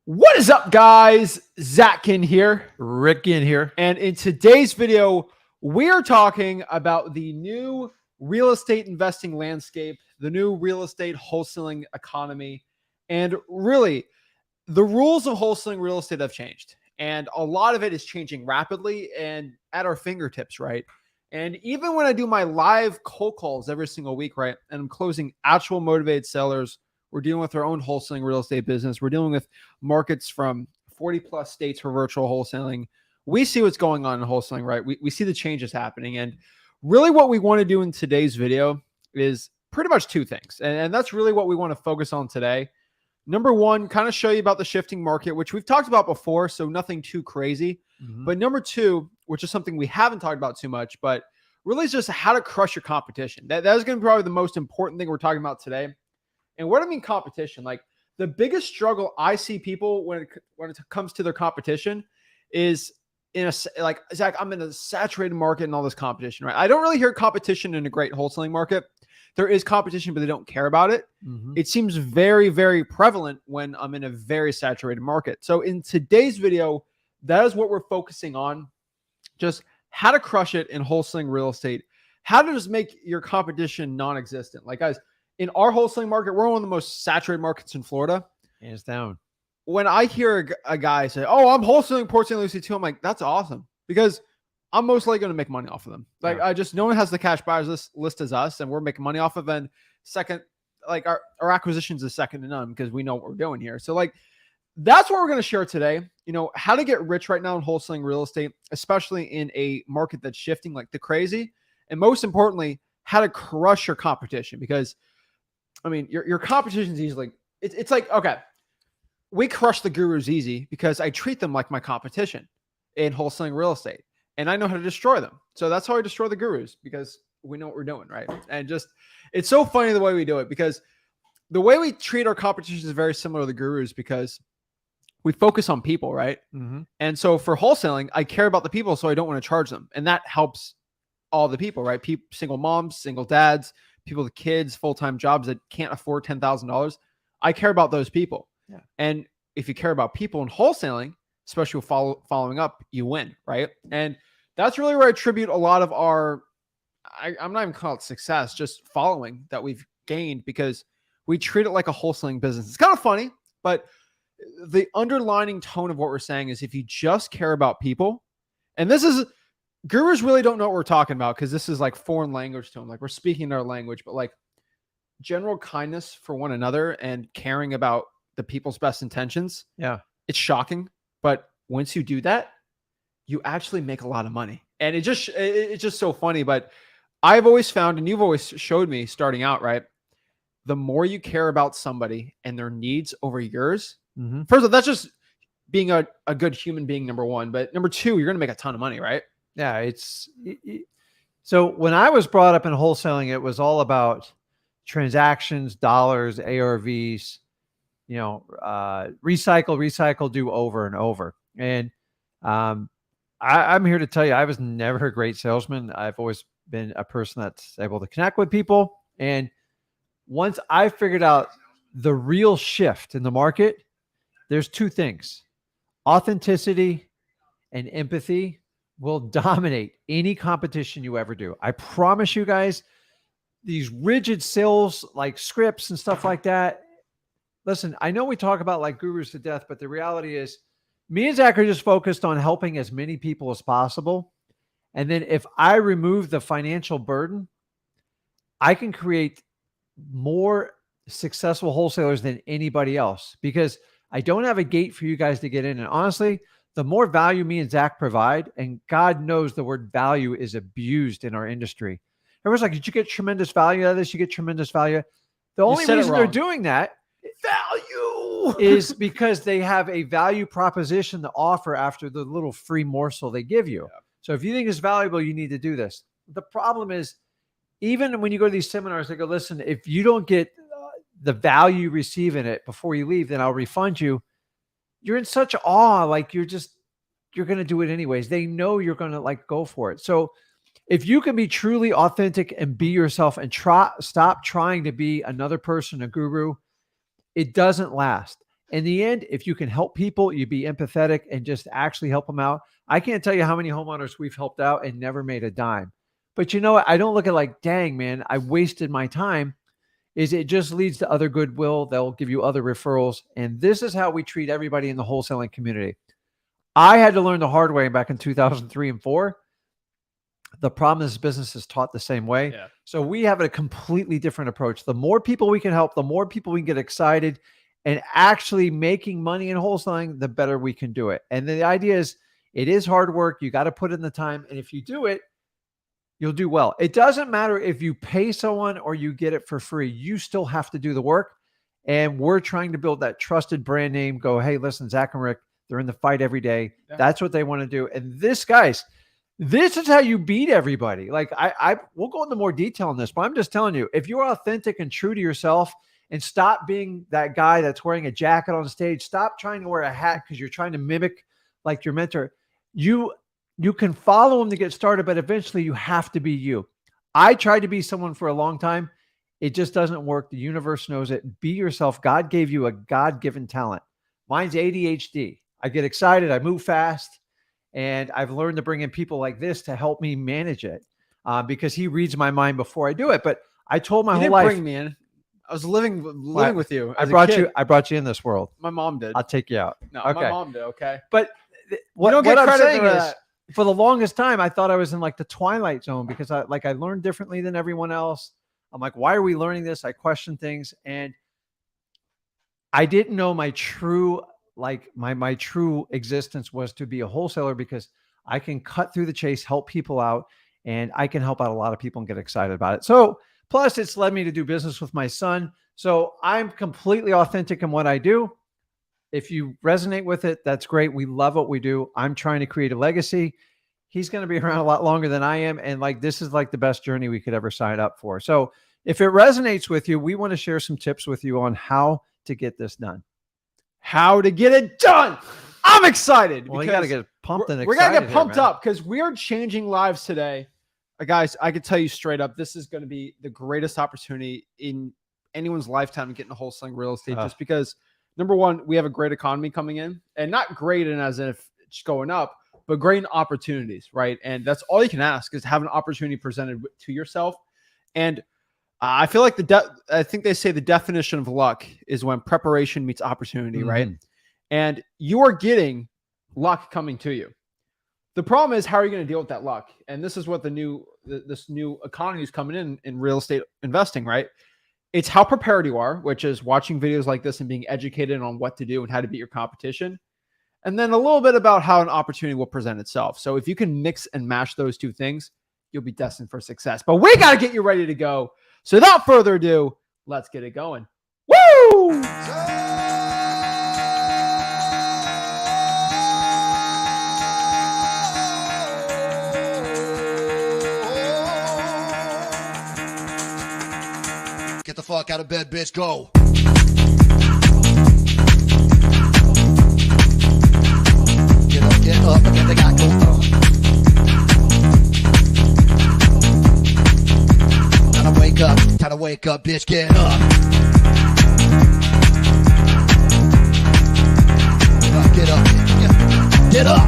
What is up, guys? Zach Ginn here. Rick Ginn here. And in today's video, we are talking about the new real estate investing landscape, the new real estate wholesaling economy. And really, the rules of wholesaling real estate have changed. And a lot of it is changing rapidly and at our fingertips, right? And even when I do my live cold calls every single week, right, and I'm closing actual motivated sellers, we're dealing with our own wholesaling real estate business. We're dealing with markets from 40 plus states for virtual wholesaling. We see what's going on in wholesaling, right? We see the changes happening. And really what we want to do in today's video is pretty much two things. And that's really what we want to focus on today. Number one, kind of show you about the shifting market, which we've talked about before, so nothing too crazy. But number two, which is something we haven't talked about too much, but really is just how to crush your competition. That is going to be probably the most important thing we're talking about today. And what I mean competition, like the biggest struggle I see people when it comes to their competition is like, Zach, I'm in a saturated market and all this competition, right? I don't really hear competition in a great wholesaling market. There is competition, but they don't care about it. It seems very, very prevalent when I'm in a very saturated market. So in today's video, that is what we're focusing on. Just how to crush it in wholesaling real estate. How to just make your competition non-existent. Like, guys, in our wholesaling market, we're one of the most saturated markets in Florida. Hands down. When I hear a guy say, "Oh, I'm wholesaling Port St. Lucie too," I'm like, "That's awesome," because I'm most likely going to make money off of them. Like, I just, no one has the cash buyers list as us, and we're making money off of. And second, like our acquisitions is second to none because we know what we're doing here. So like, that's what we're going to share today. You know, how to get rich right now in wholesaling real estate, especially in a market that's shifting like the crazy, and most importantly, how to crush your competition. Because I mean, your competition is easily, it's like, okay, we crush the gurus easy because I treat them like my competition in wholesaling real estate, and I know how to destroy them. So that's how I destroy the gurus, because we know what we're doing, right? And just, it's so funny the way we do it, because the way we treat our competition is very similar to the gurus, because we focus on people, right? And so for wholesaling, I care about the people, so I don't want to charge them. And that helps all the people, right? Single moms, single dads, people with kids, full-time jobs that can't afford $10,000. I care about those people. Yeah. And if you care about people in wholesaling, especially with following up, you win, right? And that's really where I attribute a lot of our, I'm not even calling it success, just following that we've gained, because we treat it like a wholesaling business. It's kind of funny, but the underlining tone of what we're saying is, if you just care about people, and this is, gurus really don't know what we're talking about, because this is like foreign language to them. Like, we're speaking their language, but like general kindness for one another and caring about the people's best intentions. Yeah. It's shocking. But once you do that, you actually make a lot of money. And it's just so funny. But I've always found, and you've always showed me starting out, right? The more you care about somebody and their needs over yours, first of all, that's just being a good human being, number one. But number two, you're going to make a ton of money, right? Yeah, so when I was brought up in wholesaling, it was all about transactions, dollars, ARVs, recycle, do over and over. And I'm here to tell you, I was never a great salesman. I've always been a person that's able to connect with people. And once I figured out the real shift in the market, there's two things: authenticity and empathy will dominate any competition you ever do. I promise you guys, these rigid sales like scripts and stuff like that. Listen, I know we talk about like gurus to death, but the reality is me and Zach are just focused on helping as many people as possible. And then if I remove the financial burden, I can create more successful wholesalers than anybody else, because I don't have a gate for you guys to get in. And honestly, the more value me and Zach provide, and God knows the word value is abused in our industry. Everyone's like, did you get tremendous value out of this? You get tremendous value. The only reason they're doing that value is because they have a value proposition to offer after the little free morsel they give you. Yeah. So if you think it's valuable, you need to do this. The problem is, even when you go to these seminars, they go, listen, if you don't get the value you receive in it before you leave, then I'll refund you. You're in such awe, like you're going to do it anyways. They know you're going to like go for it. So if you can be truly authentic and be yourself and stop trying to be another person, a guru, it doesn't last. In the end, if you can help people, you be empathetic and just actually help them out. I can't tell you how many homeowners we've helped out and never made a dime. But you know what? I don't look at it like, dang, man, I wasted my time. Is it just leads to other goodwill. They'll give you other referrals. And this is how we treat everybody in the wholesaling community. I had to learn the hard way back in 2003 and 4. The problem is business is taught the same way. Yeah. So we have a completely different approach. The more people we can help, the more people we can get excited and actually making money in wholesaling, the better we can do it. And the idea is it is hard work. You got to put in the time. And if you do it, you'll do well. It doesn't matter if you pay someone or you get it for free. You still have to do the work. And we're trying to build that trusted brand name. Go, hey, listen, Zach and Rick, they're in the fight every day. Yeah. That's what they want to do. And this, guys, this is how you beat everybody. Like we'll go into more detail on this, but I'm just telling you, if you're authentic and true to yourself and stop being that guy that's wearing a jacket on stage, stop trying to wear a hat because you're trying to mimic like your mentor. You can follow him to get started, but eventually you have to be you. I tried to be someone for a long time. It just doesn't work. The universe knows it. Be yourself. God gave you a God-given talent. Mine's ADHD. I get excited. I move fast. And I've learned to bring in people like this to help me manage it because he reads my mind before I do it. But I told my whole life. Bring me in. I was living with you. I brought you in this world. My mom did. I'll take you out. No, okay. My mom did. Okay. But what I'm saying is, for the longest time, I thought I was in like the twilight zone because I learned differently than everyone else. I'm like, why are we learning this? I question things, and I didn't know my true my true existence was to be a wholesaler because I can cut through the chase, help people out, and I can help out a lot of people and get excited about it. So plus it's led me to do business with my son. So I'm completely authentic in what I do. If you resonate with it, that's great. We love what we do. I'm trying to create a legacy. He's going to be around a lot longer than I am. And this is the best journey we could ever sign up for. So if it resonates with you, we want to share some tips with you on how to get this done. How to get it done. I'm excited. Well, you got to get pumped and excited. We're going to get pumped up because we are changing lives today. Guys, I can tell you straight up, this is going to be the greatest opportunity in anyone's lifetime to get into wholesaling real estate just because, number one, we have a great economy coming in, and not great in as if it's going up, but great in opportunities, right? And that's all you can ask is have an opportunity presented to yourself. And I feel like I think they say the definition of luck is when preparation meets opportunity, right? And you are getting luck coming to you. The problem is, how are you going to deal with that luck? And this is what this new economy is coming in real estate investing, right? It's how prepared you are, which is watching videos like this and being educated on what to do and how to beat your competition. And then a little bit about how an opportunity will present itself. So if you can mix and match those two things, you'll be destined for success. But we got to get you ready to go. So without further ado, let's get it going. Woo! Get the fuck out of bed, bitch. Go. Get up, again, they got go. Time to wake up, bitch, get up. Get up, get up.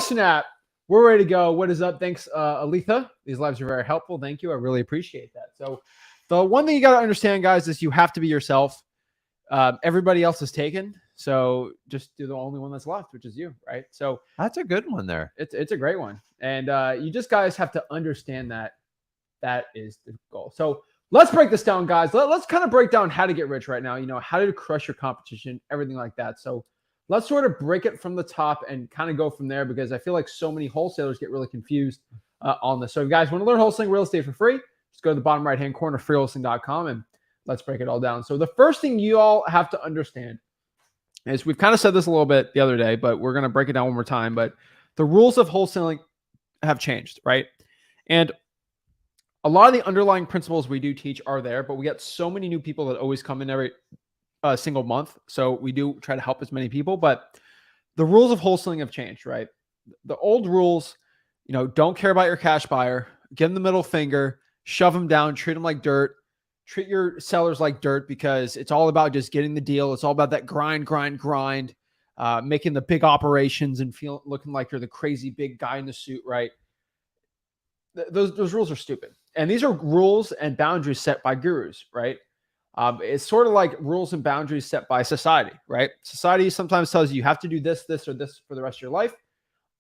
Snap. We're ready to go. What is up? Thanks, Aletha. These lives are very helpful. Thank you. I really appreciate that. So the one thing you got to understand, guys, is you have to be yourself. Everybody else is taken. So just do the only one that's left, which is you, right? So that's a good one there. It's a great one. And you just guys have to understand that is the goal. So let's break this down, guys. Let's kind of break down how to get rich right now, how to crush your competition, everything like that. So let's sort of break it from the top and kind of go from there because I feel like so many wholesalers get really confused on this. So if you guys want to learn wholesaling real estate for free, just go to the bottom right-hand corner, freewholesaling.com, and let's break it all down. So the first thing you all have to understand is we've kind of said this a little bit the other day, but we're going to break it down one more time. But the rules of wholesaling have changed, right? And a lot of the underlying principles we do teach are there, but we get so many new people that always come in every single month. So we do try to help as many people, but the rules of wholesaling have changed, right? The old rules, don't care about your cash buyer, give them the middle finger, shove them down, treat them like dirt, treat your sellers like dirt, because it's all about just getting the deal. It's all about that grind, making the big operations and looking like you're the crazy big guy in the suit, right? Those rules are stupid. And these are rules and boundaries set by gurus, right? It's sort of like rules and boundaries set by society, right? Society sometimes tells you have to do this, or this for the rest of your life.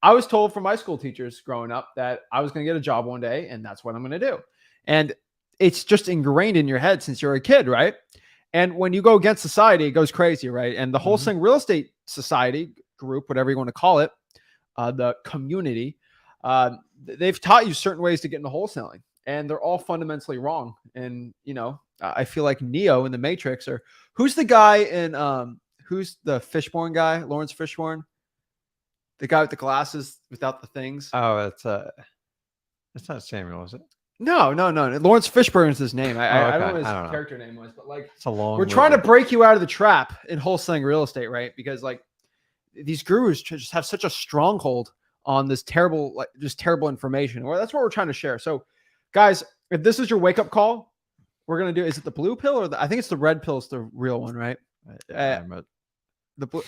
I was told from my school teachers growing up that I was going to get a job one day, and that's what I'm going to do. And it's just ingrained in your head since you're a kid, right? And when you go against society, it goes crazy, right? And the Wholesaling Real Estate Society group, whatever you want to call it, the community, they've taught you certain ways to get into wholesaling, and they're all fundamentally wrong. And, I feel like Neo in the Matrix, or who's the guy in, who's the Fishburne guy, Lawrence Fishburne? The guy with the glasses without the things. Oh, it's not Samuel, is it? No. Lawrence Fishburne is his name. I don't know what his character name was, but like, it's a long. We're trying to break you out of the trap in wholesaling real estate, right? Because like these gurus just have such a stronghold on this terrible information. Well, that's what we're trying to share. So, guys, if this is your wake up call, we're gonna do. Is it the blue pill or I think it's the red pill? Is the real one, right? The blue.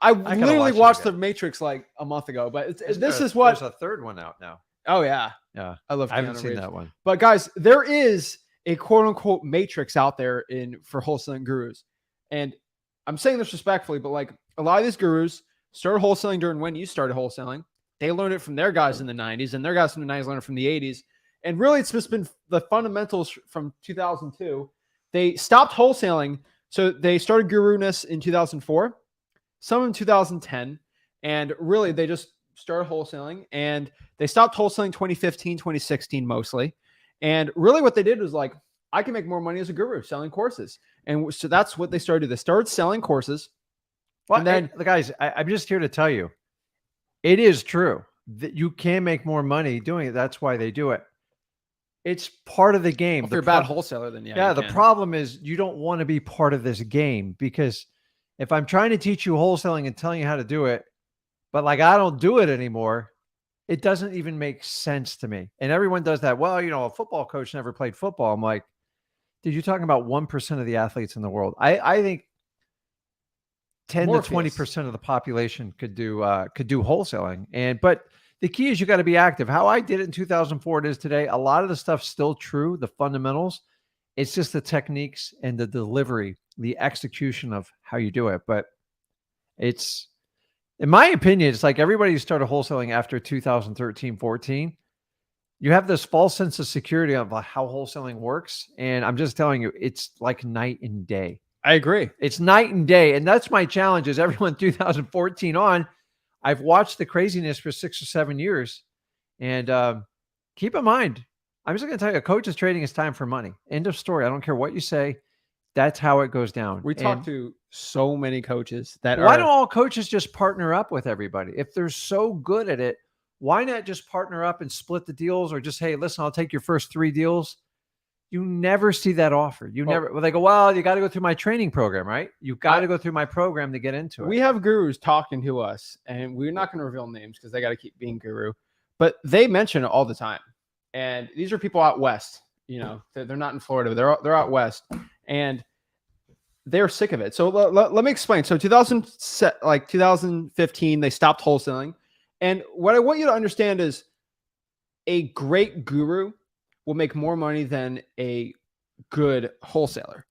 I literally watched The Matrix like a month ago, but this is what. There's a third one out now. Oh yeah, yeah. I haven't seen that one. But guys, there is a quote unquote matrix out there for wholesaling gurus, and I'm saying this respectfully, but like a lot of these gurus started wholesaling during when you started wholesaling. They learned it from their guys in the 90s, and their guys in the 90s learned it from the 80s. And really, it's just been the fundamentals from 2002. They stopped wholesaling, so they started guru-ness in 2004, some in 2010, and really they just started wholesaling, and they stopped wholesaling 2015, 2016 mostly. And really what they did was like, I can make more money as a guru selling courses. And so that's what they started to do. They started selling courses. Well, and then the guys, I'm just here to tell you, it is true that you can make more money doing it. That's why they do it. It's part of the game. If you're a bad wholesaler, then yeah. The problem is you don't want to be part of this game, because if I'm trying to teach you wholesaling and telling you how to do it, but like I don't do it anymore, it doesn't even make sense to me. And everyone does that. Well, a football coach never played football. I'm like, dude, you're talking about 1% of the athletes in the world. I think 10 to 20% of the population could do wholesaling. But the key is you got to be active. How I did it in 2004 it is today. A lot of the stuff's still true, the fundamentals. It's just the techniques and the delivery, the execution of how you do it. But it's, in my opinion, it's like everybody who started wholesaling after 2013, 14, you have this false sense of security of how wholesaling works. And I'm just telling you, it's like night and day. I agree. It's night and day. And that's my challenge is everyone 2014 on, I've watched the craziness for 6 or 7 years. And keep in mind, I'm just going to tell you, a coach is trading his time for money. End of story. I don't care what you say. That's how it goes down. We talk to so many coaches that why don't all coaches just partner up with everybody? If they're so good at it, why not just partner up and split the deals, or just, hey, listen, I'll take your first 3 deals. You never see that offer. They go, well, you got to go through my training program, right? You've got to go through my program to get into it. We have gurus talking to us, and we're not going to reveal names because they got to keep being guru, but they mention it all the time. And these are people out west, they're not in Florida, they're out west, and they're sick of it. So let me explain. So 2015, they stopped wholesaling. And what I want you to understand is a great guru will make more money than a good wholesaler.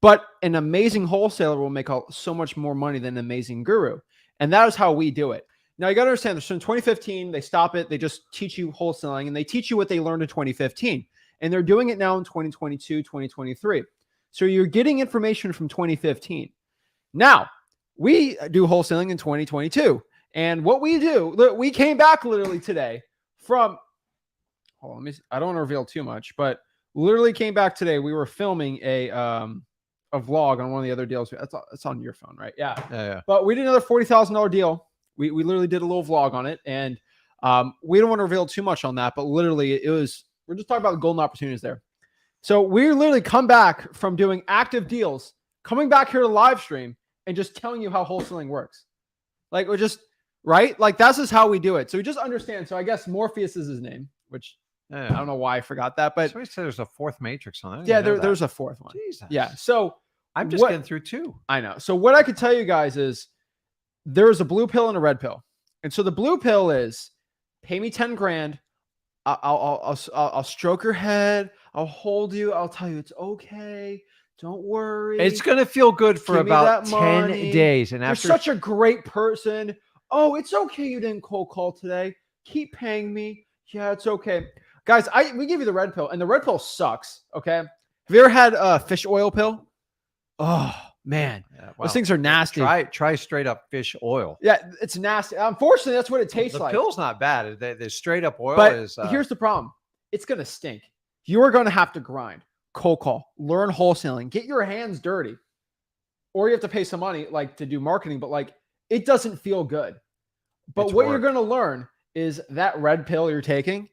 But an amazing wholesaler will make so much more money than an amazing guru. And that is how we do it. Now, you got to understand, so in 2015, they stop it. They just teach you wholesaling, and they teach you what they learned in 2015. And they're doing it now in 2022, 2023. So you're getting information from 2015. Now, we do wholesaling in 2022. And what we do, we came back literally today from, I don't want to reveal too much, but literally came back today. We were filming a vlog on one of the other deals. It's on your phone, right? Yeah. But we did another $40,000 deal. We literally did a little vlog on it. And we don't want to reveal too much on that, but literally it was We're just talking about the golden opportunities there. So we literally come back from doing active deals, coming back here to live stream and just telling you how wholesaling works. Like we're just right. Like that's just how we do it. So we just understand. So I guess Morpheus is his name, which I don't know why I forgot that, but somebody said there's a fourth matrix on it. Yeah, there's a fourth one. Jesus. Yeah. So I'm just getting through 2. I know. So what I could tell you guys is there's a blue pill and a red pill. And so the blue pill is pay me 10 grand. I'll stroke your head. I'll hold you. I'll tell you it's okay. Don't worry. It's going to feel good for Give me about that 10 money. days. And You're after such a great person. Oh, it's okay. You didn't cold call today. Keep paying me. Yeah, it's okay. Guys, we give you the red pill, and the red pill sucks. Okay. Have you ever had a fish oil pill? Oh man, those things are nasty. Try straight up fish oil. Yeah, it's nasty. Unfortunately, that's what it tastes like. The pill's not bad. The straight up oil but is. Here's the problem: it's gonna stink. You are gonna have to grind, cold call, learn wholesaling, get your hands dirty, or you have to pay some money like to do marketing. But like, it doesn't feel good. But It's what work. you're gonna learn is that red pill you're taking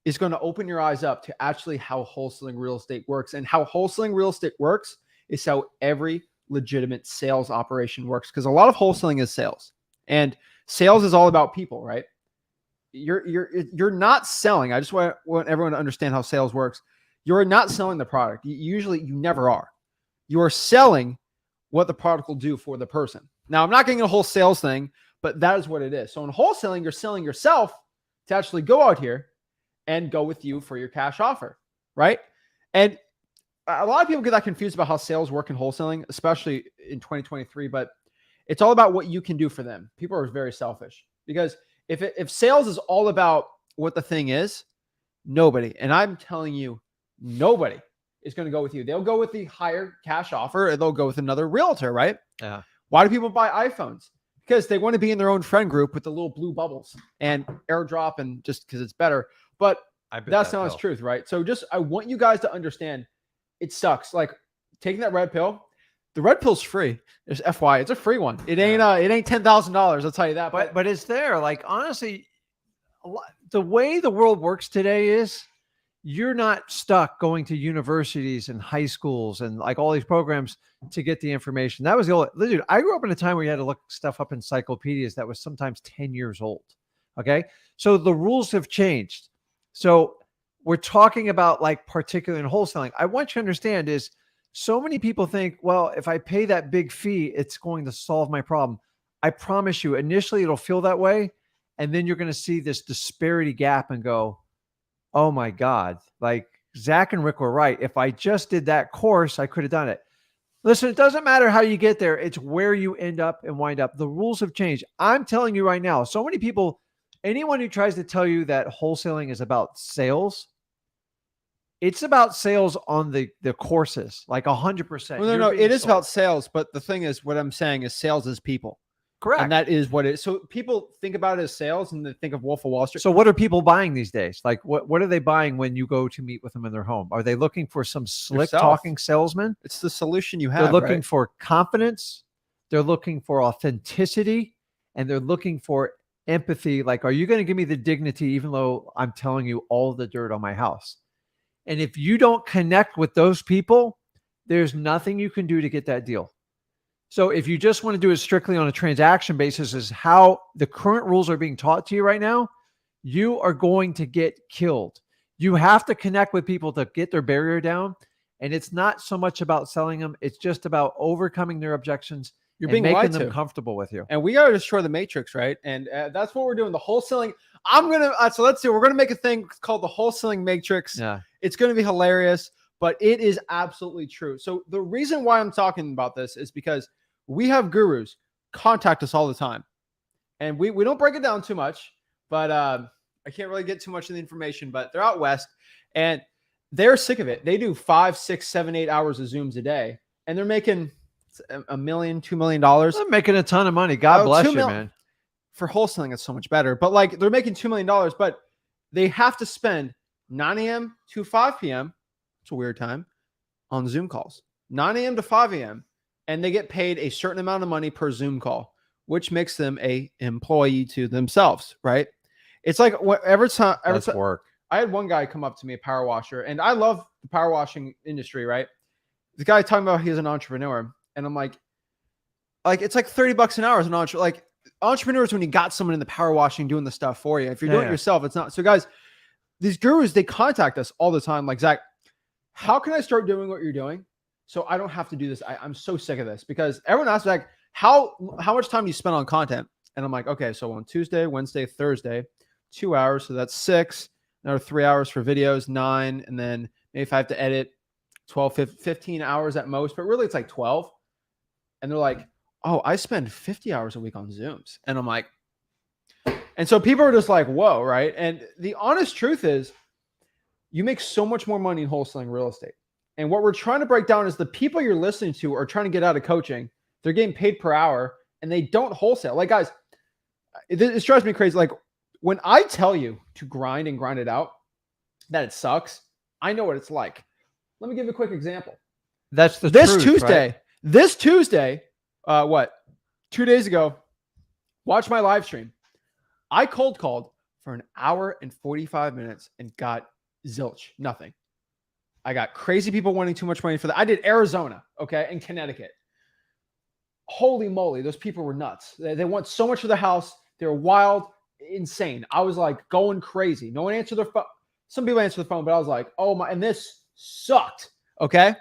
is going to open your eyes up to actually how wholesaling real estate works. And how wholesaling real estate works is how every legitimate sales operation works. Because a lot of wholesaling is sales, and sales is all about people, right? You're not selling. I just want everyone to understand how sales works. You're not selling the product. You never are. You are selling what the product will do for the person. Now, I'm not getting a whole sales thing, but that is what it is. So in wholesaling, you're selling yourself to actually go out here and go with you for your cash offer, right? And a lot of people get that confused about how sales work in wholesaling, especially in 2023, but it's all about what you can do for them. People are very selfish because if sales is all about what the thing is, nobody, and I'm telling you, nobody is going to go with you. They'll go with the higher cash offer, or they'll go with another realtor, right? Yeah. Why do people buy iPhones? Because they want to be in their own friend group with the little blue bubbles and airdrop, and just because it's better. But that's not the truth, right? So I want you guys to understand it sucks. Like taking that red pill, the red pill's free. There's FY, it's a free one. It ain't $10,000. I'll tell you that. But it's there. Like honestly, the way the world works today is you're not stuck going to universities and high schools and like all these programs to get the information. That was the old dude. I grew up in a time where you had to look stuff up in encyclopedias that was sometimes 10 years old. Okay. So the rules have changed. So we're talking about like particularly in wholesaling. I want you to understand is so many people think, well, if I pay that big fee, it's going to solve my problem. I promise you, initially it'll feel that way. And then you're going to see this disparity gap and go, oh my God, like Zach and Rick were right. If I just did that course, I could have done it. Listen, it doesn't matter how you get there. It's where you end up and wind up. The rules have changed. I'm telling you right now, so many people, anyone who tries to tell you that wholesaling is about sales, it's about sales on the courses, like 100%. Well, no, it is about sales. But the thing is, what I'm saying is sales is people. Correct. And that is what it is. So people think about it as sales and they think of Wolf of Wall Street. So what are people buying these days? Like what are they buying when you go to meet with them in their home? Are they looking for some slick talking salesman? It's the solution you have. They're looking for confidence. They're looking for authenticity, and they're looking for empathy. Like, are you going to give me the dignity even though I'm telling you all the dirt on my house? And if you don't connect with those people, there's nothing you can do to get that deal. So if you just want to do it strictly on a transaction basis, is how the current rules are being taught to you right now, you are going to get killed. You have to connect with people to get their barrier down. And it's not so much about selling them. It's just about overcoming their objections. You're being making them comfortable with you. And we got to destroy the matrix, right? And that's what we're doing. The wholesaling. So let's see. We're going to make a thing called the wholesaling matrix. Yeah. It's going to be hilarious, but it is absolutely true. So the reason why I'm talking about this is because we have gurus contact us all the time, and we don't break it down too much, but I can't really get too much of the information, but they're out west and they're sick of it. They do 5, 6, 7, 8 hours of Zooms a day, and they're making $1 million, $2 million. They're making a ton of money. God bless you, man. For wholesaling, it's so much better. But like they're making $2 million, but they have to spend 9 a.m. to 5 p.m. It's a weird time on Zoom calls. 9 a.m. to 5 a.m. And they get paid a certain amount of money per Zoom call, which makes them a employee to themselves, right? It's like every time work. I had one guy come up to me, a power washer, and I love the power washing industry, right? The guy talking about he's an entrepreneur, and I'm like it's like $30 an hour as an entrepreneur. Like entrepreneurs, when you got someone in the power washing doing the stuff for you. If you're doing it yourself, it's not. So guys, these gurus, they contact us all the time. Like, Zach, how can I start doing what you're doing so I don't have to do this? I'm so sick of this, because everyone asks, like, how much time do you spend on content? And I'm like, okay, so on Tuesday, Wednesday, Thursday, 2 hours. So that's 6, another 3 hours for videos, 9. And then maybe if I have to edit, 12, 15 hours at most, but really it's like 12. And they're like, oh, I spend 50 hours a week on Zooms. And I'm like, and so people are just like, whoa, right? And the honest truth is, you make so much more money in wholesaling real estate. And what we're trying to break down is the people you're listening to are trying to get out of coaching. They're getting paid per hour and they don't wholesale. Like, guys, it drives me crazy. Like, when I tell you to grind and grind it out, that it sucks, I know what it's like. Let me give you a quick example. That's the this truth, Tuesday, right? This Tuesday, 2 days ago, watch my live stream. I cold called for an hour and 45 minutes and got zilch, nothing. I got crazy people wanting too much money for that. I did Arizona, okay, and Connecticut. Holy moly, those people were nuts. They want so much for the house. They're wild, insane. I was like going crazy. No one answered their phone. Some people answered the phone, but I was like, oh my, and this sucked, okay?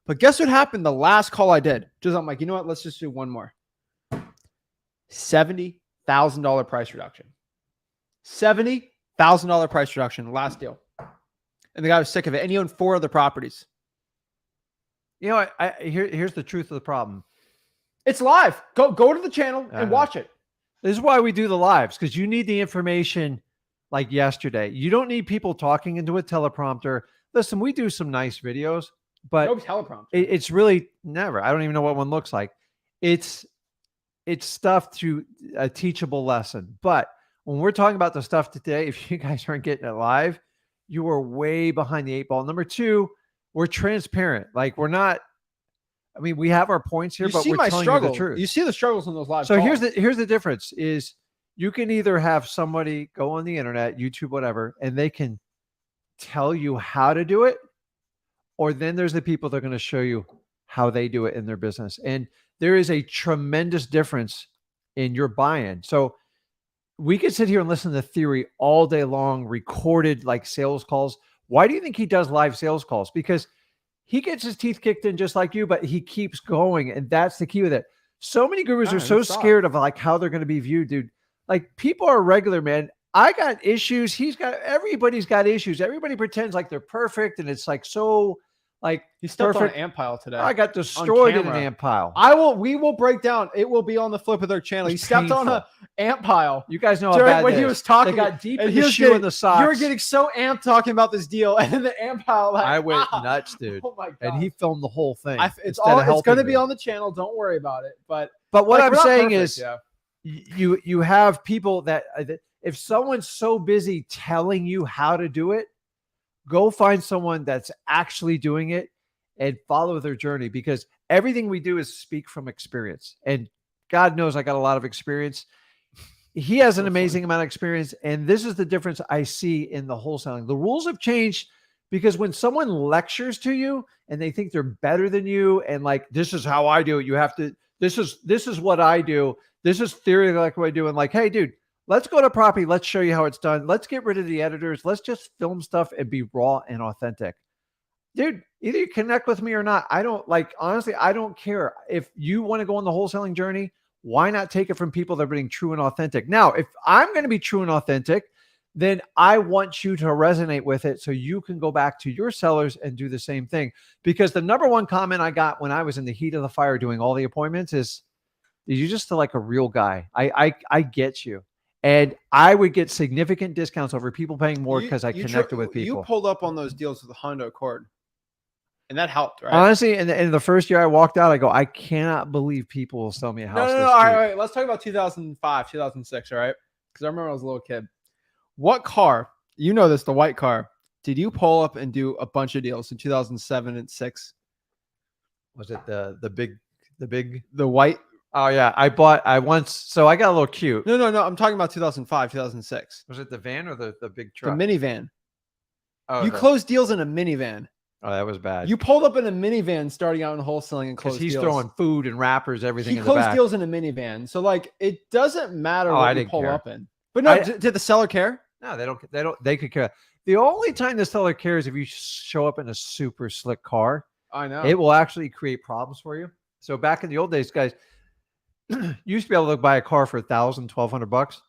But guess what happened the last call I did? I'm like, you know what? Let's just do one more. $70,000 price reduction. $70,000 price reduction, last deal. And the guy was sick of it. And he owned 4 other properties. You know, here's the truth of the problem. It's live. Go to the channel and watch it. This is why we do the lives, because you need the information like yesterday. You don't need people talking into a teleprompter. Listen, we do some nice videos, but no teleprompter. It's really never. I don't even know what one looks like. It's stuff through a teachable lesson. But when we're talking about the stuff today, if you guys aren't getting it live, you are way behind the 8 ball. Number 2, we're transparent. Like, we're not. I mean, we have our points here, but we're telling you the truth. You see the struggles in those live So calls. here's the difference is you can either have somebody go on the internet, YouTube, whatever, and they can tell you how to do it, or then there's the people that are going to show you how they do it in their business. And there is a tremendous difference in your buy-in. So we could sit here and listen to theory all day long, recorded like sales calls. Why do you think he does live sales calls? Because he gets his teeth kicked in just like you, but he keeps going. And that's the key with it. So many gurus are so scared of like how they're going to be viewed, dude. Like, people are regular, man. I got issues. Everybody's got issues. Everybody pretends like they're perfect. And it's like, so like, he stepped on an ant pile today. I got destroyed in an ant pile. We will break down. It will be on the flip of their channel. He stepped on an ant pile. You guys know how bad when he was talking. They got deep in the shoe and the socks. You were getting so amped talking about this deal, and then the ant pile. Like, I went nuts, dude. Oh my god! And he filmed the whole thing. It's going to be on the channel. Don't worry about it. But what I'm saying is, you have people that if someone's so busy telling you how to do it, go find someone that's actually doing it and follow their journey, because everything we do is speak from experience. And God knows I got a lot of experience. He has an amazing amount of experience. And this is the difference I see in the wholesaling. The rules have changed because when someone lectures to you and they think they're better than you and like, this is how I do it, you have to, this is what I do. This is theory like what I do. And like, hey, dude, let's go to property. Let's show you how it's done. Let's get rid of the editors. Let's just film stuff and be raw and authentic. Dude, either you connect with me or not. Honestly, I don't care. If you want to go on the wholesaling journey, why not take it from people that are being true and authentic? Now, if I'm going to be true and authentic, then I want you to resonate with it so you can go back to your sellers and do the same thing. Because the number one comment I got when I was in the heat of the fire doing all the appointments is, you just feel like a real guy. I get you. And I would get significant discounts over people paying more because I connected with people. You pulled up on those deals with the Honda Accord. And that helped, right? Honestly, in the first year I walked out, I go, I cannot believe people will sell me a house. No. All right. Let's talk about 2005, 2006, all right? Because I remember I was a little kid. What car, you know this, the white car, did you pull up and do a bunch of deals in 2007 and 6? Was it the white? Oh, yeah. I got a little cute. No. I'm talking about 2005, 2006. Was it the van or the big truck? The minivan. Oh, You close deals in a minivan. Oh, that was bad. You pulled up in a minivan starting out in wholesaling and Because closed he's deals. throwing food and wrappers, everything He in the closed back. deals in a minivan. So like it doesn't matter Oh, I what you didn't pull care. up in. But no, did the seller care? No, they don't. They could care. The only time the seller cares if you show up in a super slick car. I know. It will actually create problems for you. So back in the old days, guys, you used to be able to buy a car for $1,000, $1,200,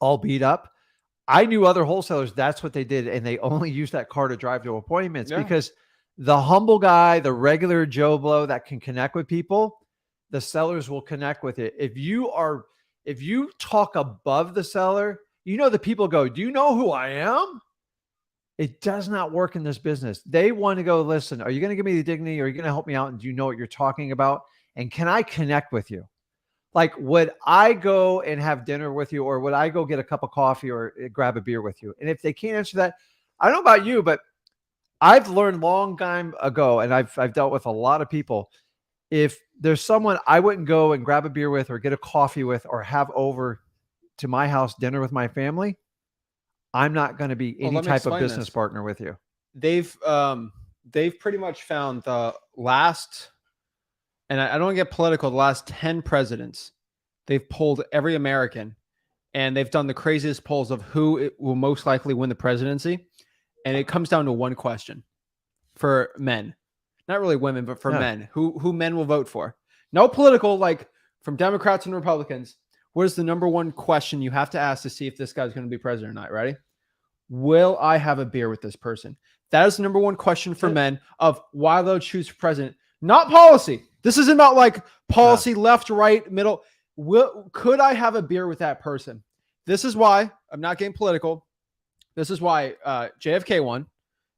all beat up. I knew other wholesalers, that's what they did. And they only used that car to drive to appointments because the humble guy, the regular Joe Blow that can connect with people, the sellers will connect with it. If you talk above the seller, the people go, do you know who I am? It does not work in this business. They want to go, listen, are you going to give me the dignity? Are you going to help me out? And do you know what you're talking about? And can I connect with you? Like, would I go and have dinner with you, or would I go get a cup of coffee or grab a beer with you? And if they can't answer that, I don't know about you, but I've learned long time ago, and I've dealt with a lot of people. If there's someone I wouldn't go and grab a beer with or get a coffee with or have over to my house dinner with my family, I'm not going to be any type of business partner with you. They've pretty much found the last, and I don't get political, the last 10 presidents, they've polled every American, and they've done the craziest polls of who will most likely win the presidency. And it comes down to one question for men, not really women, but for men, who men will vote for. No political, like from Democrats and Republicans. What is the number one question you have to ask to see if this guy's going to be president or not? Ready? Will I have a beer with this person? That is the number one question for men of why they'll choose president, not policy. This isn't about like policy, left, right, middle. Could I have a beer with that person? This is why I'm not getting political. This is why JFK won.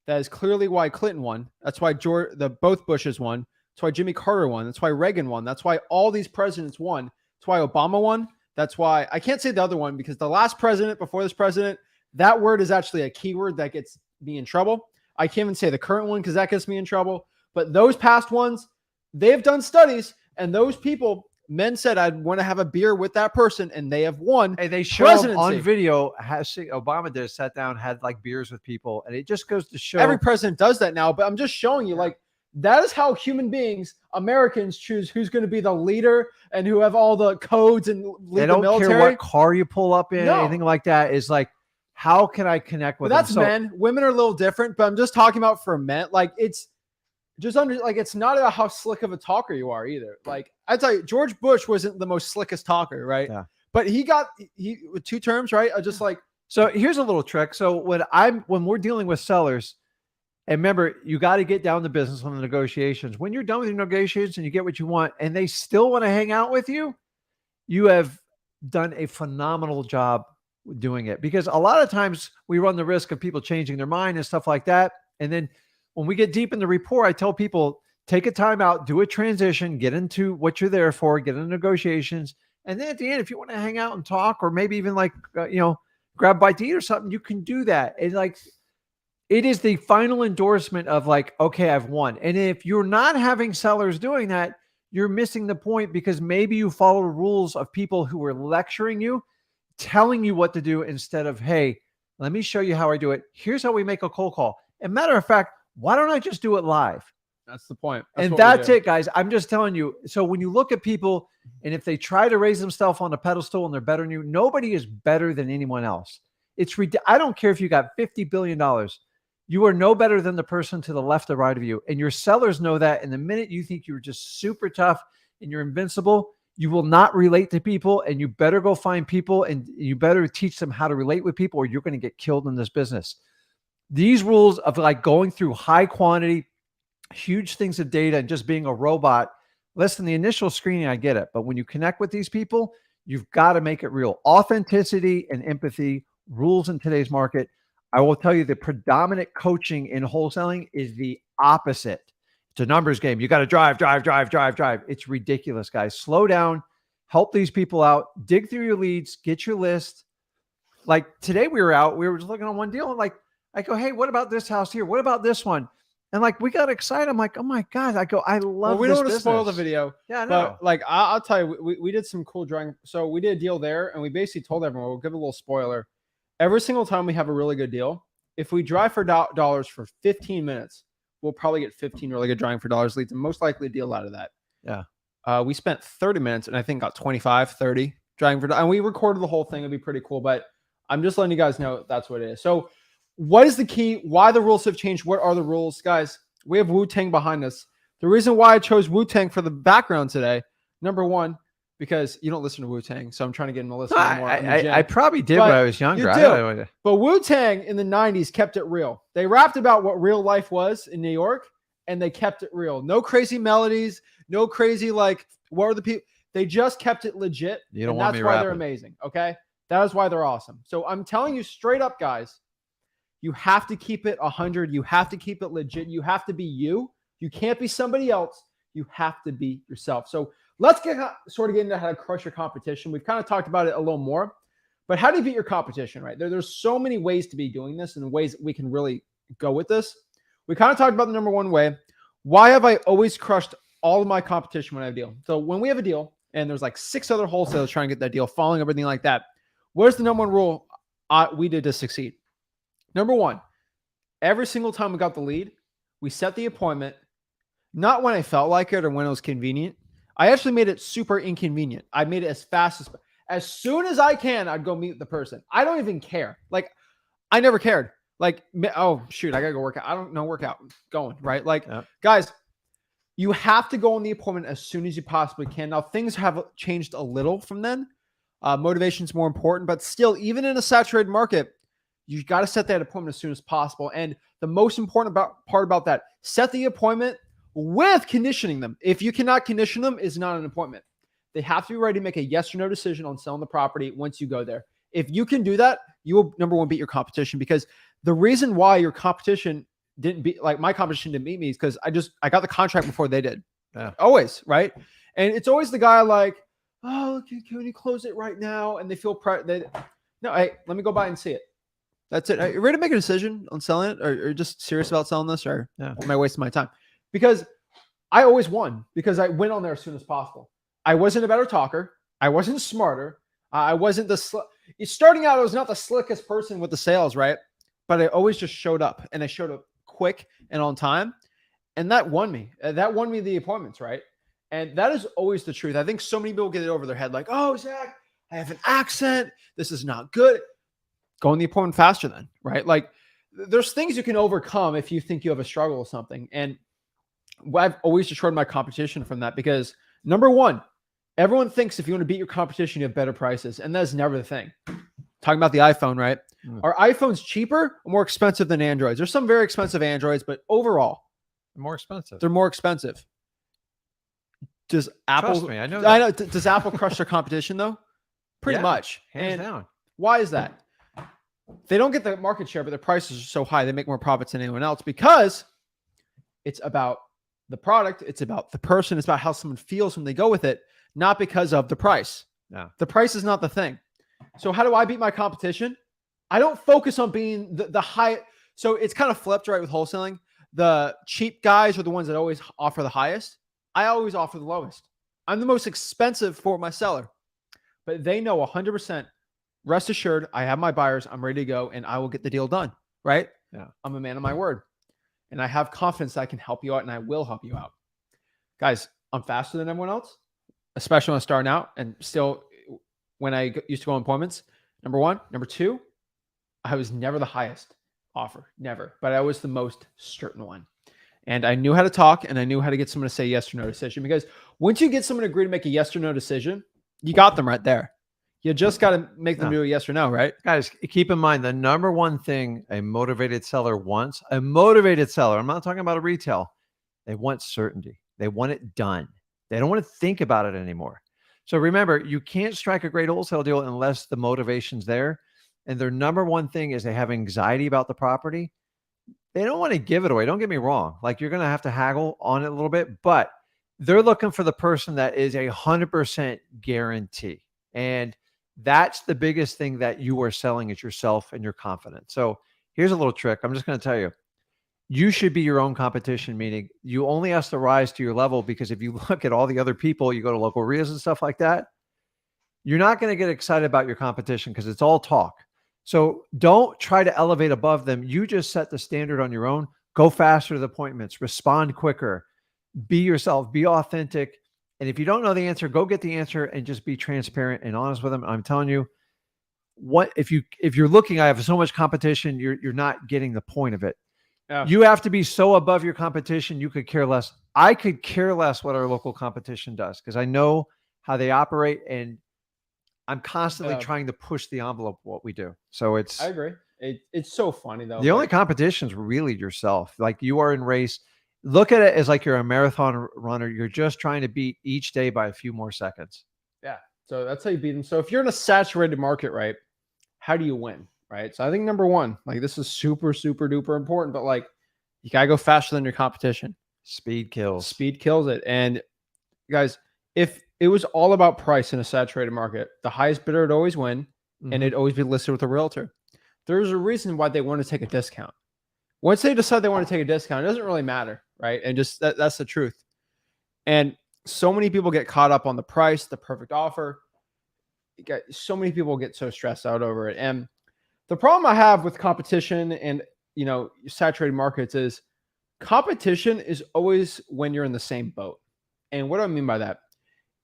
That is clearly why Clinton won. That's why both Bushes won. That's why Jimmy Carter won. That's why Reagan won. That's why all these presidents won. That's why Obama won. That's why I can't say the other one, because the last president before this president, that word is actually a keyword that gets me in trouble. I can't even say the current one because that gets me in trouble. But those past ones, they've done studies, and those people, men said, I'd want to have a beer with that person, and they have won. Hey, they show on video. Obama did, sat down, had like beers with people, and it just goes to show every president does that now. But I'm just showing you, like, that is how human beings, Americans, choose who's going to be the leader and who have all the codes and lead the military. They don't care what car you pull up in, anything like that. Is like, how can I connect with them? That's men. Women are a little different, but I'm just talking about for men. Like, it's just it's not about how slick of a talker you are either. Like, I tell you, George Bush wasn't the most slickest talker, right? Yeah. But he with 2 terms, right? I just like. So here's a little trick. So when we're dealing with sellers, and remember, you got to get down to business on the negotiations. When you're done with your negotiations and you get what you want, and they still want to hang out with you, you have done a phenomenal job doing it. Because a lot of times we run the risk of people changing their mind and stuff like that. And then when we get deep in the rapport, I tell people, take a time out, do a transition, get into what you're there for, get into negotiations. And then at the end, if you want to hang out and talk, or maybe even like, grab a bite to eat or something, you can do that. It's like, it is the final endorsement of like, okay, I've won. And if you're not having sellers doing that, you're missing the point, because maybe you follow the rules of people who are lecturing you, telling you what to do, instead of, hey, let me show you how I do it. Here's how we make a cold call. And matter of fact, why don't I just do it live? That's the point. That's it, guys. I'm just telling you. So when you look at people, and if they try to raise themselves on a pedestal and they're better than you, nobody is better than anyone else. I don't care if you got $50 billion. You are no better than the person to the left or right of you. And your sellers know that. And the minute you think you're just super tough and you're invincible, you will not relate to people, and you better go find people, and you better teach them how to relate with people, or you're going to get killed in this business. These rules of like going through high quantity, huge things of data and just being a robot. Listen, the initial screening, I get it. But when you connect with these people, you've got to make it real. Authenticity and empathy rules in today's market. I will tell you, the predominant coaching in wholesaling is the opposite. It's a numbers game. You got to drive. It's ridiculous, guys. Slow down, help these people out, dig through your leads, get your list. Like today we were just looking on one deal, and like, I go, hey, what about this house here? What about this one? And like, we got excited. I'm like, oh my God. I go, I love we this don't want to business. spoil the video. Yeah, I know. But like, I'll tell you, we did some cool drawing. So we did a deal there, and we basically told everyone, we'll give a little spoiler. Every single time we have a really good deal, if we drive for dollars for 15 minutes, we'll probably get 15 really good driving for dollars leads and most likely a deal out of that. Yeah. We spent 30 minutes and I think got 25, 30 driving for, and we recorded the whole thing. It'd be pretty cool, but I'm just letting you guys know that's what it is. So what is the key? Why the rules have changed? What are the rules? Guys, we have Wu-Tang behind us. The reason why I chose Wu-Tang for the background today, number one, because you don't listen to Wu-Tang, so I'm trying to get him to listen more. I probably did when I was younger. You do. But Wu-Tang in the 90s kept it real. They rapped about what real life was in New York, and they kept it real. No crazy melodies, no crazy, like, what are the people? They just kept it legit. You don't and want that's me why rapping. they're amazing, okay? That is why they're awesome. So I'm telling you straight up, guys, you have to keep it 100. You have to keep it legit. You have to be you. You can't be somebody else. You have to be yourself. So let's get into how to crush your competition. We've kind of talked about it a little more, but how do you beat your competition, right? There's so many ways to be doing this and ways we can really go with this. We kind of talked about the number one way. Why have I always crushed all of my competition when I have a deal? So when we have a deal and there's like 6 other wholesalers trying to get that deal, following everything like that, where's the number one rule we did to succeed? Number one, every single time we got the lead, we set the appointment, not when I felt like it or when it was convenient. I actually made it super inconvenient. I made it as soon as I can, I'd go meet the person. I don't even care. Like, I never cared. Like, oh, shoot, I got to go work out. I don't know, workout going, right? Like, guys, you have to go on the appointment as soon as you possibly can. Now, things have changed a little from then. Motivation's more important, but still, even in a saturated market, you got to set that appointment as soon as possible. And the most important part about that, set the appointment with conditioning them. If you cannot condition them, it's not an appointment. They have to be ready to make a yes or no decision on selling the property once you go there. If you can do that, you will, number one, beat your competition, because the reason why your competition didn't beat, like my competition didn't beat me, is because I got the contract before they did. Yeah. Always, right? And it's always the guy like, oh, can you close it right now? And they feel no, hey, let me go by and see it. That's it. Are you ready to make a decision on selling it? Or are you just serious about selling this? Or am I wasting my time? Because I always won, because I went on there as soon as possible. I wasn't a better talker. I wasn't smarter. I wasn't starting out, I was not the slickest person with the sales, right? But I always just showed up, and I showed up quick and on time. And that won me. That won me the appointments, right? And that is always the truth. I think so many people get it over their head like, oh, Zach, I have an accent. This is not good. Go on the appointment faster then, right? Like, there's things you can overcome if you think you have a struggle with something. And I've always destroyed my competition from that, because number one, everyone thinks if you want to beat your competition, you have better prices. And that's never the thing. Talking about the iPhone, right? Are iPhones cheaper or more expensive than Androids? There's some very expensive Androids, but overall, more expensive. They're more expensive. Does Apple? Trust me, I know. Does Apple crush their competition though? Pretty much, hands down. Why is that? They don't get the market share, but their prices are so high, they make more profits than anyone else, because it's about the product, it's about the person, it's about how someone feels when they go with it, not because of the price. No. The price is not the thing. So how do I beat my competition? I don't focus on being the high. So it's kind of flipped, right, with wholesaling. The cheap guys are the ones that always offer the highest. I always offer the lowest. I'm the most expensive for my seller, but they know 100%. Rest assured, I have my buyers. I'm ready to go, and I will get the deal done, right? Yeah. I'm a man of my word, and I have confidence that I can help you out, and I will help you out. Guys, I'm faster than everyone else, especially when I'm starting out, and still when I used to go on appointments. Number one. Number two, I was never the highest offer, never, but I was the most certain one. And I knew how to talk, and I knew how to get someone to say yes or no decision, because once you get someone to agree to make a yes or no decision, you got them right there. You just got to make them do a yes or no, right? Guys, keep in mind, the number one thing a motivated seller wants, I'm not talking about a retail, they want certainty. They want it done. They don't want to think about it anymore. So remember, you can't strike a great wholesale deal unless the motivation's there. And their number one thing is they have anxiety about the property. They don't want to give it away. Don't get me wrong. Like, you're going to have to haggle on it a little bit, but they're looking for the person that is 100% guarantee. And that's the biggest thing that you are selling, is yourself and your confidence. So here's a little trick. I'm just going to tell you, you should be your own competition, meaning you only have to rise to your level, because if you look at all the other people, you go to local RIAs and stuff like that, you're not going to get excited about your competition, because it's all talk. So don't try to elevate above them. You just set the standard on your own. Go faster to the appointments, respond quicker, be yourself, be authentic. And if you don't know the answer, go get the answer and just be transparent and honest with them. I'm telling you, if you're looking, I have so much competition, you're not getting the point of it. Yeah. You have to be so above your competition, you could care less. I could care less what our local competition does because I know how they operate, and I'm constantly trying to push the envelope of what we do. So I agree. It's so funny though. The only competition is really yourself. Like you are in race. Look at it as like you're a marathon runner. You're just trying to beat each day by a few more seconds. Yeah. So that's how you beat them. So if you're in a saturated market, right, how do you win? Right. So I think number one, like this is super, super duper important, but like you gotta go faster than your competition. Speed kills. Speed kills it. And guys, if it was all about price in a saturated market, the highest bidder would always win, and it'd always be listed with a realtor. There's a reason why they want to take a discount. Once they decide they want to take a discount, it doesn't really matter, right? And just that's the truth. And so many people get caught up on the price, the perfect offer. So many people get so stressed out over it. And the problem I have with competition and saturated markets is competition is always when you're in the same boat. And what do I mean by that?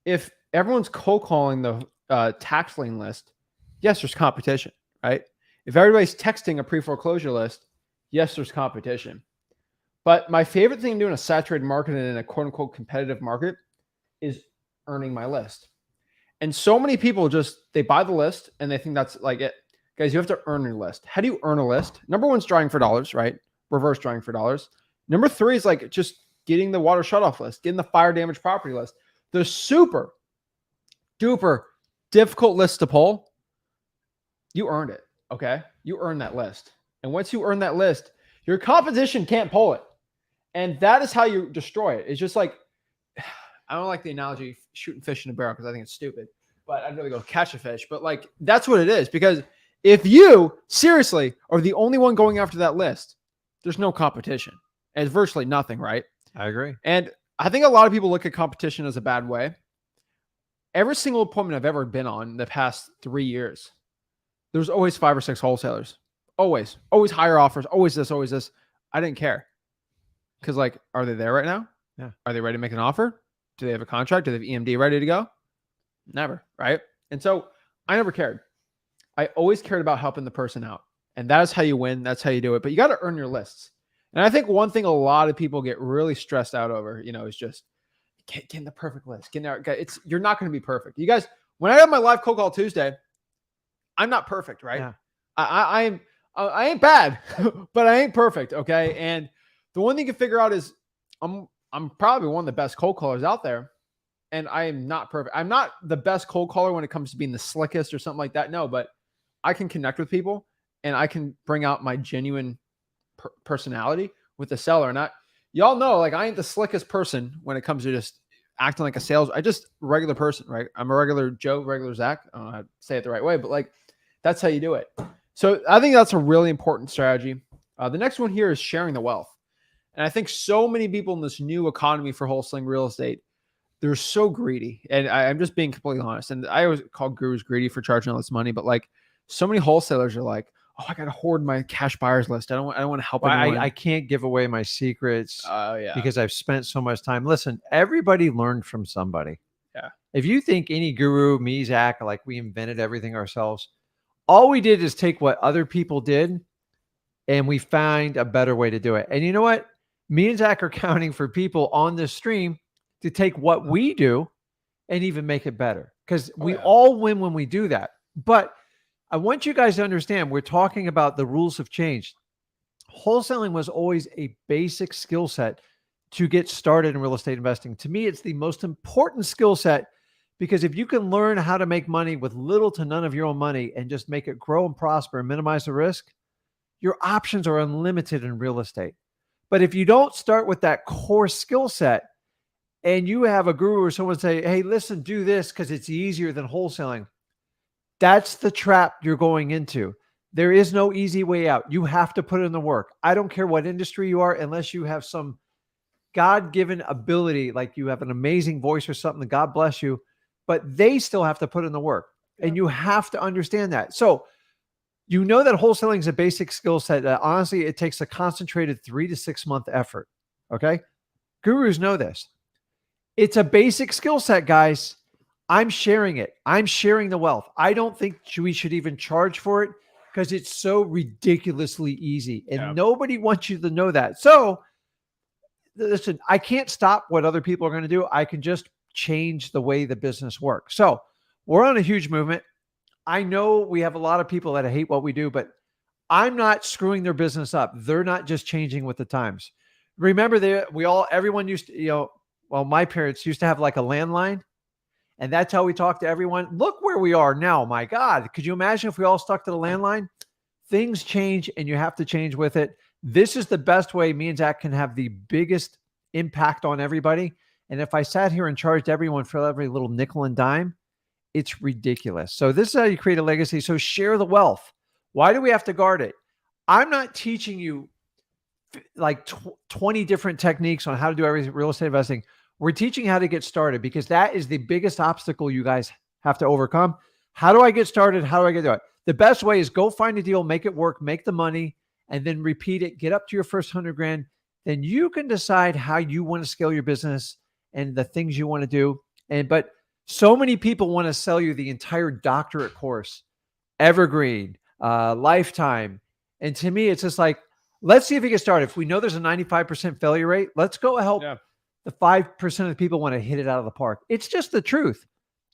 If everyone's cold calling the tax lien list, yes, there's competition, right? If everybody's texting a pre-foreclosure list, yes, there's competition. But my favorite thing to do in a saturated market and in a quote unquote competitive market is earning my list. And so many people they buy the list and they think that's like it. Guys, you have to earn your list. How do you earn a list? Number one's drawing for dollars, right? Reverse drawing for dollars. Number three is like just getting the water shutoff list, getting the fire damage property list. The super duper difficult list to pull, you earned it. Okay. You earn that list. And once you earn that list, your competition can't pull it. And that is how you destroy it. It's just like, I don't like the analogy shooting fish in a barrel because I think it's stupid, but I'd rather go catch a fish. But like, that's what it is. Because if you seriously are the only one going after that list, there's no competition. And it's virtually nothing, right? I agree. And I think a lot of people look at competition as a bad way. Every single appointment I've ever been on in the past 3 years, there's always 5 or 6 wholesalers. Always higher offers. Always this, always this. I didn't care. Because like, are they there right now? Yeah. Are they ready to make an offer? Do they have a contract? Do they have EMD ready to go? Never, right? And so I never cared. I always cared about helping the person out. And that is how you win. That's how you do it. But you got to earn your lists. And I think one thing a lot of people get really stressed out over, is just getting the perfect list. You're not going to be perfect. You guys, when I have my live cold call Tuesday, I'm not perfect, right? Yeah. I ain't bad, but I ain't perfect. Okay. And the one thing you can figure out is I'm probably one of the best cold callers out there. And I am not perfect. I'm not the best cold caller when it comes to being the slickest or something like that. No, but I can connect with people and I can bring out my genuine personality with the seller. And y'all know, like, I ain't the slickest person when it comes to just acting like a sales. I just regular person, right? I'm a regular Joe, regular Zach. I don't know how to say it the right way, but like, that's how you do it. So I think that's a really important strategy. The next one here is sharing the wealth. And I think so many people in this new economy for wholesaling real estate, they're so greedy. And I'm just being completely honest. And I always call gurus greedy for charging all this money, but like so many wholesalers are like, oh, I got to hoard my cash buyers list. I don't want to help anyone. I can't give away my secrets yeah. because I've spent so much time. Listen, everybody learned from somebody. Yeah. If you think any guru, me, Zach, like we invented everything ourselves, all we did is take what other people did and we find a better way to do it. And you know what? Me and Zach are counting for people on this stream to take what we do and even make it better because we all win when we do that. But I want you guys to understand, we're talking about the rules have changed. Wholesaling was always a basic skill set to get started in real estate investing. To me, it's the most important skill set because if you can learn how to make money with little to none of your own money and just make it grow and prosper and minimize the risk, your options are unlimited in real estate. But if you don't start with that core skill set and you have a guru or someone say, hey, listen, do this because it's easier than wholesaling, that's the trap you're going into. There is no easy way out. You have to put in the work. I don't care what industry you are, unless you have some God-given ability, like you have an amazing voice or something, God bless you, but they still have to put in the work. And you have to understand that. So You know that wholesaling is a basic skill set that honestly, it takes a concentrated 3 to 6 month effort. Okay. Gurus know this. It's a basic skill set, guys. I'm sharing it. I'm sharing the wealth. I don't think we should even charge for it because it's so ridiculously easy and nobody wants you to know that. So listen, I can't stop what other people are going to do. I can just change the way the business works. So we're on a huge movement. I know we have a lot of people that hate what we do, but I'm not screwing their business up. They're not just changing with the times. Remember, everyone used to, my parents used to have like a landline, and that's how we talk to everyone. Look where we are now. My God, could you imagine if we all stuck to the landline? Things change, and you have to change with it. This is the best way me and Zach can have the biggest impact on everybody. And if I sat here and charged everyone for every little nickel and dime, it's ridiculous. So this is how you create a legacy. So share the wealth. Why do we have to guard it? I'm not teaching you like 20 different techniques on how to do everything real estate investing. We're teaching how to get started because that is the biggest obstacle you guys have to overcome. How do I get started? How do I get to it? The best way is go find a deal, make it work, make the money, and then repeat it. Get up to your first 100 grand. Then you can decide how you want to scale your business and the things you want to do. But so many people want to sell you the entire doctorate course, evergreen, lifetime. And to me, it's just like, let's see if we get started. If we know there's a 95% failure rate, let's go help the 5% of the people want to hit it out of the park. It's just the truth.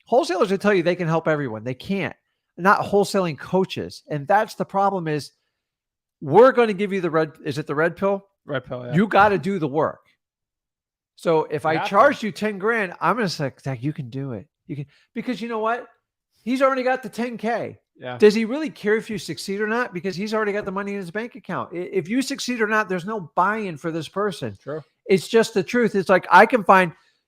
Wholesalers will tell you they can help everyone. They can't. They're not wholesaling coaches. And that's the problem is we're going to give you the red pill? Red pill, yeah. You got to do the work. So if I charge you 10 grand, I'm going to say, Zach, you can do it. You can, because you know what? He's already got the 10K. Yeah. Does he really care if you succeed or not? Because he's already got the money in his bank account. If you succeed or not, there's no buy-in for this person. True. It's just the truth. It's like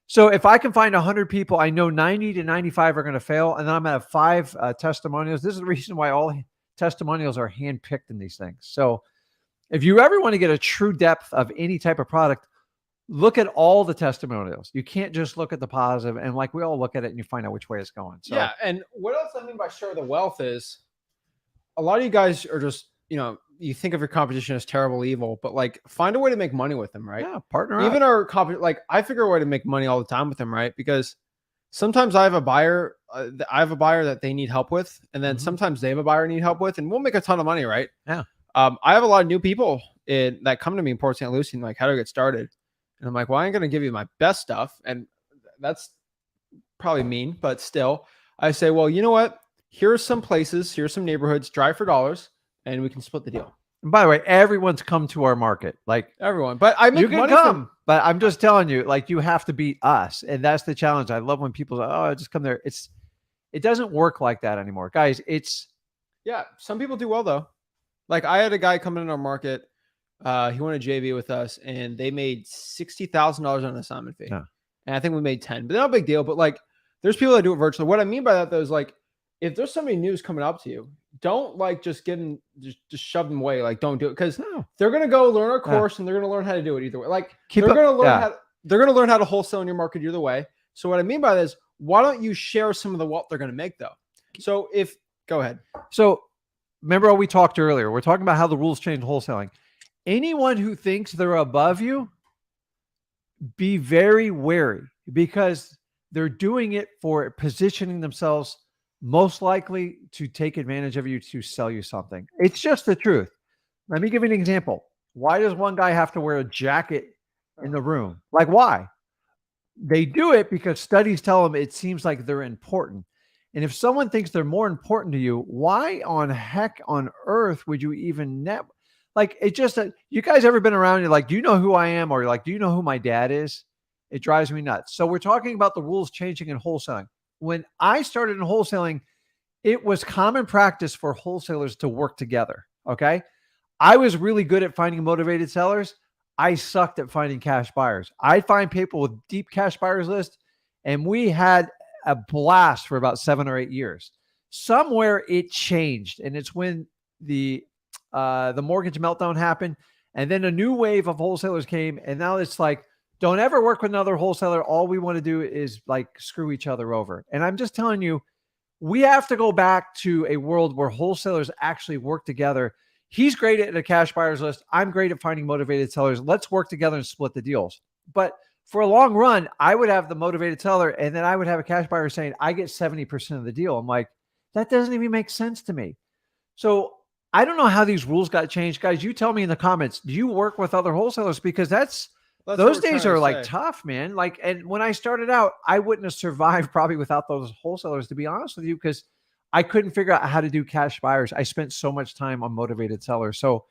so if I can find 100 people, I know 90 to 95 are going to fail. And then I'm going to have 5 testimonials. This is the reason why all testimonials are handpicked in these things. So if you ever want to get a true depth of any type of product, look at all the testimonials. You can't just look at the positive, and like we all look at it and you find out which way it's going. So yeah. And what else I mean by share the wealth is a lot of you guys are just, you think of your competition as terrible evil, but like find a way to make money with them, right? Yeah, partner Even up. our like I figure a way to make money all the time with them, right? Because sometimes I have a buyer that they need help with, and then sometimes they have a buyer need help with, and we'll make a ton of money, right? Yeah. I have a lot of new people that come to me in Port St. Lucie and like, how do I get started? And I'm like, well, I ain't going to give you my best stuff. And that's probably mean, but still I say, well, you know what? Here's some places, here's some neighborhoods, drive for dollars, and we can split the deal. And by the way, everyone's come to our market, like everyone, but I make you can money come, but I'm just telling you, like you have to beat us. And that's the challenge. I love when people say, oh, just come there. It doesn't work like that anymore, guys. Yeah. Some people do well though. Like I had a guy come in our market. He went to JV with us and they made $60,000 on an assignment fee. Yeah. And I think we made 10, but they're not a big deal. But like, there's people that do it virtually. What I mean by that though is like, if there's somebody new coming up to you, don't like just give them, just shove them away. Like, don't do it because they're gonna go learn our course and they're gonna learn how to do it either way. Like, they're gonna learn how to wholesale in your market either way. So what I mean by this, why don't you share some of the wealth they're gonna make though? So go ahead. So remember what we talked earlier. We're talking about how the rules change in wholesaling. Anyone who thinks they're above you, be very wary because they're doing it for positioning themselves most likely to take advantage of you to sell you something. It's just the truth. Let me give you an example. Why does one guy have to wear a jacket in the room? Like why? They do it because studies tell them it seems like they're important. And if someone thinks they're more important to you, why on heck on earth would you even like it just, you guys ever been around? You're like, do you know who I am? Or you're like, do you know who my dad is? It drives me nuts. So we're talking about the rules changing in wholesaling. When I started in wholesaling, it was common practice for wholesalers to work together. Okay. I was really good at finding motivated sellers. I sucked at finding cash buyers. I find people with deep cash buyers list, and we had a blast for about 7 or 8 years. Somewhere it changed, and it's when the mortgage meltdown happened, and then a new wave of wholesalers came, and now it's like, don't ever work with another wholesaler. All we want to do is like screw each other over. And I'm just telling you, we have to go back to a world where wholesalers actually work together. He's great at a cash buyers list. I'm great at finding motivated sellers. Let's work together and split the deals. But for a long run, I would have the motivated seller, and then I would have a cash buyer saying, I get 70% of the deal. I'm like, that doesn't even make sense to me. So I don't know how these rules got changed. Guys, you tell me in the comments, do you work with other wholesalers? Because those days are like tough, man. Like, and when I started out, I wouldn't have survived probably without those wholesalers, to be honest with you, because I couldn't figure out how to do cash buyers. I spent so much time on motivated sellers. So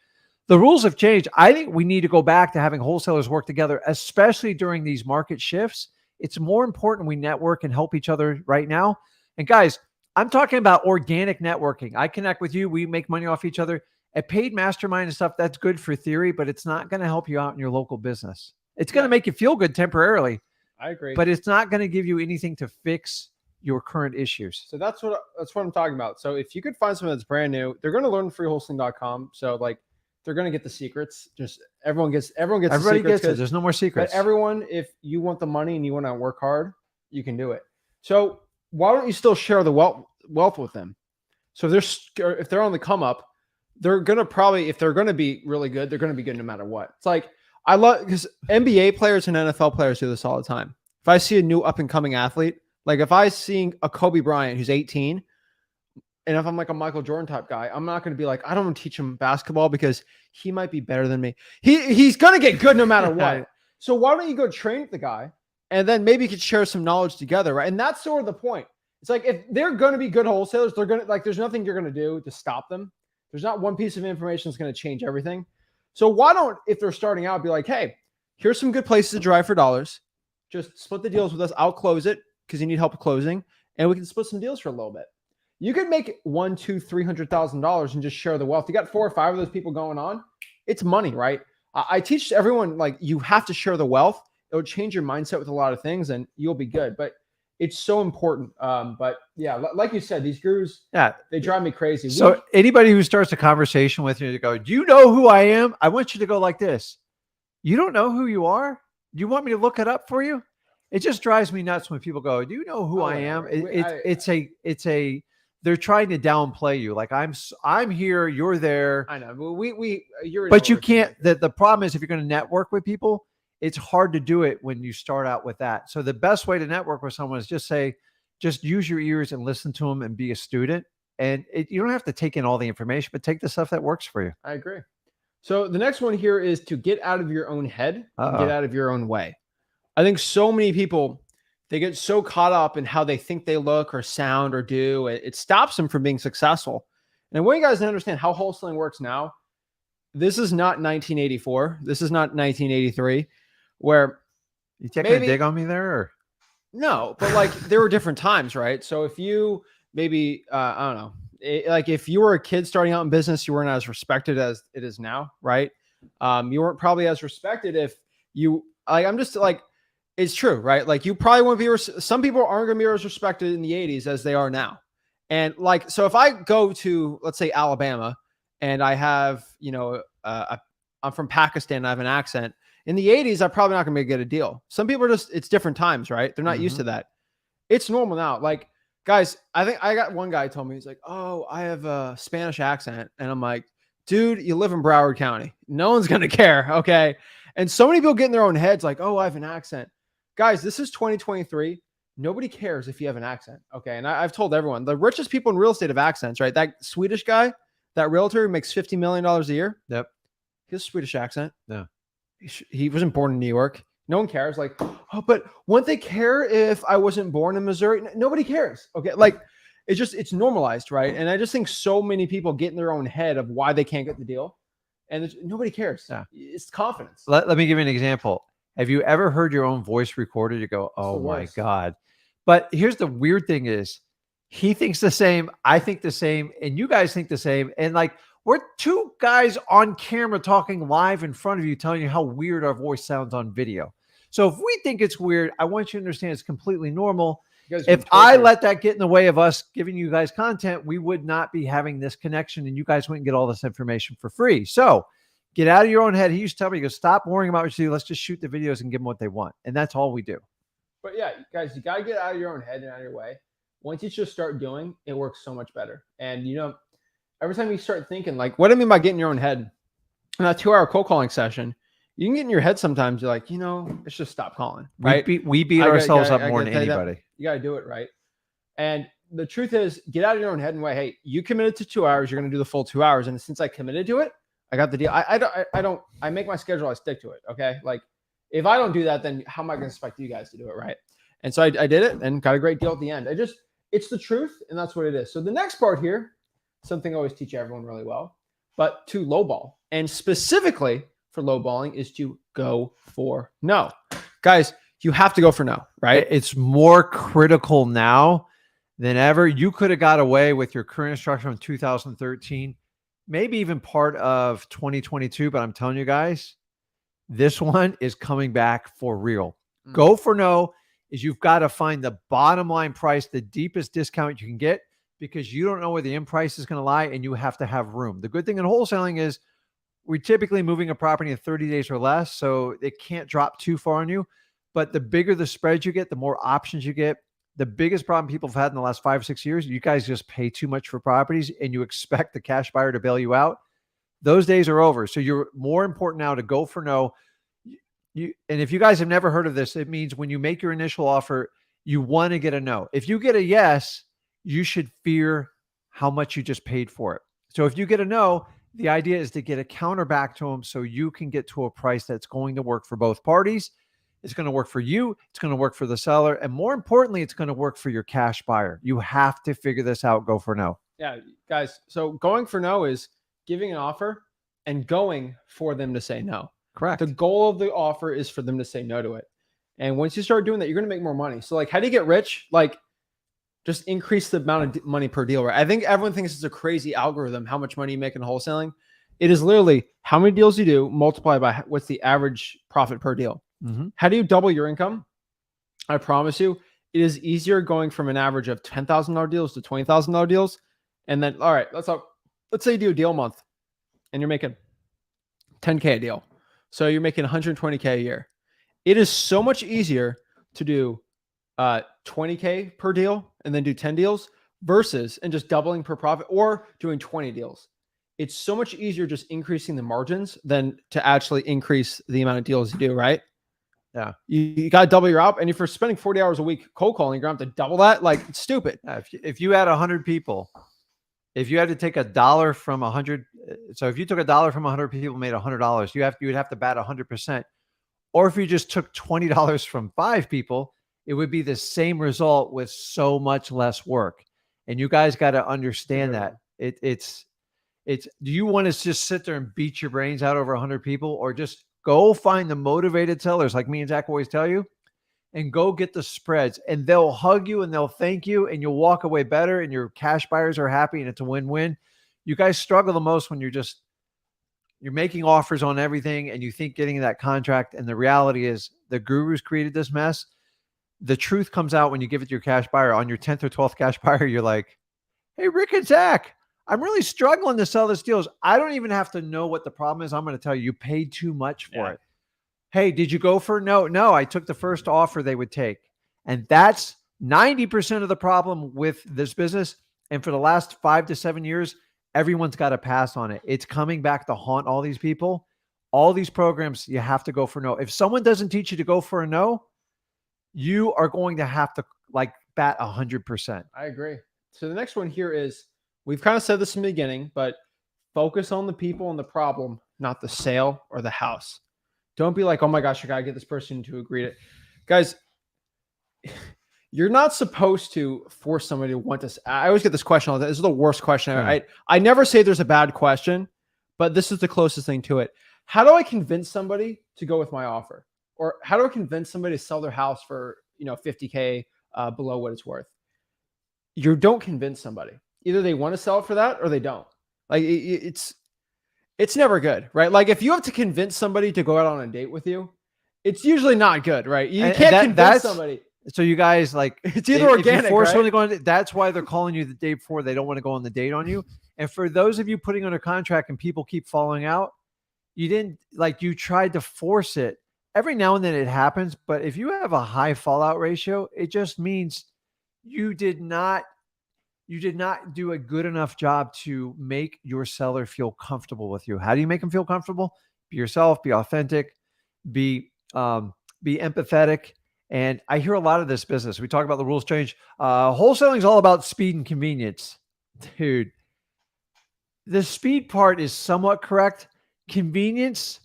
the rules have changed. I think we need to go back to having wholesalers work together, especially during these market shifts. It's more important we network and help each other right now. And guys, I'm talking about organic networking. I connect with you. We make money off each other. A paid mastermind and stuff, that's good for theory, but it's not going to help you out in your local business. It's going to make you feel good temporarily. I agree. But it's not going to give you anything to fix your current issues. So that's what I'm talking about. So if you could find someone that's brand new, they're going to learn freewholesaling.com. So like they're going to get the secrets. Just everybody gets Everybody gets it. There's no more secrets. But everyone, if you want the money and you want to work hard, you can do it. So why don't you still share the wealth with them? So if they're on the come up, they're going to probably, if they're going to be really good, they're going to be good no matter what. It's like, I love, because NBA players and NFL players do this all the time. If I see a new up and coming athlete, like if I see a Kobe Bryant who's 18, and if I'm like a Michael Jordan type guy, I'm not going to be like, I don't want to teach him basketball because he might be better than me. He's going to get good no matter what. So why don't you go train with the guy, and then maybe you could share some knowledge together, right? And that's sort of the point. It's like, if they're going to be good wholesalers, they're going to, like, there's nothing you're going to do to stop them. There's not one piece of information that's going to change everything. So why don't, if they're starting out, be like, hey, here's some good places to drive for dollars. Just split the deals with us. I'll close it because you need help with closing, and we can split some deals for a little bit. You could make $100,000, $200,000, $300,000 and just share the wealth. You got 4 or 5 of those people going on. It's money, right? I teach everyone, like, you have to share the wealth. It'll change your mindset with a lot of things, and you'll be good. But it's so important. But yeah, like you said, these gurus, they drive me crazy. So anybody who starts a conversation with you to go, do you know who I am? I want you to go like this. You don't know who you are? Do you want me to look it up for you? It just drives me nuts when people go, do you know who I am? They're trying to downplay you. Like, I'm here, you're there. I know. But but you can't. The problem is, if you're going to network with people, it's hard to do it when you start out with that. So the best way to network with someone is just use your ears and listen to them and be a student. And you don't have to take in all the information, but take the stuff that works for you. I agree. So the next one here is to get out of your own head and get out of your own way. I think so many people, they get so caught up in how they think they look or sound or do. It stops them from being successful. And I want you guys to understand how wholesaling works now. This is not 1984. This is not 1983, where you taking a dig on me there? Or? No, but like there were different times, right? So if you maybe, I don't know, like if you were a kid starting out in business, you weren't as respected as it is now, right? You weren't probably as respected if you, like, I'm just like, it's true, right? Like you probably won't be, some people aren't going to be as respected in the 80s as they are now. And like, so if I go to, let's say, Alabama, and I have, I'm from Pakistan, I have an accent. In the 80s, I'm probably not going to get a deal. Some people are just, it's different times, right? They're not used to that. It's normal now. Like, guys, I think I got one guy told me, he's like, oh, I have a Spanish accent. And I'm like, dude, you live in Broward County. No one's going to care. Okay. And so many people get in their own heads like, oh, I have an accent. Guys, this is 2023. Nobody cares if you have an accent. Okay. And I've told everyone, the richest people in real estate have accents, right? That Swedish guy, that realtor who makes $50 million a year. Yep. He has a Swedish accent. Yeah. He wasn't born in New York. No one cares. Like, oh, but wouldn't they care if I wasn't born in Missouri? Nobody cares. Okay. Like, it's normalized, right? And I just think so many people get in their own head of why they can't get the deal. And nobody cares. Yeah. It's confidence. Let me give you an example. Have you ever heard your own voice recorded? You go, oh my God. But here's the weird thing is, he thinks the same, I think the same, and you guys think the same. And like, we're 2 guys on camera talking live in front of you, telling you how weird our voice sounds on video. So if we think it's weird, I want you to understand it's completely normal. If I let that get in the way of us giving you guys content, we would not be having this connection, and you guys wouldn't get all this information for free. So get out of your own head. He used to tell me, he goes, stop worrying about what you do. Let's just shoot the videos and give them what they want. And that's all we do. But yeah, guys, you got to get out of your own head and out of your way. once you just start doing, it works so much better. And every time you start thinking, like, what I mean by getting your own head, in that 2-hour cold calling session, you can get in your head sometimes. You're like, let's just stop calling, right? We beat ourselves up more than anybody. You got to do it right. And the truth is, get out of your own head and wait. Hey, you committed to 2 hours. You're going to do the full 2 hours. And since I committed to it, I got the deal. I make my schedule. I stick to it. Okay. Like if I don't do that, then how am I going to expect you guys to do it? Right. And so I did it and got a great deal at the end. It's the truth. And that's what it is. So the next part here, something I always teach everyone really well, but to lowball, and specifically for lowballing is to go for no. Guys, you have to go for no, right? It's more critical now than ever. You could have got away with your current instruction from 2013, maybe even part of 2022, but I'm telling you guys, this one is coming back for real. Go for no is you've got to find the bottom line price, the deepest discount you can get, because you don't know where the end price is going to lie, and you have to have room. The good thing in wholesaling is we're typically moving a property in 30 days or less, so it can't drop too far on you. But the bigger the spread you get, the more options you get. The biggest problem people have had in the last 5 or 6 years, you guys just pay too much for properties and you expect the cash buyer to bail you out. Those days are over. So you're more important now to go for no. And if you guys have never heard of this, it means when you make your initial offer, you want to get a no. If you get a yes, you should fear how much you just paid for it. So if you get a no, the idea is to get a counter back to them so you can get to a price that's going to work for both parties. It's going to work for you. It's going to work for the seller. And more importantly, it's going to work for your cash buyer. You have to figure this out. Go for no. Yeah, guys. So going for no is giving an offer and going for them to say no. Correct. The goal of the offer is for them to say no to it. And once you start doing that, you're going to make more money. So like, how do you get rich? Like, just increase the amount of money per deal, right? I think everyone thinks it's a crazy algorithm, how much money you make in wholesaling. It is literally how many deals you do multiplied by what's the average profit per deal. Mm-hmm. How do you double your income? I promise you, it is easier going from an average of $10,000 deals to $20,000 deals. And then, all right, let's say you do a deal a month and you're making $10K a deal. So you're making $120K a year. It is so much easier to do $20K per deal and then do 10 deals versus and just doubling per profit or doing 20 deals. It's so much easier just increasing the margins than to actually increase the amount of deals you do, right? Yeah. You got to double your output. And if you're spending 40 hours a week cold calling, you're going to have to double that. Like, it's stupid. Yeah, if you had 100 people, if you had to take $1 from 100, so if you took $1 from 100 people, made $100, you would have to bat 100%. Or if you just took $20 from 5 people, it would be the same result with so much less work. And you guys got to understand that it's, do you want to just sit there and beat your brains out over 100 people, or just go find the motivated sellers like me and Zach always tell you, and go get the spreads, and they'll hug you and they'll thank you, and you'll walk away better, and your cash buyers are happy, and it's a win-win. You guys struggle the most when you're making offers on everything and you think getting that contract. And the reality is the gurus created this mess. The truth comes out when you give it to your cash buyer. On your 10th or 12th cash buyer, you're like, hey, Rick and Zach, I'm really struggling to sell this deal. I don't even have to know what the problem is. I'm going to tell you, you paid too much for it. Hey, did you go for no? No, I took the first offer they would take. And that's 90% of the problem with this business. And for the last 5 to 7 years, everyone's got to pass on it. It's coming back to haunt all these people. All these programs, you have to go for no. If someone doesn't teach you to go for a no, you are going to have to bat 100%. I agree. So the next one here is, we've kind of said this in the beginning, but focus on the people and the problem, not the sale or the house. Don't be like, oh my gosh, I got to get this person to agree to it. Guys, you're not supposed to force somebody to want this. I always get this question all the time. This is the worst question. Yeah. I never say there's a bad question, but this is the closest thing to it. How do I convince somebody to go with my offer? Or how do I convince somebody to sell their house for, $50K below what it's worth? You don't convince somebody. Either they want to sell it for that or they don't. Like it's never good, right? Like if you have to convince somebody to go out on a date with you, it's usually not good, right? You can't convince somebody. So you guys it's either organic, right? That's why they're calling you the day before. They don't want to go on the date on you. And for those of you putting under contract and people keep falling out, you tried to force it. Every now and then it happens, but if you have a high fallout ratio, it just means you did not do a good enough job to make your seller feel comfortable with you. How do you make them feel comfortable? Be yourself, be authentic, be empathetic. And I hear a lot of this business. We talk about the rules change. Wholesaling is all about speed and convenience. Dude, the speed part is somewhat correct. Convenience,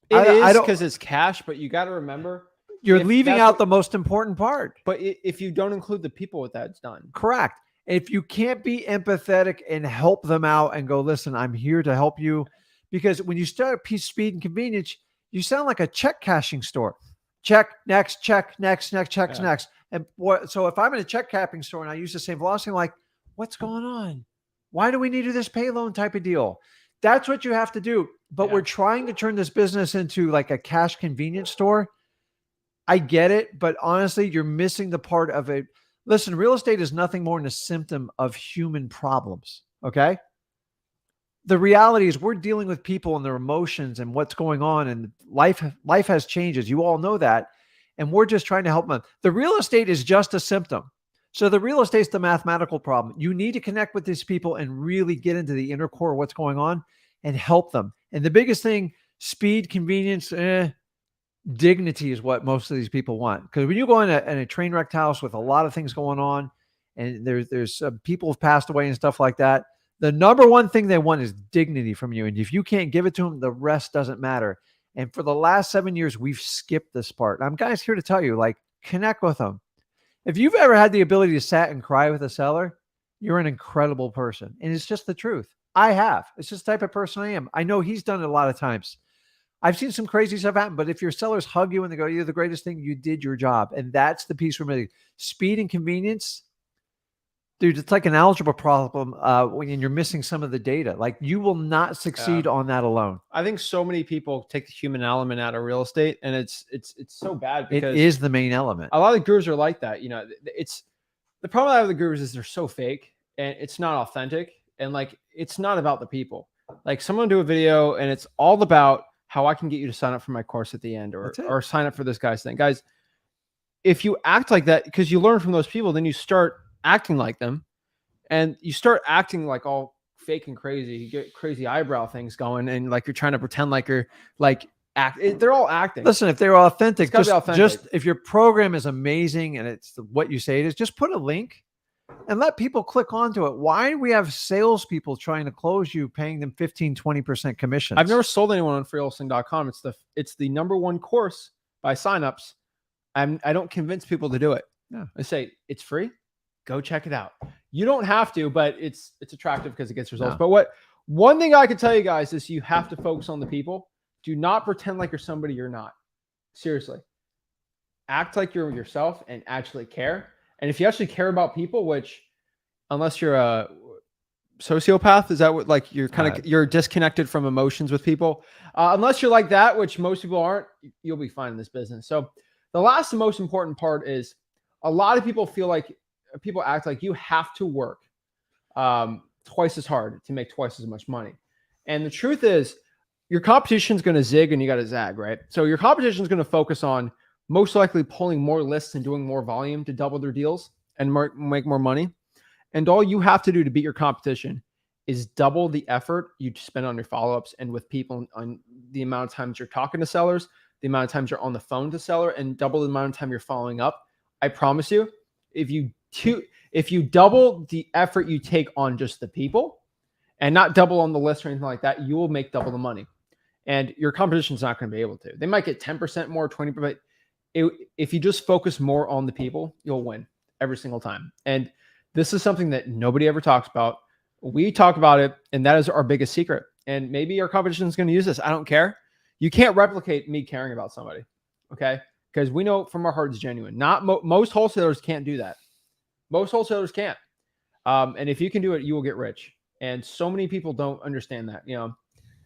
It I is don't, because it's cash, but you got to remember you're if leaving that's out what- the most important part. But if you don't include the people with that, it's done. Correct. If you can't be empathetic and help them out and go, listen, I'm here to help you. Because when you start speed and convenience, you sound like a check cashing store. Check, next, check, next, checks, Yeah. next. And so if I'm in a check capping store and I use the same velocity, I'm like, what's going on? Why do we need this pay loan type of deal? That's what you have to do. But Yeah. we're trying to turn this business into like a cash convenience store. I get it, but honestly, you're missing the part of it. Listen, real estate is nothing more than a symptom of human problems. Okay. The reality is we're dealing with people and their emotions and what's going on, and life has changes. You all know that. And we're just trying to help them. The real estate is just a symptom. So the real estate's the mathematical problem. You need to connect with these people and really get into the inner core of what's going on and help them. And the biggest thing, speed, convenience, dignity is what most of these people want. Because when you go in a train wrecked house with a lot of things going on, and there's people have passed away and stuff like that, the number one thing they want is dignity from you. And if you can't give it to them, the rest doesn't matter. And for the last 7 years, we've skipped this part. I'm guys here to tell you, like, connect with them. If you've ever had the ability to sit and cry with a seller, you're an incredible person. And it's just the truth. I have. It's just the type of person I am. I know he's done it a lot of times. I've seen some crazy stuff happen, but if your sellers hug you and they go, you're the greatest thing, you did your job. And that's the piece we're missing. Speed and convenience, dude, it's like an algebra problem when you're missing some of the data. Like, you will not succeed on that alone. I think so many people take the human element out of real estate, and it's so bad It because is the main element. a lot of gurus are like that. You know, it's the problem I have with the gurus is they're so fake and it's not authentic, and like it's not about the people. Like, someone do a video and it's all about how I can get you to sign up for my course at the end, or sign up for this guy's thing. Guys, if you act like that because you learn from those people, then you start acting like them, and you start acting like all fake and crazy. You get crazy eyebrow things going, and like you're trying to pretend like you're like they're all acting. Listen, if they're authentic, authentic. Just if your program is amazing and it's what you say it is, just put a link and let people click onto it. Why do we have salespeople trying to close you, paying them 15-20% commissions? I've never sold anyone on freewholesaling.com. It's the number one course by signups. I don't convince people to do it. Yeah. I say it's free. Go check it out. You don't have to, but it's attractive because it gets results. No. But one thing I can tell you guys is you have to focus on the people. Do not pretend like you're somebody you're not. Seriously. Act like you're yourself and actually care. And if you actually care about people, which unless you're a sociopath, is that what, like, you're kind of you're disconnected from emotions with people? Unless you're like that, which most people aren't, you'll be fine in this business. So the last and most important part is a lot of people feel like people act like you have to work twice as hard to make twice as much money. And the truth is, your competition is going to zig and you got to zag, right? So your competition is going to focus on most likely pulling more lists and doing more volume to double their deals and make more money. And all you have to do to beat your competition is double the effort you spend on your follow-ups and with people, on the amount of times you're talking to sellers, the amount of times you're on the phone to seller, and double the amount of time you're following up. I promise you, if you double the effort you take on just the people and not double on the list or anything like that, you will make double the money. And your competition's not going to be able to. They might get 10% more, 20%, but if you just focus more on the people, you'll win every single time. And this is something that nobody ever talks about. We talk about it, and that is our biggest secret. And maybe our competition is going to use this. I don't care. You can't replicate me caring about somebody, okay? Because we know from our heart it's genuine. Not most wholesalers can't do that. Most wholesalers can't. And if you can do it, you will get rich. And so many people don't understand that. You know,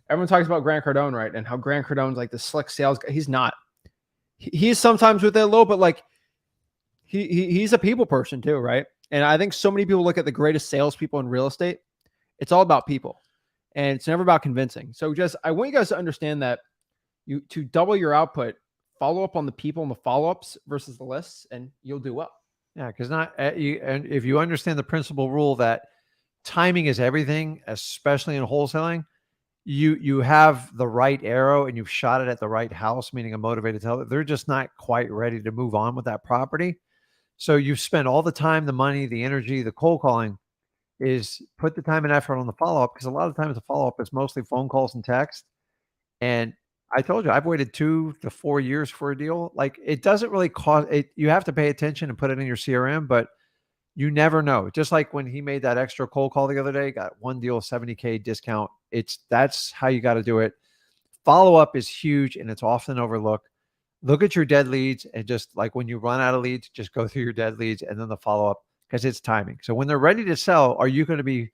everyone talks about Grant Cardone, right? And how Grant Cardone's like the slick sales guy. He's not. He's sometimes with it a little, but like he's a people person too, right? And I think so many people look at the greatest salespeople in real estate. It's all about people, and it's never about convincing. So I want you guys to understand that to double your output, follow up on the people and the follow-ups versus the lists, and you'll do well. Yeah, because not and if you understand the principal rule that timing is everything, especially in wholesaling, you have the right arrow and you've shot it at the right house, meaning a motivated seller. They're just not quite ready to move on with that property. So you've spent all the time, the money, the energy, the cold calling is put the time and effort on the follow up because a lot of times the follow up is mostly phone calls and text. And I told you I've waited 2 to 4 years for a deal. Like it doesn't really cost it. You have to pay attention and put it in your CRM, but you never know. Just like when he made that extra cold call the other day, got one deal, 70K discount. That's how you got to do it. Follow up is huge and it's often overlooked. Look at your dead leads and just like when you run out of leads, just go through your dead leads and then the follow up because it's timing. So when they're ready to sell, are you going to be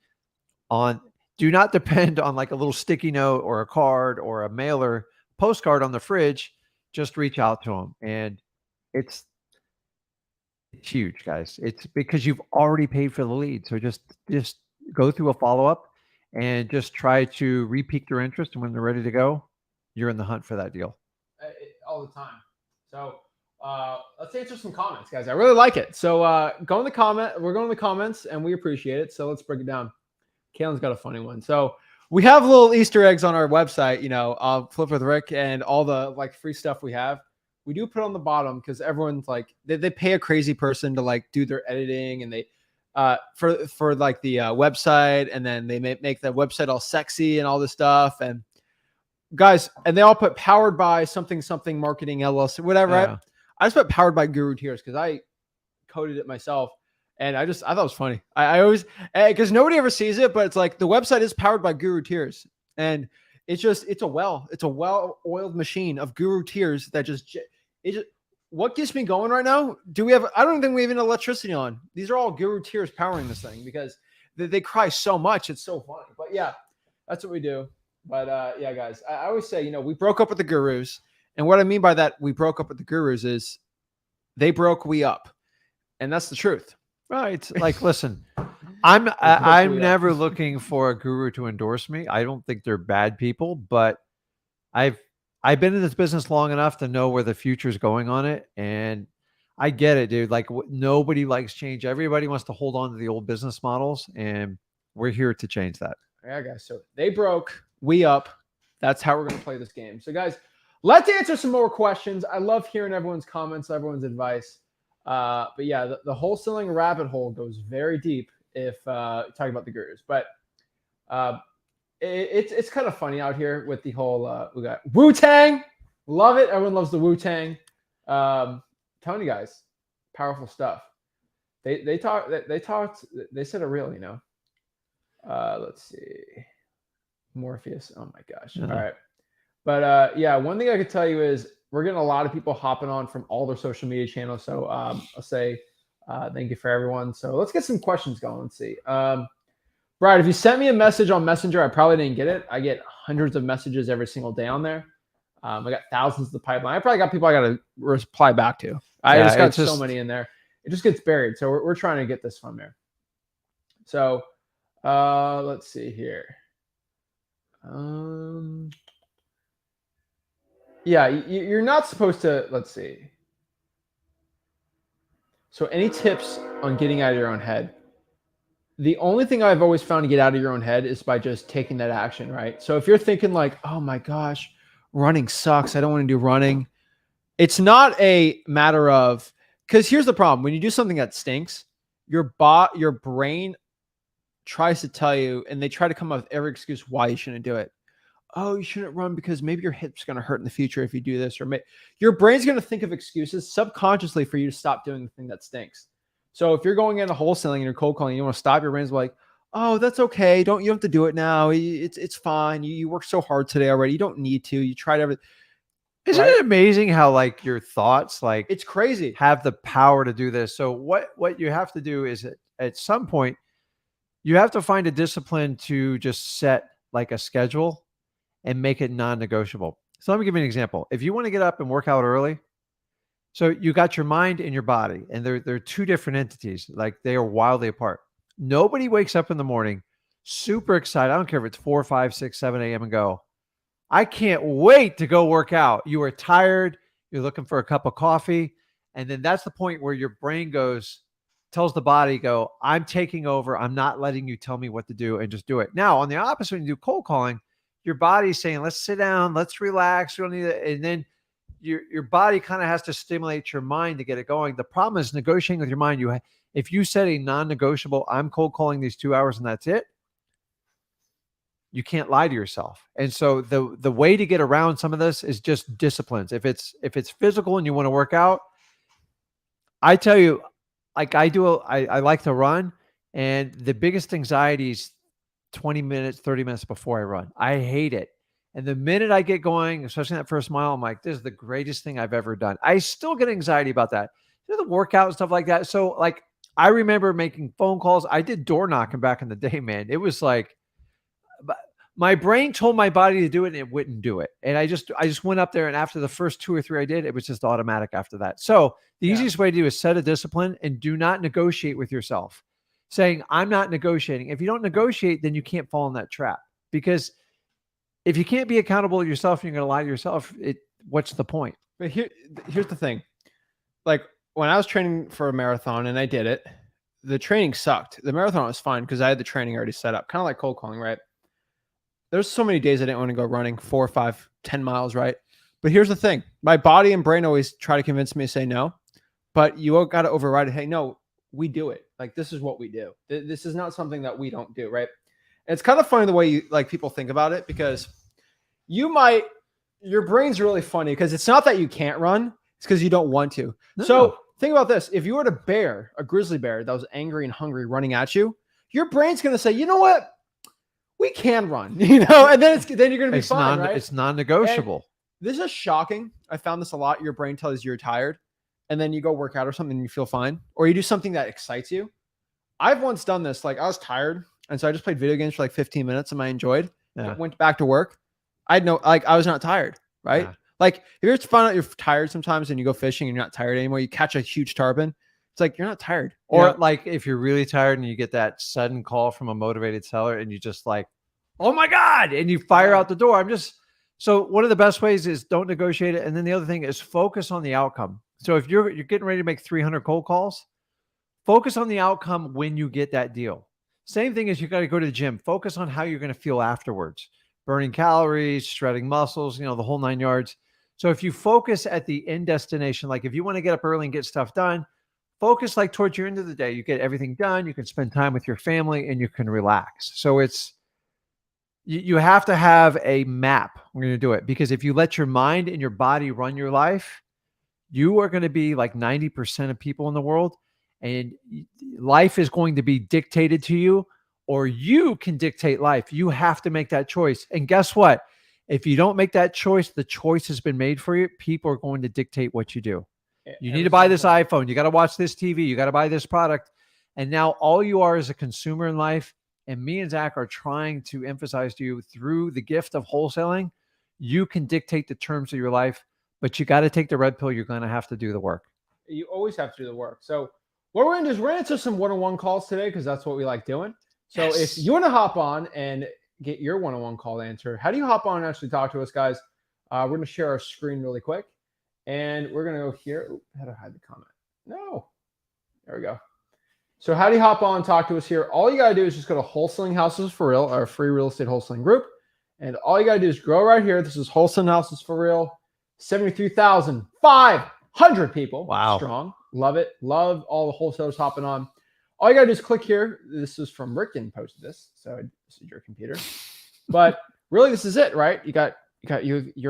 on? Do not depend on like a little sticky note or a card or a mailer postcard on the fridge. Just reach out to them. And it's huge, guys. It's because you've already paid for the lead. So just go through a follow-up and just try to re-pique their interest. And when they're ready to go, you're in the hunt for that deal. All the time. So let's answer some comments, guys. I really like it. So go in the comment. We're going in the comments and we appreciate it. So let's break it down. Kalen's got a funny one. So we have little Easter eggs on our website, Flip with Rick and all the like free stuff we have. We do put on the bottom because everyone's like, they pay a crazy person to like do their editing and they, for like the website. And then they make the website all sexy and all this stuff. And guys, and they all put powered by something marketing LLC, whatever. Yeah. I just put powered by Guru Tears because I coded it myself. And I thought it was funny. I always, because nobody ever sees it, but it's like the website is powered by Guru Tears. And it's a well-oiled machine of Guru Tears that what gets me going right now? I don't think we have any electricity on. These are all Guru Tears powering this thing because they cry so much. It's so funny. But yeah, that's what we do. But yeah, guys, I always say, we broke up with the gurus. And what I mean by that, we broke up with the gurus is they broke we up. And that's the truth. Right. Like, listen, I'm never looking for a guru to endorse me. I don't think they're bad people, but I've been in this business long enough to know where the future is going on it. And I get it, dude. Like nobody likes change. Everybody wants to hold on to the old business models and we're here to change that. Yeah, guys. So they broke, we up. That's how we're going to play this game. So guys, let's answer some more questions. I love hearing everyone's comments, everyone's advice. But yeah, the wholesaling rabbit hole goes very deep if talking about the gurus. But it's kind of funny out here with the whole we got Wu-Tang. Love it. Everyone loves the Wu-Tang. Telling you guys, powerful stuff. They said it real, let's see. Morpheus. Oh my gosh. All right. But yeah, one thing I could tell you is we're getting a lot of people hopping on from all their social media channels. So I'll say thank you for everyone. So let's get some questions going. Let's see. Brad, if you sent me a message on Messenger, I probably didn't get it. I get hundreds of messages every single day on there. I got thousands of the pipeline. I probably got people I got to reply back to. I just got so many in there. It just gets buried. So we're trying to get this from there. So let's see here. Yeah, you're not supposed to, let's see. So any tips on getting out of your own head? The only thing I've always found to get out of your own head is by just taking that action, right? So if you're thinking like, oh my gosh, running sucks. I don't want to do running. It's not a matter of, because here's the problem. When you do something that stinks, your brain tries to tell you, and they try to come up with every excuse why you shouldn't do it. Oh, you shouldn't run because maybe your hip's going to hurt in the future if you do this, or your brain's going to think of excuses subconsciously for you to stop doing the thing that stinks. So if you're going into wholesaling and you're cold calling, you want to stop, your brain's like, oh, that's okay. You don't have to do it now. It's fine. You worked so hard today already. You don't need to. You tried everything. Isn't it amazing how like your thoughts, like it's crazy, have the power to do this? So what you have to do is at some point, you have to find a discipline to just set like a schedule and make it non-negotiable. So let me give you an example. If you want to get up and work out early, so you got your mind and your body, and they're two different entities. Like they are wildly apart. Nobody wakes up in the morning super excited. I don't care if it's 4, 5, 6, 7 a.m. and go, I can't wait to go work out. You are tired. You're looking for a cup of coffee. And then that's the point where your brain goes, tells the body, go, I'm taking over. I'm not letting you tell me what to do, and just do it. Now, on the opposite, when you do cold calling, your body's saying, let's sit down, let's relax. We don't need it. And then your body kind of has to stimulate your mind to get it going. The problem is negotiating with your mind. If you set a non-negotiable, I'm cold calling these 2 hours and that's it, you can't lie to yourself. And so the way to get around some of this is just disciplines. If it's physical and you want to work out, I tell you, like I like to run, and the biggest anxiety is 20 minutes, 30 minutes before I run. I hate it. And the minute I get going, especially that first mile, I'm like, this is the greatest thing I've ever done. I still get anxiety about that. The workout and stuff like that. So like, I remember making phone calls. I did door knocking back in the day, man. It was like, my brain told my body to do it and it wouldn't do it. And I just went up there, and after the first 2 or 3 I did, it was just automatic after that. So the easiest way to do is set a discipline and do not negotiate with yourself, saying, I'm not negotiating. If you don't negotiate, then you can't fall in that trap, because if you can't be accountable to yourself and you're going to lie to yourself, what's the point? But here's the thing. Like, when I was training for a marathon and I did it, the training sucked. The marathon was fine because I had the training already set up, kind of like cold calling, right? There's so many days I didn't want to go running 4, 5, 10 miles, right? But here's the thing. My body and brain always try to convince me to say no, but you got to override it. Hey, no, we do it. Like, this is what we do. This is not something that we don't do, right? And it's kind of funny the way people think about it, because your brain's really funny, because it's not that you can't run. It's because you don't want to. No. So think about this. If you were a grizzly bear that was angry and hungry running at you, your brain's going to say, you know what? We can run, and then you're going to be fine, right? It's non-negotiable. And this is shocking. I found this a lot. Your brain tells you you're tired, and then you go work out or something and you feel fine, or you do something that excites you. I've once done this. Like, I was tired, and so I just played video games for like 15 minutes, and I enjoyed. Yeah. Went back to work. I was not tired, right? Yeah. Like, if you're find out you're tired sometimes and you go fishing and you're not tired anymore, you catch a huge tarpon. It's like, you're not tired. Or like, if you're really tired and you get that sudden call from a motivated seller and you just like, oh my God, and you fire out the door. So one of the best ways is don't negotiate it. And then the other thing is focus on the outcome. So if you're getting ready to make 300 cold calls, focus on the outcome when you get that deal. Same thing as you got to go to the gym. Focus on how you're going to feel afterwards. Burning calories, shredding muscles, the whole 9 yards. So if you focus at the end destination, like if you want to get up early and get stuff done, focus like towards your end of the day. You get everything done. You can spend time with your family and you can relax. So you have to have a map. We're going to do it, because if you let your mind and your body run your life, you are going to be like 90% of people in the world, and life is going to be dictated to you, or you can dictate life. You have to make that choice. And guess what? If you don't make that choice, the choice has been made for you. People are going to dictate what you do. You need to buy this iPhone. You got to watch this TV. You got to buy this product. And now all you are is a consumer in life. And me and Zach are trying to emphasize to you, through the gift of wholesaling, you can dictate the terms of your life, but you got to take the red pill. You're going to have to do the work. You always have to do the work. So what we're going to do is we're going to answer some one-on-one calls today, because that's what we like doing. So if you want to hop on and get your one-on-one call answered, how do you hop on and actually talk to us, guys? We're going to share our screen really quick. And we're going to go here. Ooh, how to hide the comment? No. There we go. So how do you hop on and talk to us here? All you got to do is just go to Wholesaling Houses for Real, our free real estate wholesaling group. And all you got to do is go right here. This is Wholesaling Houses for Real. 73,500 people. Wow. Strong. Love it. Love all the wholesalers hopping on. All you got to do is click here. This is from Rick, didn't post this. So this is your computer. But really, this is it, right? You're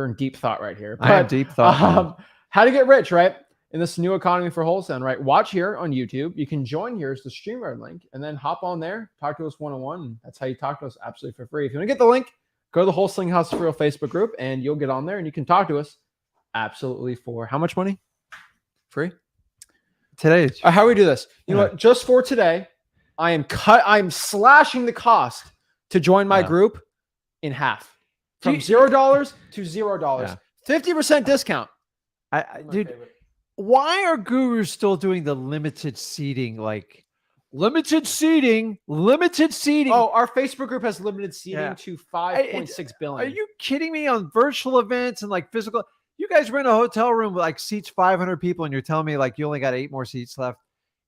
in deep thought right here. But, I have deep thought. How to get rich, right? In this new economy for wholesaling, right? Watch here on YouTube. You can join here. It's the StreamYard link, and then hop on there, talk to us one-on-one. And that's how you talk to us absolutely for free. If you want to get the link, go to the Wholesaling House for Real Facebook group, and you'll get on there, and you can talk to us absolutely for how much money? Free? Today. How do we do this? You know what? Just for today, I'm slashing the cost to join my group in half. From $0 to $0. 50% discount. Dude, why are gurus still doing the limited seating? Like limited seating. Oh, our Facebook group has limited seating to 5.6 billion. Are you kidding me? On virtual events and like physical, you guys rent a hotel room with like seats 500 people, and you're telling me like you only got 8 more seats left.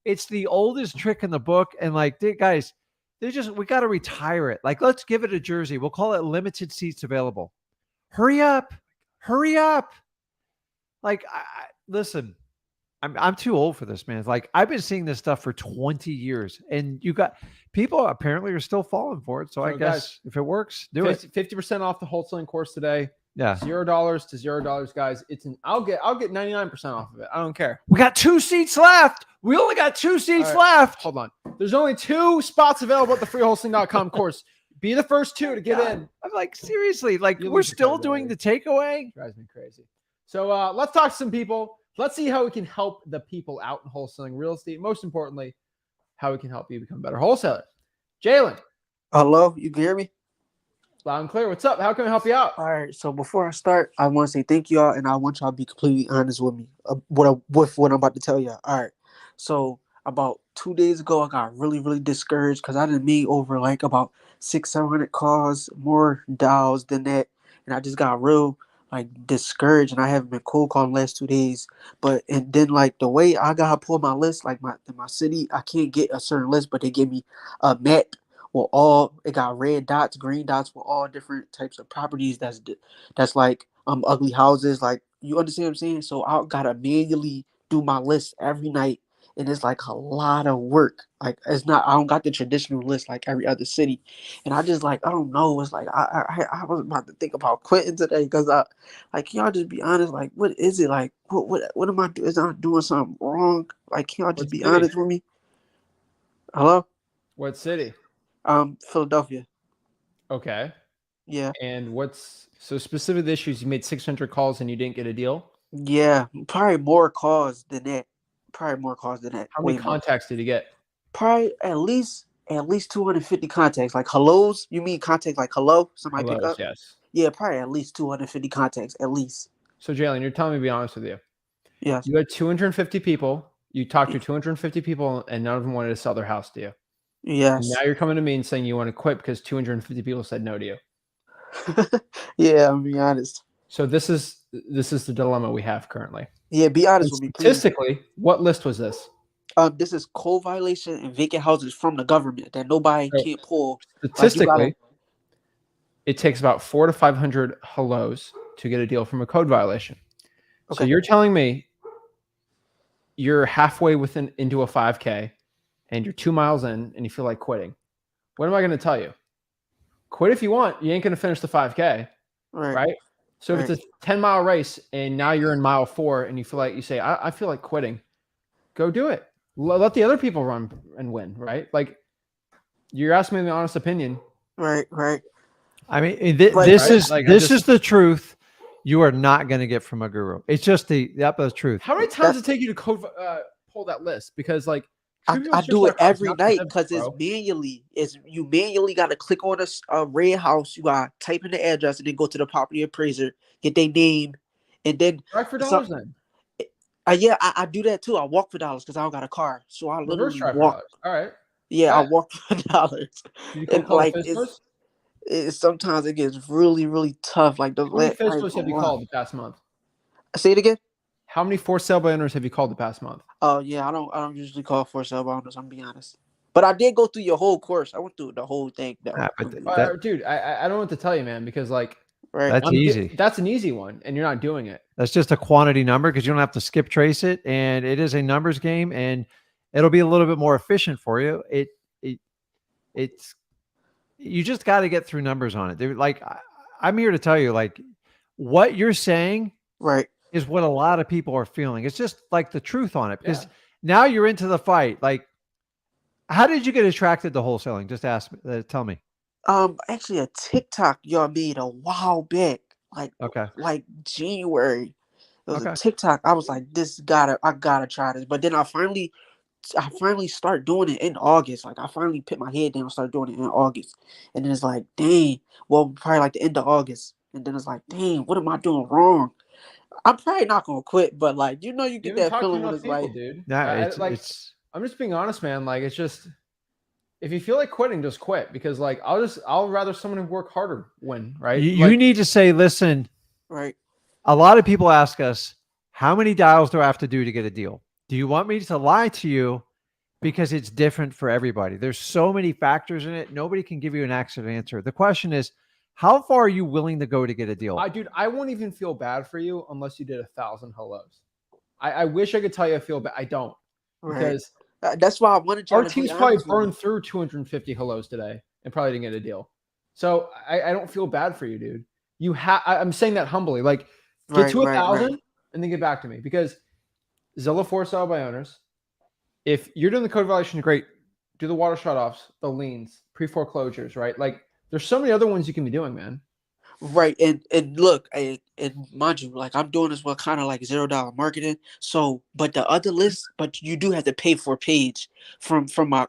It's the oldest trick in the book. And like, guys, we got to retire it. Like, let's give it a jersey. We'll call it limited seats available. Hurry up. Hurry up. Like, listen, I'm too old for this, man. Like, I've been seeing this stuff for 20 years, and you got people apparently are still falling for it. So I guess guys, if it works, do it. 50% off the wholesaling course today. Yeah. $0 to $0, guys. I'll get 99% off of it. I don't care. We got 2 seats left. We only got 2 seats left. Hold on. There's only 2 spots available at the freewholesaling.com course. Be the first 2 to get in. I'm like, seriously, like You we're lose your still credibility. doing the takeaway. Drives me crazy. So let's talk to some people. Let's see how we can help the people out in wholesaling real estate. Most importantly, how we can help you become better wholesalers. Jalen. Hello, you can hear me? Loud and clear. What's up? How can we help you out? All right. So before I start, I want to say thank y'all, and I want y'all to be completely honest with me with what I'm about to tell y'all. All right. So about 2 days ago, I got really, really discouraged because I didn't meet over like about 600-700 calls, more dials than that, and I just got real like discouraged, and I haven't been cold calling the last 2 days. And then like the way I got to pull my list, like in my city, I can't get a certain list, but they give me a map. Well, it got red dots, green dots for all different types of properties. That's like ugly houses. Like, you understand what I'm saying? So I gotta manually do my list every night, and it's like a lot of work. Like, I don't got the traditional list like every other city, and I just like I don't know. It's like I was about to think about quitting today because can y'all just be honest? Like, what is it like? What am I doing? Is I doing something wrong? Like, can y'all just be honest with me? Hello? What city? Philadelphia. Okay. Yeah. And so specific the issues? You made 600 calls and you didn't get a deal? Yeah, probably more calls than that. How many contacts did you get? Probably at least 250 contacts. Like hellos? You mean contacts like hello? Somebody pick up? Yes. Yeah, probably at least 250 contacts, at least. So Jalen, you're telling me to be honest with you. Yes. You had 250 people. You talked to 250 people and none of them wanted to sell their house to you. Yes. And now you're coming to me and saying you want to quit because 250 people said no to you. Yeah, I'm being honest. So this is the dilemma we have currently. Yeah, be honest with me, please. Statistically, what list was this? This is code violation and vacant houses from the government that nobody can't pull. Statistically, it takes about 400 to 500 hellos to get a deal from a code violation. Okay. So you're telling me you're halfway into a 5K and you're 2 miles in and you feel like quitting. What am I going to tell you? Quit if you want. You ain't going to finish the 5K, right? So if it's a 10-mile race and now you're in mile 4 and you say, I feel like quitting, go do it. Let the other people run and win, right? Like, you're asking me the honest opinion. Right. I mean, this is the truth. You are not going to get from a guru. It's just the truth. How many times does it take you to pull that list? Because like, I do it every night because it's manually. You manually got to click on a red house. You got to type in the address and then go to the property appraiser, get their name, and then drive for dollars. Then yeah, I do that too. I walk for dollars because I don't got a car, so I literally walk. All right. Yeah, I walk for dollars. And like sometimes it gets really, really tough. Like how many FSBOs have you called the past month? Say it again. How many for sale by owners have you called the past month? Oh yeah, I don't usually call for sale by owners. I'm being honest, but I did go through your whole course. I went through the whole thing. Dude, I don't know what to tell you, man, because like that's easy. That's an easy one, and you're not doing it. That's just a quantity number because you don't have to skip trace it, and it is a numbers game, and it'll be a little bit more efficient for you. It's you just got to get through numbers on it. They're like, I'm here to tell you, like, what you're saying, is what a lot of people are feeling. It's just like the truth on it because now you're into the fight. Like, how did you get attracted to wholesaling? Just tell me. Actually, a TikTok y'all made a while back, like January. It was a TikTok. I was like, I gotta try this. But then I finally start doing it in August. Like, I finally put my head down and start doing it in August. And then it's like, dang, well, probably like the end of August. And then it's like, dang, what am I doing wrong? I'm probably not gonna quit, but like, you get that feeling when it's like, dude. I'm just being honest, man. Like, it's just, if you feel like quitting, just quit, because like I'll rather someone who work harder win, right? You need to say, listen, a lot of people ask us, how many dials do I have to do to get a deal? Do you want me to lie to you because it's different for everybody. There's so many factors in it. Nobody can give you an accurate answer. The question is, how far are you willing to go to get a deal? Dude, I won't even feel bad for you unless you did 1,000 hellos. I wish I could tell you I feel bad. I don't. Right. Because That's why I wanted y'all our to be team's probably honest with me. burned through 250 hellos today and probably didn't get a deal. So I don't feel bad for you, dude. I'm saying that humbly. Like, get Right, to right, 1,000 right. and then get back to me, because Zillow for sale by owners. If you're doing the code violation, great. Do the water shutoffs, the liens, pre-foreclosures, right? Like, there's so many other ones you can be doing, man. Right, and look, and mind you, like I'm doing this with kind of like $0 marketing. So, but the other list, but you do have to pay for a page from the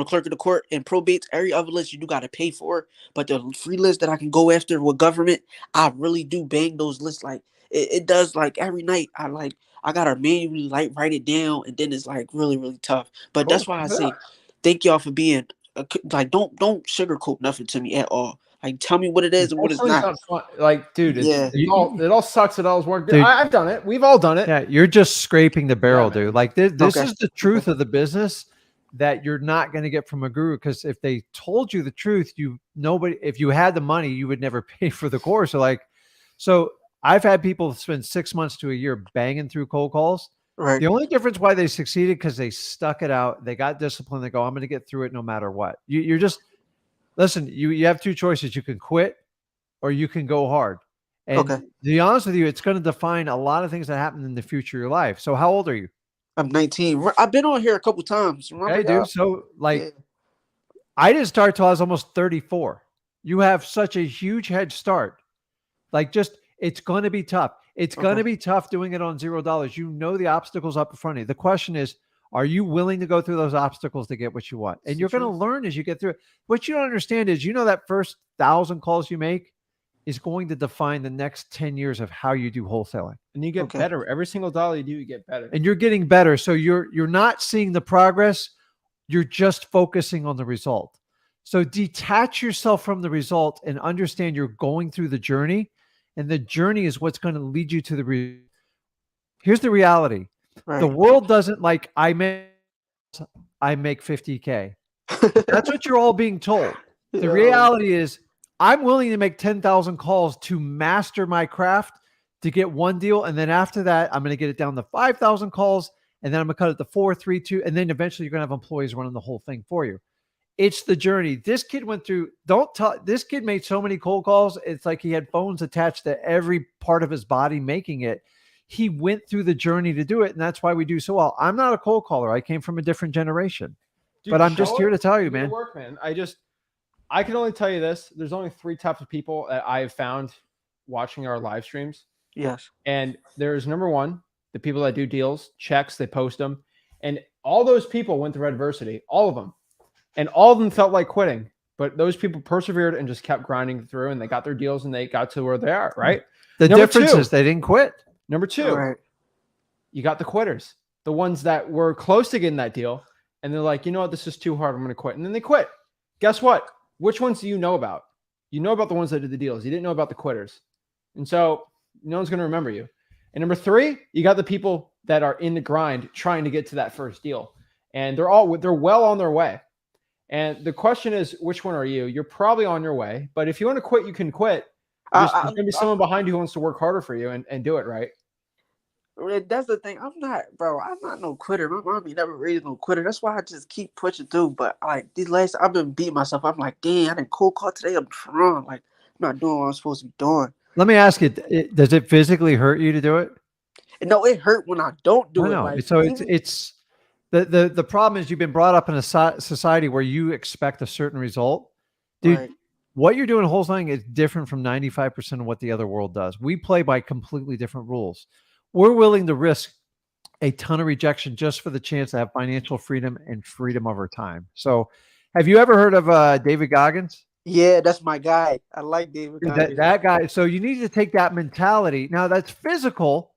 clerk of the court and probates. Every other list you do got to pay for. But the free list that I can go after with government, I really do bang those lists. Like it does. Like every night, I gotta manually like write it down, and then it's like really really tough. But that's Cool. why I Keep it say up. thank y'all for being like don't sugarcoat nothing to me at all. Like, tell me what it is and what it's Wholesaling's not. not fun. Like, dude, Yeah. it all sucks. It all work. Dude, I've done it. We've all done it. Yeah, you're just scraping the barrel, man. dude. Like this Okay. is the truth of the business that you're not going to get from a guru. Because if they told you the truth, if you had the money, you would never pay for the course. So I've had people spend 6 months to a year banging through cold calls. Right. The only difference why they succeeded because they stuck it out. They got disciplined. They go, I'm going to get through it no matter what. You're just listen. You have two choices. You can quit or you can go hard. And Okay. to be honest with you, it's going to define a lot of things that happen in the future of your life. So how old are you? I'm 19. I've been on here a couple times. Remember, Okay, y'all? dude. So like, Yeah. I didn't start till I was almost 34. You have such a huge head start. Like it's going to be tough. It's going to Okay. be tough doing it on $0. You know the obstacles up in front of you. The question is, are you willing to go through those obstacles to get what you want? And It's you're the going to truth. learn as you get through it. What you don't understand is, that first 1,000 calls you make is going to define the next 10 years of how you do wholesaling. And you get Okay. better. Every single dollar you do, you get better. And you're getting better. So you're not seeing the progress. You're just focusing on the result. So detach yourself from the result and understand you're going through the journey. And the journey is what's going to lead you to the Here's the reality. Right. The world doesn't like I make 50K. That's what you're all being told. The Yeah. reality is I'm willing to make 10,000 calls to master my craft to get one deal. And then after that, I'm going to get it down to 5,000 calls. And then I'm going to cut it to 4, 3, 2. And then eventually you're going to have employees running the whole thing for you. It's the journey. This kid went through, this kid made so many cold calls. It's like he had phones attached to every part of his body making it. He went through the journey to do it. And that's why we do so well. I'm not a cold caller. I came from a different generation. Dude, but I'm just show here it. to tell you, Do the man. work, man. I can only tell you this. There's only 3 types of people that I have found watching our live streams. Yes. And there's number 1, the people that do deals, checks, they post them. And all those people went through adversity, all of them. And all of them felt like quitting. But those people persevered and just kept grinding through, and they got their deals and they got to where they are, right? The Number difference 2. is they didn't quit. Number 2, Right. you got the quitters, the ones that were close to getting that deal. And they're like, you know what, this is too hard. I'm going to quit. And then they quit. Guess what? Which ones do you know about? You know about the ones that did the deals. You didn't know about the quitters. And so no one's going to remember you. And number 3, you got the people that are in the grind trying to get to that first deal. And they're well on their way. And the question is, which one are you? You're probably on your way. But if you want to quit, you can quit. There's going to be someone behind you who wants to work harder for you and do it right. That's the thing. I'm not no quitter. My mom never raised no quitter. That's why I just keep pushing through. But like these last, I've been beating myself. I'm like, damn, I didn't cold call today. I'm drunk. Like I'm not doing what I'm supposed to be doing. Let me ask you, does it physically hurt you to do it? And no, it hurt when I don't do it. No. Like, So it's the problem is you've been brought up in a society where you expect a certain result. Dude, right. What you're doing wholesaling is different from 95% of what the other world does. We play by completely different rules. We're willing to risk a ton of rejection just for the chance to have financial freedom and freedom over time. So have you ever heard of David Goggins? Yeah, that's my guy. I like David. That guy. So you need to take that mentality. Now that's physical.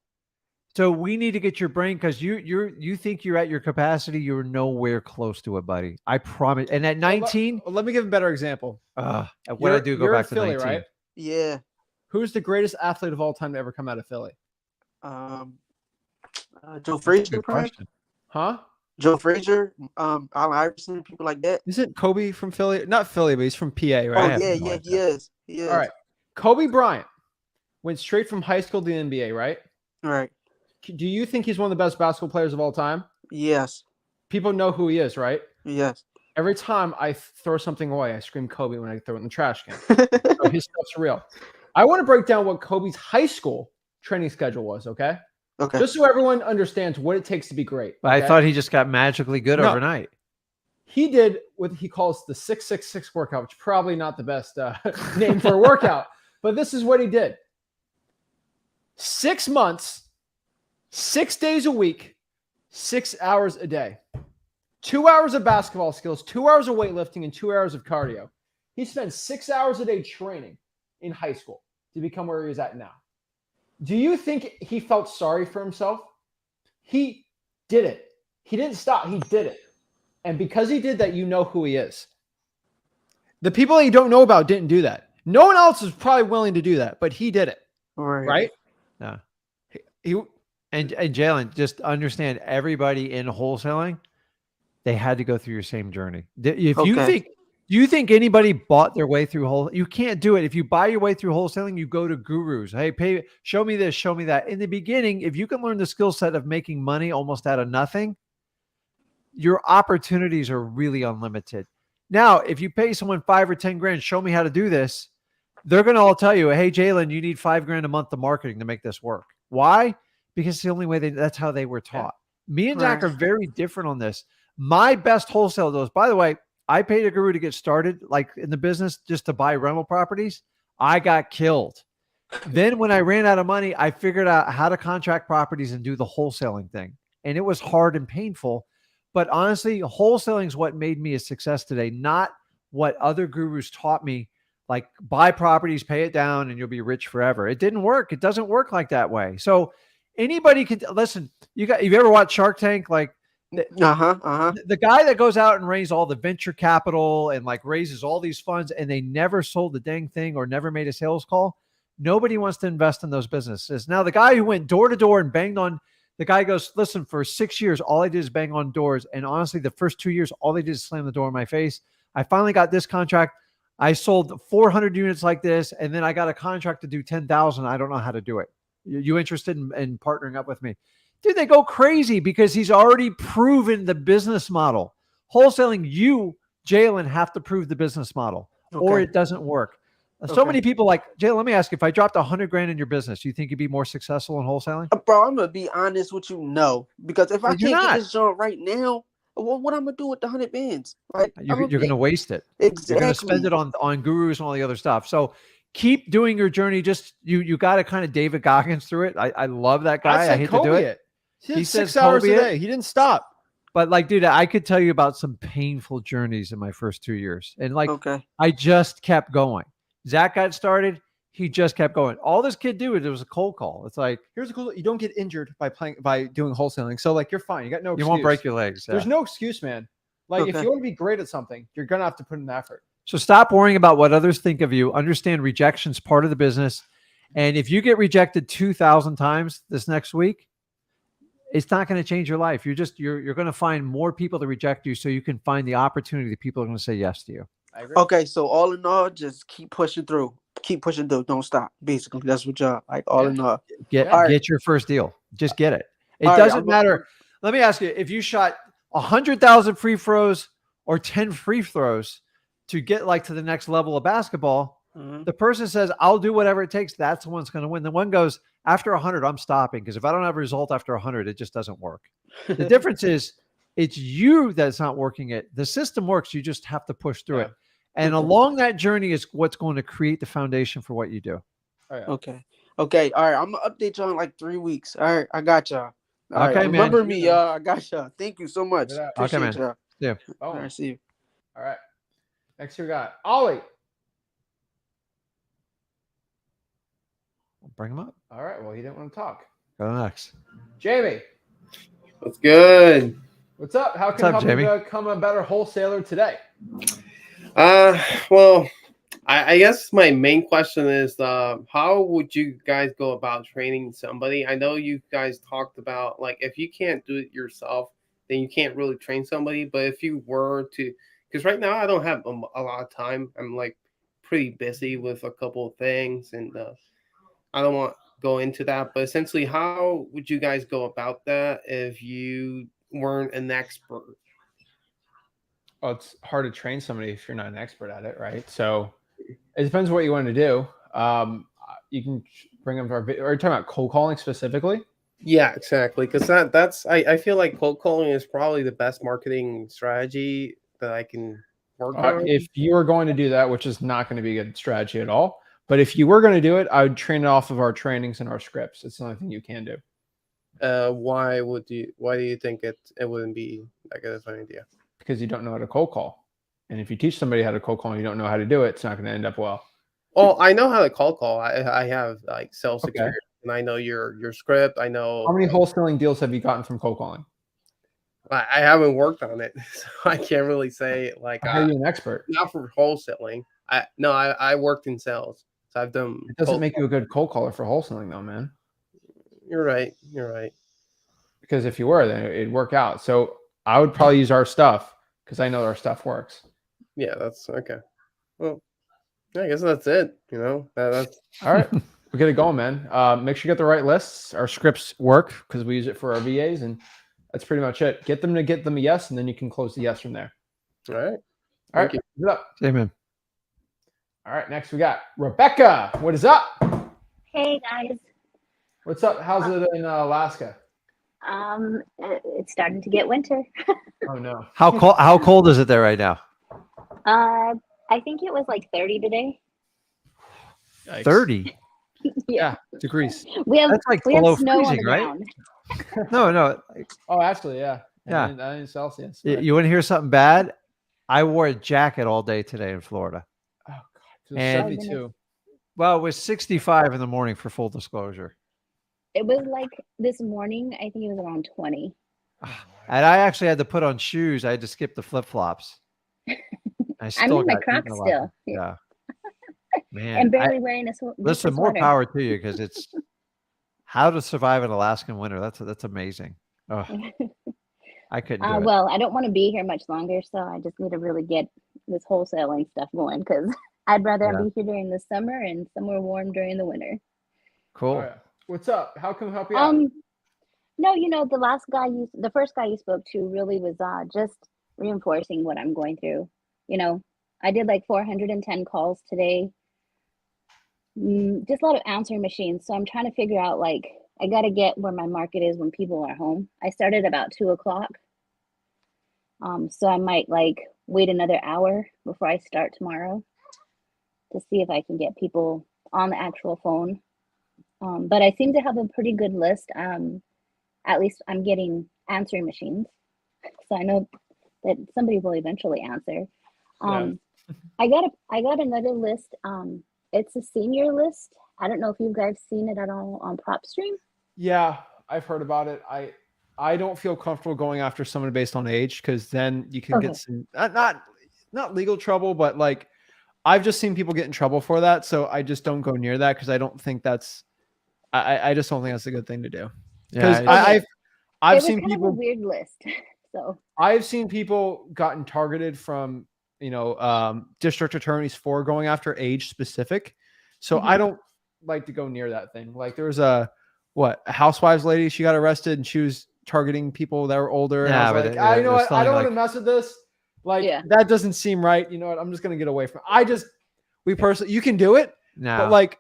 So we need to get your brain because you think you're at your capacity. You're nowhere close to it, buddy. I promise. And at 19, let me give a better example. What I do go you're back in to Philly, 19. right? Yeah. Who's the greatest athlete of all time to ever come out of Philly? Joe Frazier. Good question. Huh? Joe Frazier, Allen Iverson, people like that. Isn't Kobe from Philly? Not Philly, but he's from PA, Oh right? have yeah, no yeah, he idea. is. He is. All right. Kobe Bryant went straight from high school to the NBA, right? All right. Do you think he's one of the best basketball players of all time? Yes. People know who he is, right? Yes. Every time I throw something away, I scream Kobe when I throw it in the trash can. So his stuff's real. I want to break down what Kobe's high school training schedule was, okay? Okay. Just so everyone understands what it takes to be great. But okay? I thought he just got magically good No. overnight. He did what he calls the 666 workout, which is probably not the best name for a workout, but this is what he did. 6 months, 6 days a week, 6 hours a day. 2 hours of basketball skills, 2 hours of weightlifting, and 2 hours of cardio. He spent 6 hours a day training in high school to become where he is at now. Do you think he felt sorry for himself? He did it. He didn't stop. He did it. And because he did that, you know who he is. The people that you don't know about didn't do that. No one else is probably willing to do that, but he did it. Right? Yeah. He And Jalen, just understand everybody in wholesaling, they had to go through your same journey. If you think anybody bought their way through whole, you can't do it. If you buy your way through wholesaling, you go to gurus. Hey, show me this, show me that. In the beginning, if you can learn the skill set of making money almost out of nothing, your opportunities are really unlimited. Now, if you pay someone 5 or 10 grand, show me how to do this, they're going to all tell you, hey, Jalen, you need $5 grand a month of marketing to make this work. Why? Because it's the only way that's how they were taught. Me and Zach are very different on this. My best wholesale deals, by the way, I paid a guru to get started, like in the business, just to buy rental properties. I got killed. Then when I ran out of money, I figured out how to contract properties and do the wholesaling thing. And it was hard and painful. But honestly, wholesaling is what made me a success today, not what other gurus taught me, like buy properties, pay it down, and you'll be rich forever. It didn't work. It doesn't work like that way. So anybody can listen. You've ever watched Shark Tank? Like the guy that goes out and raises all the venture capital and like raises all these funds and they never sold the dang thing or never made a sales call. Nobody wants to invest in those businesses. Now, the guy who went door to door and banged on, the guy goes, listen, for 6 years, all I did is bang on doors. And honestly, the first 2 years, all they did is slam the door in my face. I finally got this contract. I sold 400 units like this. And then I got a contract to do 10,000. I don't know how to do it. You interested in partnering up with me? Dude, they go crazy because he's already proven the business model. Wholesaling, you, Jalen, have to prove the business model or it doesn't work. So many people like, Jalen, let me ask you, if I dropped 100 grand in your business, do you think you'd be more successful in wholesaling? Bro, I'm going to be honest with you. No, because if I can't get this job right now, what I'm going to do with the 100 bands? Like, you're going to waste it. Exactly. You're going to spend it on gurus and all the other stuff. So keep doing your journey. Just you got to kind of David Goggins through it. I love that guy. I hate to do it. He says 6 hours a day. He didn't stop. But like, dude, I could tell you about some painful journeys in my first 2 years. And like, I just kept going. Zach got started. He just kept going. All this kid did was a cold call. It's like, here's a cool, you don't get injured by doing wholesaling. So like, you're fine. You got no excuse. You won't break your legs. There's no excuse, man. Like if you want to be great at something, you're going to have to put in the effort. So stop worrying about what others think of you. Understand rejection's part of the business. And if you get rejected 2,000 times this next week, it's not going to change your life. You're going to find more people to reject you so you can find the opportunity that people are going to say yes to you. I agree. Okay, so all in all, just keep pushing through. Keep pushing through. Don't stop. Basically, that's what y'all like. All in all, get your first deal. Just get it. It doesn't matter. Let me ask you: if you shot 100,000 free throws or 10 free throws to get like to the next level of basketball, the person says, "I'll do whatever it takes." That's the one that's going to win. The one goes, after 100, I'm stopping because if I don't have a result after 100, it just doesn't work. The difference is it's you that's not working it. The system works. You just have to push through it. And along that journey is what's going to create the foundation for what you do. Okay. All right. I'm going to update y'all in like 3 weeks. All right. I got y'all. All right. Man. Remember me, y'all. I got y'all. Thank you so much. Appreciate y'all. Yeah. All right. See you. All right. Next we got Ollie. Bring him up. All right. Well, he didn't want to talk. Go next. Jamie. What's good? What's up? How can I help you become a better wholesaler today? Well, I guess my main question is, how would you guys go about training somebody? I know you guys talked about, like, if you can't do it yourself, then you can't really train somebody. But if you were to, because right now I don't have a lot of time. I'm like pretty busy with a couple of things, and I don't want to go into that. But essentially, how would you guys go about that if you weren't an expert? Well, it's hard to train somebody if you're not an expert at it, right? So it depends what you want to do. You can bring them to our video. Are you talking about cold calling specifically? Yeah, exactly. Because that's I feel like cold calling is probably the best marketing strategy that I can work on. If you are going to do that, which is not going to be a good strategy at all, but if you were going to do it, I would train it off of our trainings and our scripts. It's the only thing you can do. Why do you think it wouldn't be that good of an idea? Because you don't know how to cold call. And if you teach somebody how to cold call and you don't know how to do it, it's not going to end up well. Oh, I know how to cold call. I have like sales Okay. experience, and I know your script. I know How many wholesaling deals have you gotten from cold calling? I haven't worked on it, so I can't really say like How are you an expert? not for wholesaling. I worked in sales, so I've done. It doesn't make you a good cold caller for wholesaling, though, man. You're right. You're right. Because if you were, then it'd work out. So I would probably use our stuff because I know our stuff works. Yeah, that's okay. Well, I guess that's it. You know, that's all right. We get it going, man. Make sure you get the right lists. Our scripts work because we use it for our VAs, and that's pretty much it. Get them a yes, and then you can close the yes from there. all right. All right. Thank Good up. Amen. All right. Next, we got Rebecca. What is up? Hey guys. What's up? How's it in Alaska? It's starting to get winter. Oh no. How cold is it there right now? I think it was like 30 today. Yikes. 30. Yeah, degrees. We have That's like we have below snow on freezing, the right? ground. No. Oh, actually, yeah. Yeah. In Celsius. You want to hear something bad? I wore a jacket all day today in Florida. Oh God. It was And- 72. Well, it was 65 in the morning for full disclosure. It was like this morning, I think it was around 20. And I actually had to put on shoes. I had to skip the flip-flops. I'm in my Crocs still. Yeah. Man. And barely wearing a Listen, more power to you because it's how to survive an Alaskan winter. That's amazing. Oh, I couldn't do it. Well, I don't want to be here much longer, so I just need to really get this wholesaling stuff going because I'd rather be here during the summer and somewhere warm during the winter. Cool. All right. What's up? How can we help you out? No, the first guy you spoke to really was just reinforcing what I'm going through. You know, I did like 410 calls today. Just a lot of answering machines. So I'm trying to figure out, like, I got to get where my market is when people are home. I started about 2:00. So I might like wait another hour before I start tomorrow to see if I can get people on the actual phone. But I seem to have a pretty good list. At least I'm getting answering machines. So I know that somebody will eventually answer. I got another list. It's a senior list. I don't know if you guys seen it at all on PropStream. Yeah, I've heard about it. I don't feel comfortable going after someone based on age because then you can get some not legal trouble, but like I've just seen people get in trouble for that. So I just don't go near that because I don't think that's I just don't think that's a good thing to do. Because I've seen people a weird list. So I've seen people gotten targeted from district attorneys for going after age specific. So I don't like to go near that thing. Like there was a housewives lady, she got arrested and she was targeting people that were older. And I was like, you know what? I don't want to mess with this. Like that doesn't seem right. You know what? I'm just going to get away from it. You can do it. No. But like,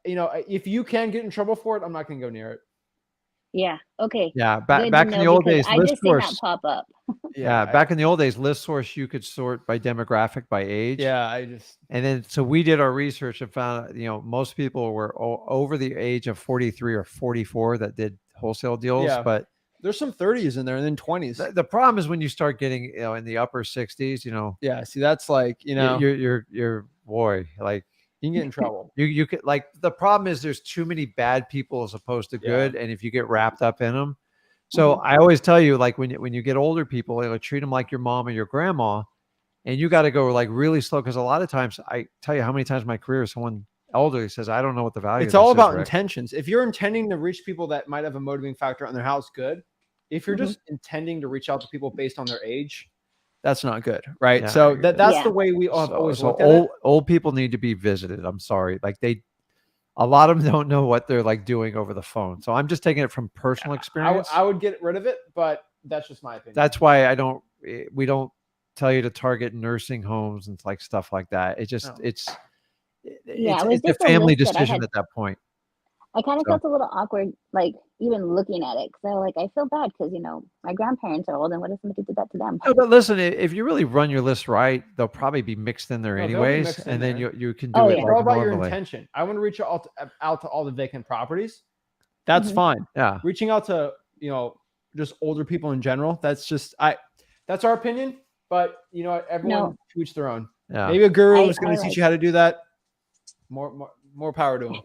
if you can get in trouble for it, I'm not going to go near it. Yeah. Okay. Yeah. Back in the old days, I just seen that pop up. Back in the old days, ListSource, you could sort by demographic, by age. Yeah. And then, so we did our research and found, most people were over the age of 43 or 44 that did wholesale deals. Yeah. But there's some 30s in there and then 20s. The problem is when you start getting, in the upper 60s, Yeah. See, that's like, you're boy, like, you can get in trouble. You could, like, the problem is there's too many bad people as opposed to good. And if you get wrapped up in them. So I always tell you, like, when you get older people, treat them like your mom or your grandma, and you got to go like really slow. Cause a lot of times I tell you how many times in my career someone elderly says, I don't know what the value It's all about intentions. If you're intending to reach people that might have a motivating factor on their house, good. if you're Mhm. just intending to reach out to people based on their age, that's not good, right? Yeah, So that's Yeah. the way we have always So looked at it. old people need to be visited. I'm sorry. Like a lot of them don't know what they're like doing over the phone. So I'm just taking it from personal experience. I would get rid of it, but that's just my opinion. That's why we don't tell you to target nursing homes and like stuff like that. It just, No. it's it was a just a family list that I decision had. at that point. I kind of So- felt a little awkward, like even looking at it, because I feel bad because my grandparents are old, and what if somebody did that to them? No, but listen, if you really run your list right, they'll probably be mixed in there No, they'll be anyways, mixed in and then there. you can do Oh, it yeah. It's all like about your normally. intention. I want to reach out to all the vacant properties. That's Mhm. fine. Yeah. Reaching out to just older people in general. That's just that's our opinion. But everyone No. to each their own. Yeah. Maybe a guru is I going to teach like you how to do that. More power to them.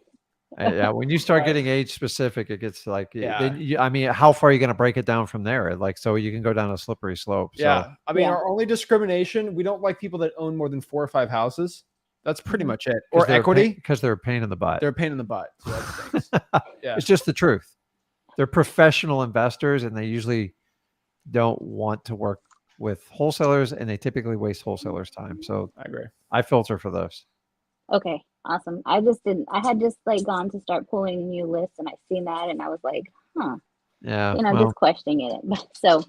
Yeah, when you start Right. getting age specific, it gets like, Yeah. then I mean, how far are you going to break it down from there? Like, so you can go down a slippery slope. So, Yeah. I mean, Yeah. our only discrimination, we don't like people that own more than 4 or 5 houses. That's pretty Mhm. much it. Or they're equity. because they're a pain in the butt. They're a pain in the butt. So that stinks. Yeah. It's just the truth. They're professional investors, and they usually don't want to work with wholesalers, and they typically waste wholesalers' time. So I agree. I filter for those. Okay, awesome. I had just gone to start pulling new lists, and I seen that, and I was like, huh, Yeah. Well, just questioning it. So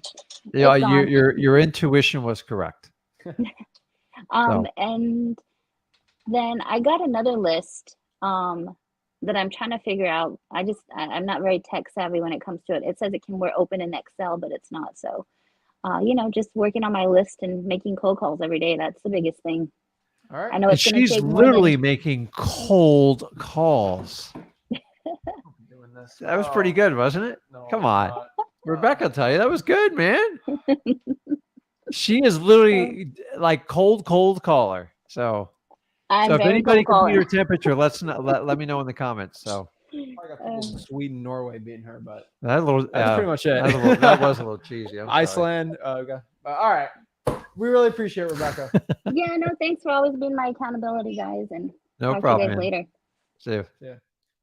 yeah, it's gone. your intuition was correct. So. And then I got another list that I'm trying to figure out. I'm not very tech savvy when it comes to it. It says it can work open in Excel, but it's not. So just working on my list and making cold calls every day. That's the biggest thing. All right. I know And it's going to she's take more literally than. making cold calls. Doing this. That was pretty good, wasn't it? No, Come it's on. not. Rebecca, tell you that was good, man. She is literally like cold caller. So, I'm if very anybody cold can beat her calling. temperature, let me know in the comments. So I got people from Sweden, Norway beating her, but that's pretty much it. that was a little cheesy. I'm sorry. Iceland. Okay. All right. We really appreciate it, Rebecca. Yeah, no, thanks for always being my accountability, guys, and No talk problem, to you guys man. later. See you. Yeah.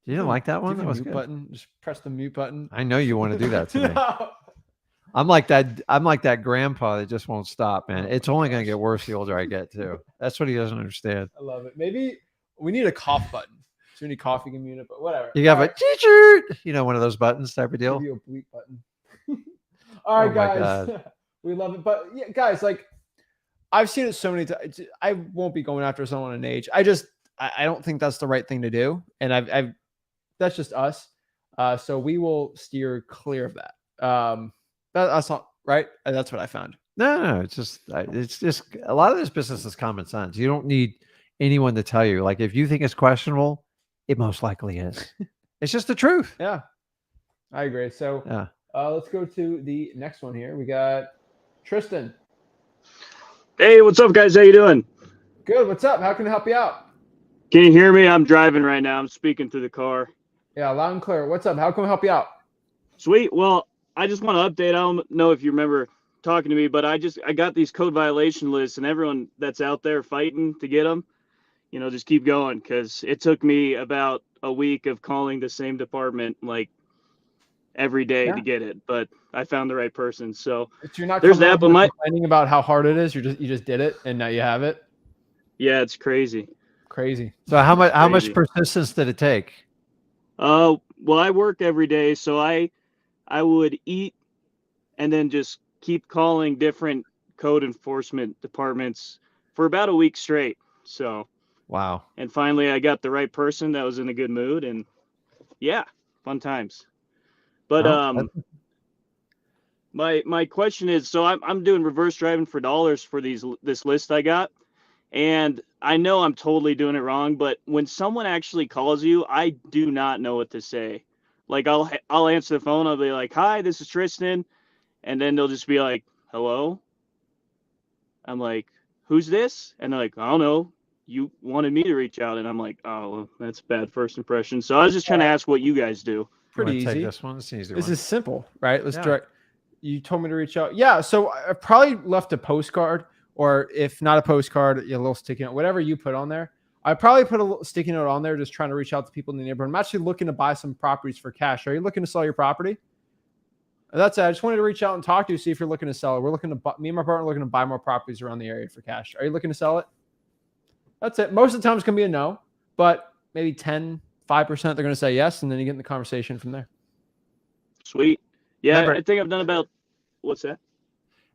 You didn't like that Do one? you That have a was mute good. button. Just press the mute button. I know you want to do that to me. No. I'm like that grandpa that just won't stop, man. Oh It's my only going to gosh. get worse the older I get, too. That's what he doesn't understand. I love it. Maybe we need a cough button. So we need coffee, can mute it, but whatever. You have All a right. teacher, one of those buttons type of deal. Give you a bleep button. All right, Oh my guys. We love it. But yeah, guys, I've seen it so many times. I won't be going after someone in age. I don't think that's the right thing to do. And I've that's just us. So we will steer clear of that. That's not right. That's what I found. No, it's just a lot of this business is common sense. You don't need anyone to tell you. Like, if you think it's questionable, it most likely is. It's just the truth. Yeah, I agree. So Yeah. let's go to the next one here. We got Tristan. Hey, what's up, guys? How you doing? Good. What's up? How can I help you out? Can you hear me? I'm driving right now. I'm speaking through the car. Yeah, loud and clear. What's up? How can we help you out? Sweet. Well, I just want to update. I don't know if you remember talking to me, but I got these code violation lists, and everyone that's out there fighting to get them, just keep going, because it took me about a week of calling the same department like every day Yeah. to get it, but I found the right person. So You're not there's coming that, over but here complaining about how hard it is. You just did it, and now you have it. yeah, it's crazy. Crazy. So how much Crazy. persistence did it take? Well, I work every day, so I would eat and then just keep calling different code enforcement departments for about a week straight. So, Wow. and finally I got the right person that was in a good mood, and yeah, fun times. But Well, my question is, so I'm doing reverse driving for dollars for this list I got, and I know I'm totally doing it wrong, but when someone actually calls you, I do not know what to say. Like, I'll answer the phone, I'll be like, "Hi, this is Tristan," and then they'll just be like, "Hello?" I'm like, "Who's this?" And they're like, "I don't know. You wanted me to reach out," and I'm like, "Oh, well, that's a bad first impression." So I was just trying to ask what you guys do. you Pretty wanna take easy. this one. It's an easy This one. is simple, right? Let's Yeah. direct. You told me to reach out. Yeah. So I probably left a postcard, or if not a postcard, a little sticky note, whatever you put on there. I probably put a little sticky note on there, just trying to reach out to people in the neighborhood. I'm actually looking to buy some properties for cash. Are you looking to sell your property? That's it. I just wanted to reach out and talk to you, see if you're looking to sell it. We're looking to me and my partner are looking to buy more properties around the area for cash. Are you looking to sell it? That's it. Most of the time it's going to be a no, but maybe 5% they're going to say yes, and then you get in the conversation from there. Sweet. Yeah, Remember- I think I've done about, what's that?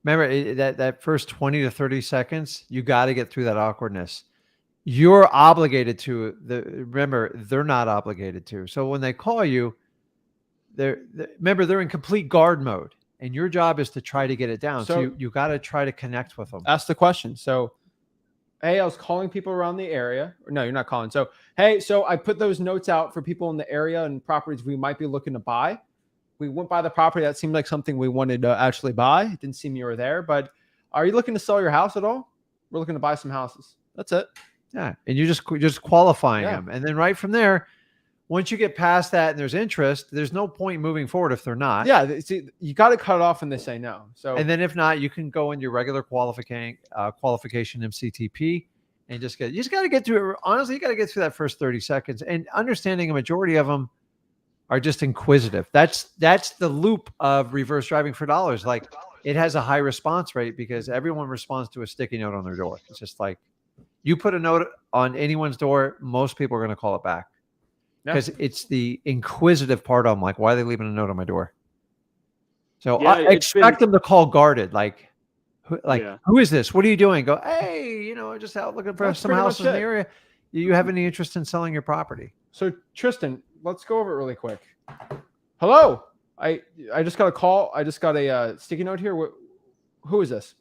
Remember that first 20 to 30 seconds, you got to get through that awkwardness. You're obligated to remember, they're not obligated to. So when they call you, remember, they're in complete guard mode, and your job is to try to get it down. So you got to try to connect with them. Ask the question. So, hey, I was calling people around the area. No, you're not calling. So, hey, so I put those notes out for people in the area and properties we might be looking to buy. We went by the property. That seemed like something we wanted to actually buy. It didn't seem you were there, but are you looking to sell your house at all? We're looking to buy some houses. That's it. Yeah. And you're just qualifying them. And then right from there, once you get past that and there's interest, there's no point moving forward if they're not. Yeah. See, you got to cut it off when they say no. So, and then if not, you can go into your regular qualification MCTP and you just got to get through it. Honestly, you got to get through that first 30 seconds and understanding a majority of them are just inquisitive. That's the loop of reverse driving for dollars. Like, it has a high response rate because everyone responds to a sticky note on their door. It's just like, you put a note on anyone's door, most people are going to call it back. Because it's the inquisitive part of them. Like, why are they leaving a note on my door? So I expect them to call guarded. Like, who is this? What are you doing? Go, hey, just out looking for some houses in the area. Do you have any interest in selling your property? So Tristan, let's go over it really quick. Hello. I just got a call. I just got a sticky note here. Who is this?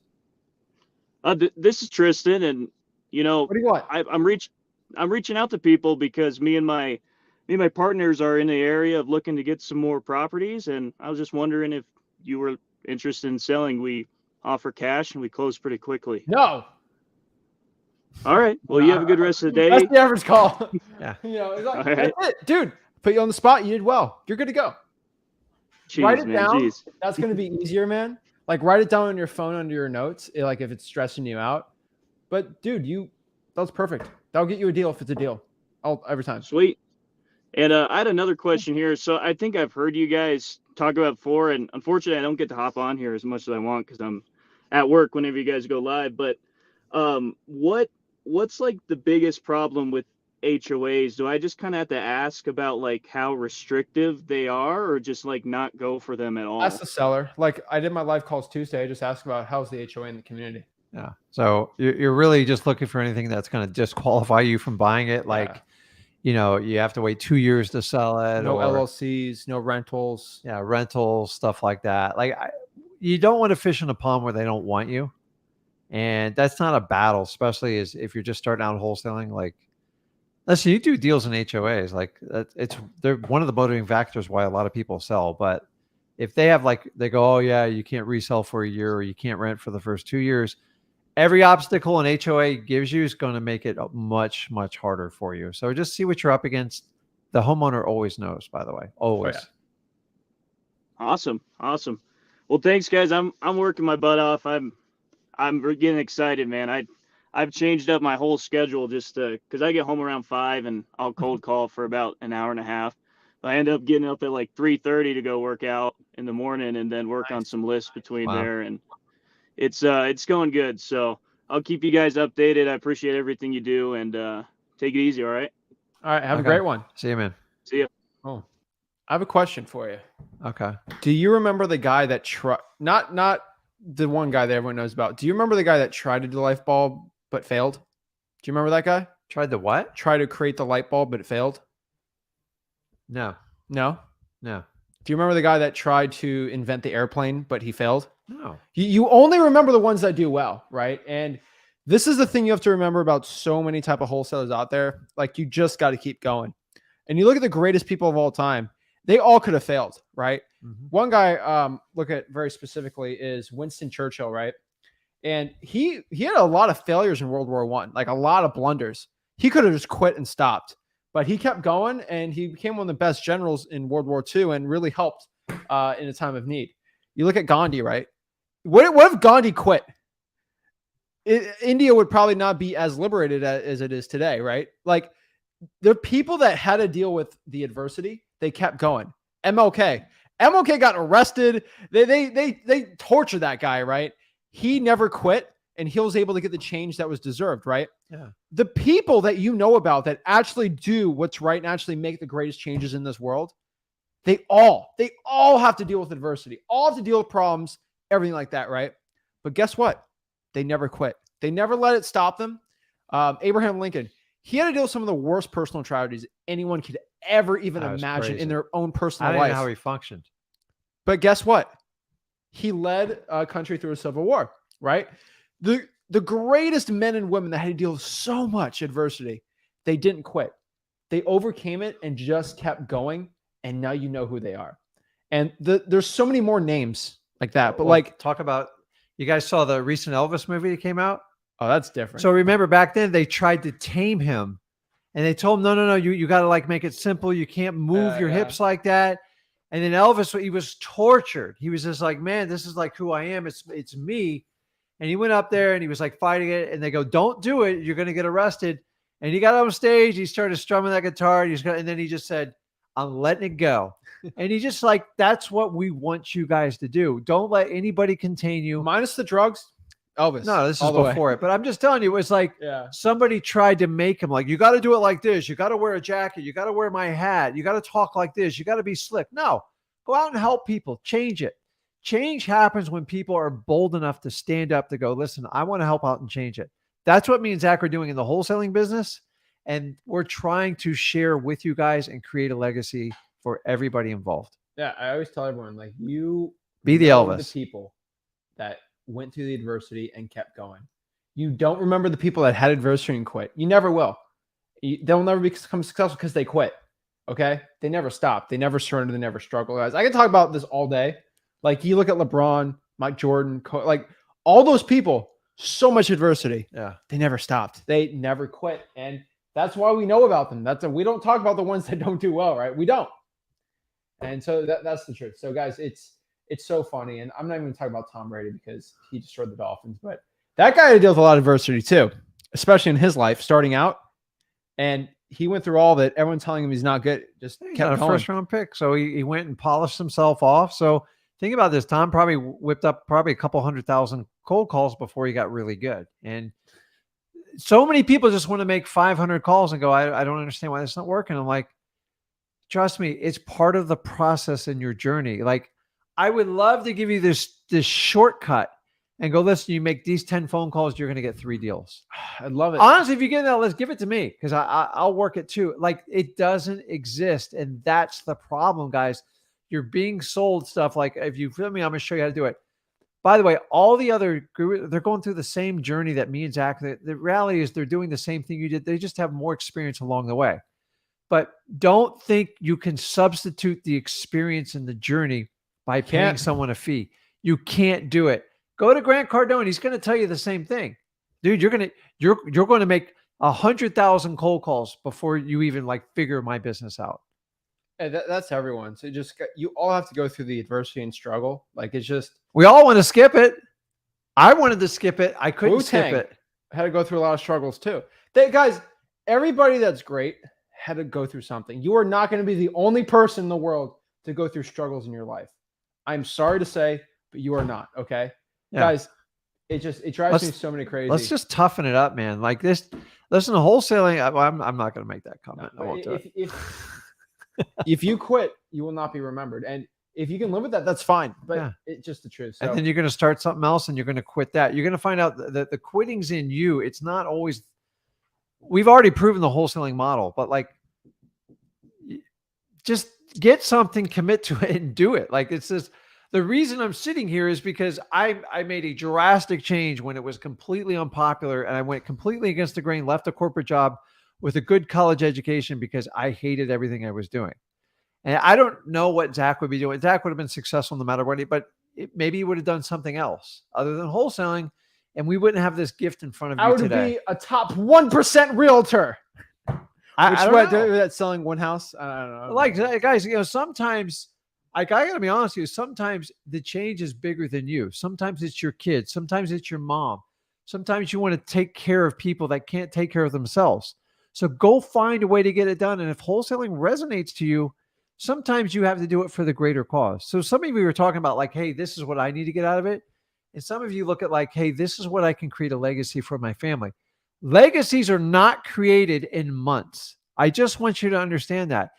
This is Tristan, and what do you want? I'm reaching out to people because me and my partners are in the area of looking to get some more properties, and I was just wondering if you were interested in selling. We offer cash and we close pretty quickly. No. All right. Well, you have a good rest of the day. That's the average call. Yeah. It's like, right. That's it. Dude, put you on the spot. You did well. You're good to go. Jeez, write it man, down. jeez. That's going to be easier, man. Like, write it down on your phone under your notes, like if it's stressing you out. But dude, that was perfect. That'll get you a deal if it's a deal. Every time. Sweet. And I had another question here. So I think I've heard you guys talk about before, and unfortunately I don't get to hop on here as much as I want because I'm at work whenever you guys go live. But what's like the biggest problem with HOAs? Do I just kind of have to ask about like how restrictive they are, or just like not go for them at all? Ask the seller. Like, I did my live calls Tuesday. I just asked about how's the HOA in the community. Yeah. So you're really just looking for anything that's going to disqualify you from buying it. Like, you have to wait 2 years to sell it. No LLCs, no rentals. Yeah. Rentals, stuff like that. Like, you don't want to fish in a pond where they don't want you. And that's not a battle, especially if you're just starting out wholesaling. Like, listen, you do deals in HOAs. Like, they're one of the motivating factors why a lot of people sell. But if they have they go, oh yeah, you can't resell for a year, or you can't rent for the first 2 years. Every obstacle an HOA gives you is going to make it much, much harder for you. So just see what you're up against. The homeowner always knows, by the way, always. Oh, yeah. Awesome. Well, thanks, guys. I'm working my butt off. I'm getting excited, man. I've changed up my whole schedule just because I get home around 5 and I'll cold call for about an hour and a half. I end up getting up at like 3:30 to go work out in the morning and then work on some lists between there. And it's going good. So I'll keep you guys updated. I appreciate everything you do, and take it easy. All right. All right. Have a great one. See you, man. See you. Oh, I have a question for you. Okay. Do you remember the guy that not the one guy that everyone knows about? Do you remember the guy that tried to do the light bulb but failed? Do you remember that guy? Tried the what? Try to create the light bulb, but it failed. No. No. No. Do you remember the guy that tried to invent the airplane, but he failed? No. You only remember the ones that do well, right? And this is the thing you have to remember about so many type of wholesalers out there. Like, you just got to keep going. And you look at the greatest people of all time, they all could have failed, right? Mm-hmm. One guy, look at very specifically, is Winston Churchill, right? And he had a lot of failures in World War I, like a lot of blunders. He could have just quit and stopped, but he kept going, and he became one of the best generals in World War II and really helped in a time of need. You look at Gandhi, right? What if Gandhi quit? India would probably not be as liberated as it is today, right? Like, there are people that had to deal with the adversity. They kept going. MLK MLK got arrested. They tortured that guy, right? He never quit, and he was able to get the change that was deserved, right? Yeah. The people that you know about that actually do what's right and actually make the greatest changes in this world, they all have to deal with adversity, all have to deal with problems, everything like that, right? But guess what? They never quit. They never let it stop them. Abraham Lincoln, he had to deal with some of the worst personal tragedies anyone could ever even That was imagine crazy. in their own I personal don't know life. how he functioned. But guess what? He led a country through a civil war, right? The greatest men and women that had to deal with so much adversity, they didn't quit. They overcame it and just kept going. And now you know who they are. And there's so many more names like that. But Well, like, talk about, you guys saw the recent Elvis movie that came out? oh, that's different. So remember back then they tried to tame him and they told him, no, you got to like make it simple. You can't move your hips like that. And then Elvis, he was tortured. He was just like, man, this is like who I am. It's me. And he went up there and he was like fighting it. And they go, don't do it. You're going to get arrested. And he got on stage. He started strumming that guitar. And then he just said, I'm letting it go. And he just like, that's what we want you guys to do. Don't let anybody contain you. Minus the drugs, Elvis. No, this is all the way. before it. But I'm just telling you, it's like somebody tried to make him like, you got to do it like this. You got to wear a jacket. You got to wear my hat. You got to talk like this. You got to be slick. No, go out and help people. Change it. Change happens when people are bold enough to stand up to go, listen, I want to help out and change it. That's what me and Zach are doing in the wholesaling business. And we're trying to share with you guys and create a legacy for everybody involved. Yeah, I always tell everyone, like, you be the know Elvis. The people that went through the adversity and kept going. You don't remember the people that had adversity and quit. You never will. They'll never become successful because they quit. Okay? They never stopped. They never surrendered. They never struggled. Guys, I can talk about this all day. Like, you look at LeBron, Mike Jordan, like all those people, so much adversity. Yeah. They never stopped. They never quit. And that's why we know about them. We don't talk about the ones that don't do well, right? We don't. And so that's the truth. So guys, it's so funny. And I'm not even talking about Tom Brady because he destroyed the Dolphins, but that guy had to deal with a lot of adversity too, especially in his life starting out. And he went through all of it. Everyone telling him he's not good. Just He kept got a going. first round pick. So he went and polished himself off. So think about this. Tom probably whipped up a couple 100,000 cold calls before he got really good. And so many people just want to make 500 calls and go, I don't understand why this not working. I'm like, trust me, it's part of the process in your journey. Like, I would love to give you this shortcut and go, listen, you make these 10 phone calls, you're going to get 3 deals. I'd love it. Honestly, if you get that, let's give it to me because I'll work it too. Like, it doesn't exist. And that's the problem, guys. You're being sold stuff. Like, if you feel me, I'm going to show you how to do it. By the way, all the other, they're going through the same journey that me and Zach, the reality is they're doing the same thing you did. They just have more experience along the way. But don't think you can substitute the experience in the journey by paying someone a fee. You can't do it. Go to Grant Cardone. He's going to tell you the same thing. Dude, you're going to make 100,000 cold calls before you even like figure my business out. Yeah, that's everyone. So you all have to go through the adversity and struggle. Like, it's just, we all want to skip it. I wanted to skip it. I couldn't skip it. I had to go through a lot of struggles too. Guys, everybody that's great had to go through something. You are not going to be the only person in the world to go through struggles in your life. I'm sorry to say, but you are not. Okay, guys, it drives me so many crazy. Let's just toughen it up, man. Like this. Listen to wholesaling. I'm not going to make that comment. No, I won't do it. If you quit, you will not be remembered. And if you can live with that, that's fine. But it's just the truth. So. And then you're going to start something else and you're going to quit that. You're going to find out that the quitting's in you. It's not always, we've already proven the wholesaling model, but like, just get something, commit to it and do it. Like, it's just, the reason I'm sitting here is because I made a drastic change when it was completely unpopular and I went completely against the grain, left a corporate job with a good college education because I hated everything I was doing. And I don't know what Zach would be doing. Zach would have been successful no matter what, but maybe he would have done something else other than wholesaling, and we wouldn't have this gift in front of you today. I would be a top 1% realtor. I don't know. That's selling one house. I don't know. Like, guys, sometimes, like, I got to be honest with you, sometimes the change is bigger than you. Sometimes it's your kids. Sometimes it's your mom. Sometimes you want to take care of people that can't take care of themselves. So go find a way to get it done. And if wholesaling resonates to you, sometimes you have to do it for the greater cause. So some of you were talking about like, hey, this is what I need to get out of it. And some of you look at like, hey, this is what I can create a legacy for my family. Legacies are not created in months. I just want you to understand that.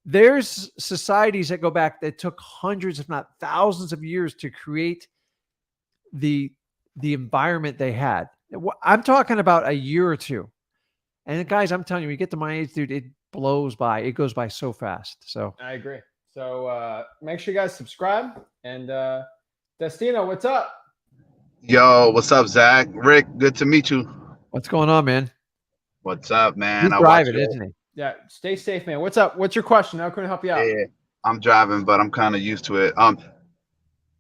There's societies that go back that took hundreds, if not thousands of years to create the environment they had. I'm talking about a year or two. And guys, I'm telling you, when you get to my age, dude, it blows by. It goes by so fast. So I agree. So make sure you guys subscribe. And Destino, what's up? Yo, what's up, Zach? Rick, good to meet you. what's going on, man? What's up, man? He's I watch driving, you. isn't he? Yeah, stay safe, man. What's up? What's your question? How can I help you out? Yeah, I'm driving, but I'm kind of used to it.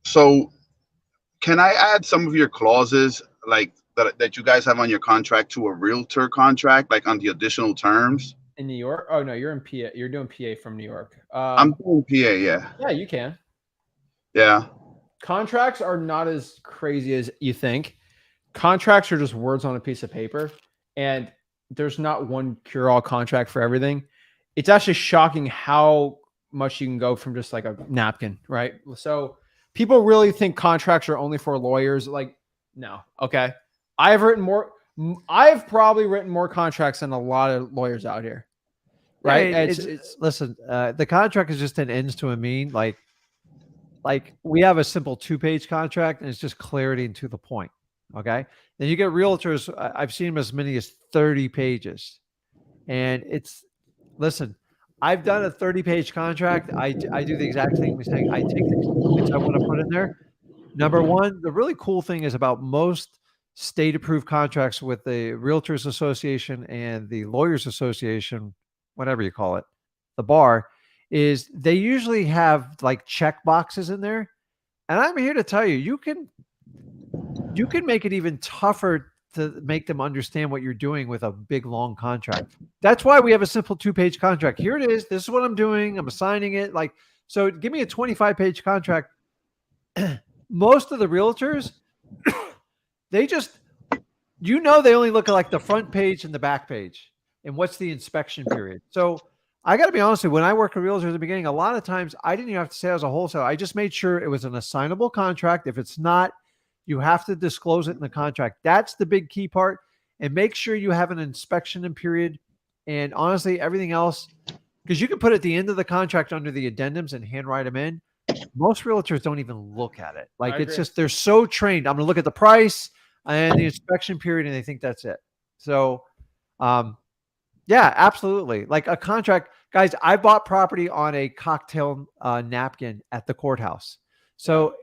So can I add some of your clauses, like that you guys have on your contract, to a realtor contract, like on the additional terms? In New York? Oh no, you're in PA. You're doing PA from New York. I'm doing PA, yeah. Yeah, you can. Yeah. Contracts are not as crazy as you think. Contracts are just words on a piece of paper, and there's not one cure-all contract for everything. It's actually shocking how much you can go from just like a napkin, right? So people really think contracts are only for lawyers. Like, no. Okay. I've probably written more contracts than a lot of lawyers out here. Right. Hey, listen, the contract is just an ends to a mean. Like we have a simple 2-page contract and it's just clarity and to the point. Okay. Then you get realtors. I've seen them as many as 30 pages. And listen, I've done a 30-page contract. I do the exact same thing. I take the points I want to put in there. Number one, the really cool thing is about most state-approved contracts with the Realtors Association and the Lawyers Association, whatever you call it, the bar, is they usually have like check boxes in there. And I'm here to tell you, you can make it even tougher to make them understand what you're doing with a big, long contract. That's why we have a simple 2-page contract. Here it is. This is what I'm doing. I'm assigning it. Like, so give me a 25-page contract. Most of the realtors, they just, they only look at like the front page and the back page and what's the inspection period. So I got to be honest with you, when I worked with realtors at the beginning, a lot of times I didn't even have to say I was a wholesaler. I just made sure it was an assignable contract. If it's not, you have to disclose it in the contract. That's the big key part. And make sure you have an inspection period. And honestly, everything else, because you can put at the end of the contract under the addendums and handwrite them in. Most realtors don't even look at it. Like it's just, they're so trained. I'm going to look at the price and the inspection period, and they think that's it. So, yeah, absolutely. Like a contract, guys, I bought property on a cocktail napkin at the courthouse. So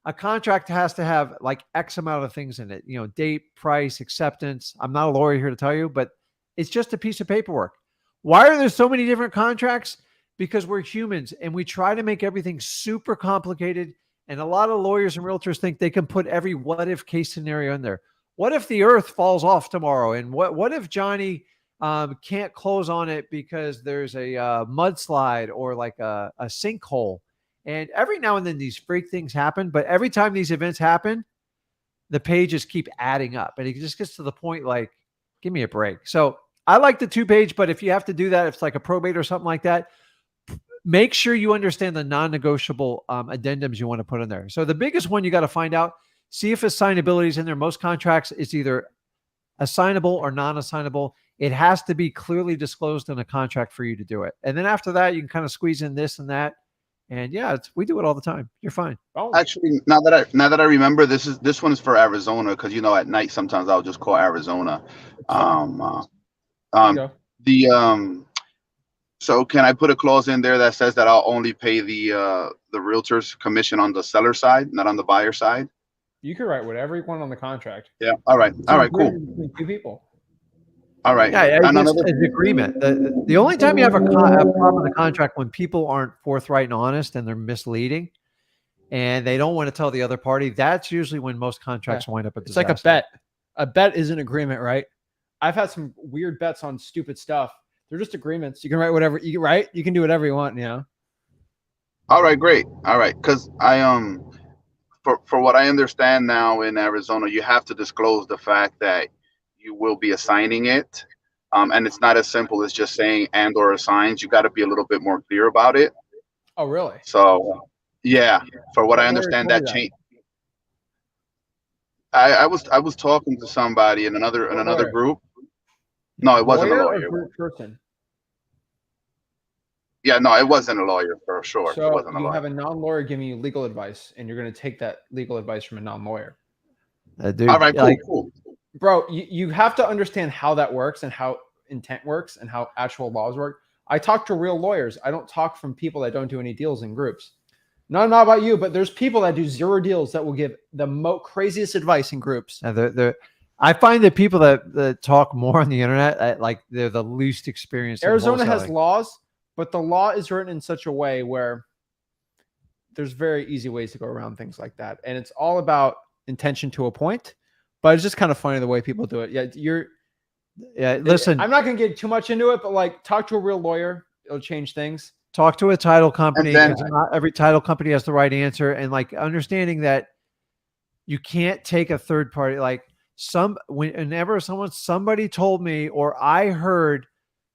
a contract has to have like X amount of things in it, date, price, acceptance. I'm not a lawyer here to tell you, but it's just a piece of paperwork. Why are there so many different contracts? Because we're humans and we try to make everything super complicated. And a lot of lawyers and realtors think they can put every what if case scenario in there. What if the earth falls off tomorrow? And what if Johnny can't close on it because there's a mudslide or like a sinkhole? And every now and then these freak things happen, but every time these events happen, the pages keep adding up and it just gets to the point like, give me a break. So I like the 2-page, but if you have to do that, if it's like a probate or something like that, make sure you understand the non-negotiable addendums you want to put in there. So the biggest one you got to find out, see if assignability is in there. Most contracts, it's either assignable or non-assignable. It has to be clearly disclosed in a contract for you to do it. And then after that, you can kind of squeeze in this and that. And yeah, we do it all the time. You're fine. Actually, now that I remember, this one is for Arizona because at night sometimes I'll just call Arizona. So can I put a clause in there that says that I'll only pay the realtor's commission on the seller side, not on the buyer side? You can write whatever you want on the contract. Yeah. All right. All right. Cool. Two people. All right. Yeah, it's agreement. The only time you have a problem in the contract when people aren't forthright and honest and they're misleading and they don't want to tell the other party, that's usually when most contracts wind up at disaster. It's like a bet. A bet is an agreement, right? I've had some weird bets on stupid stuff. They're just agreements. You can write whatever you write. You can do whatever you want, All right, great. All right. Because for what I understand now in Arizona, you have to disclose the fact that you will be assigning it. And it's not as simple as just saying and or assigns. You got to be a little bit more clear about it. Oh, really? So yeah, for what I What lawyer understand, told you that that? change. I was talking to somebody in What another lawyer? group. No, it wasn't a Lawyer or lawyer. group person? Yeah, no, it wasn't a lawyer for sure. It So wasn't a you lawyer. have a non-lawyer giving you legal advice, and you're going to take that legal advice from a non-lawyer. Dude, All right, cool, like, cool. Bro, you have to understand how that works and how intent works and how actual laws work. I talk to real lawyers. I don't talk from people that don't do any deals in groups. Not about you, but there's people that do 0 deals that will give the craziest advice in groups. I find that people that talk more on the internet, like they're the least experienced. Arizona in has wholesaling. laws, but the law is written in such a way where there's very easy ways to go around things like that. And it's all about intention to a point, but it's just kind of funny the way people do it. Yeah, listen, I'm not going to get too much into it, but like talk to a real lawyer. It'll change things. Talk to a title company, then- because not every title company has the right answer. And like understanding that you can't take a third party, like whenever somebody told me or I heard,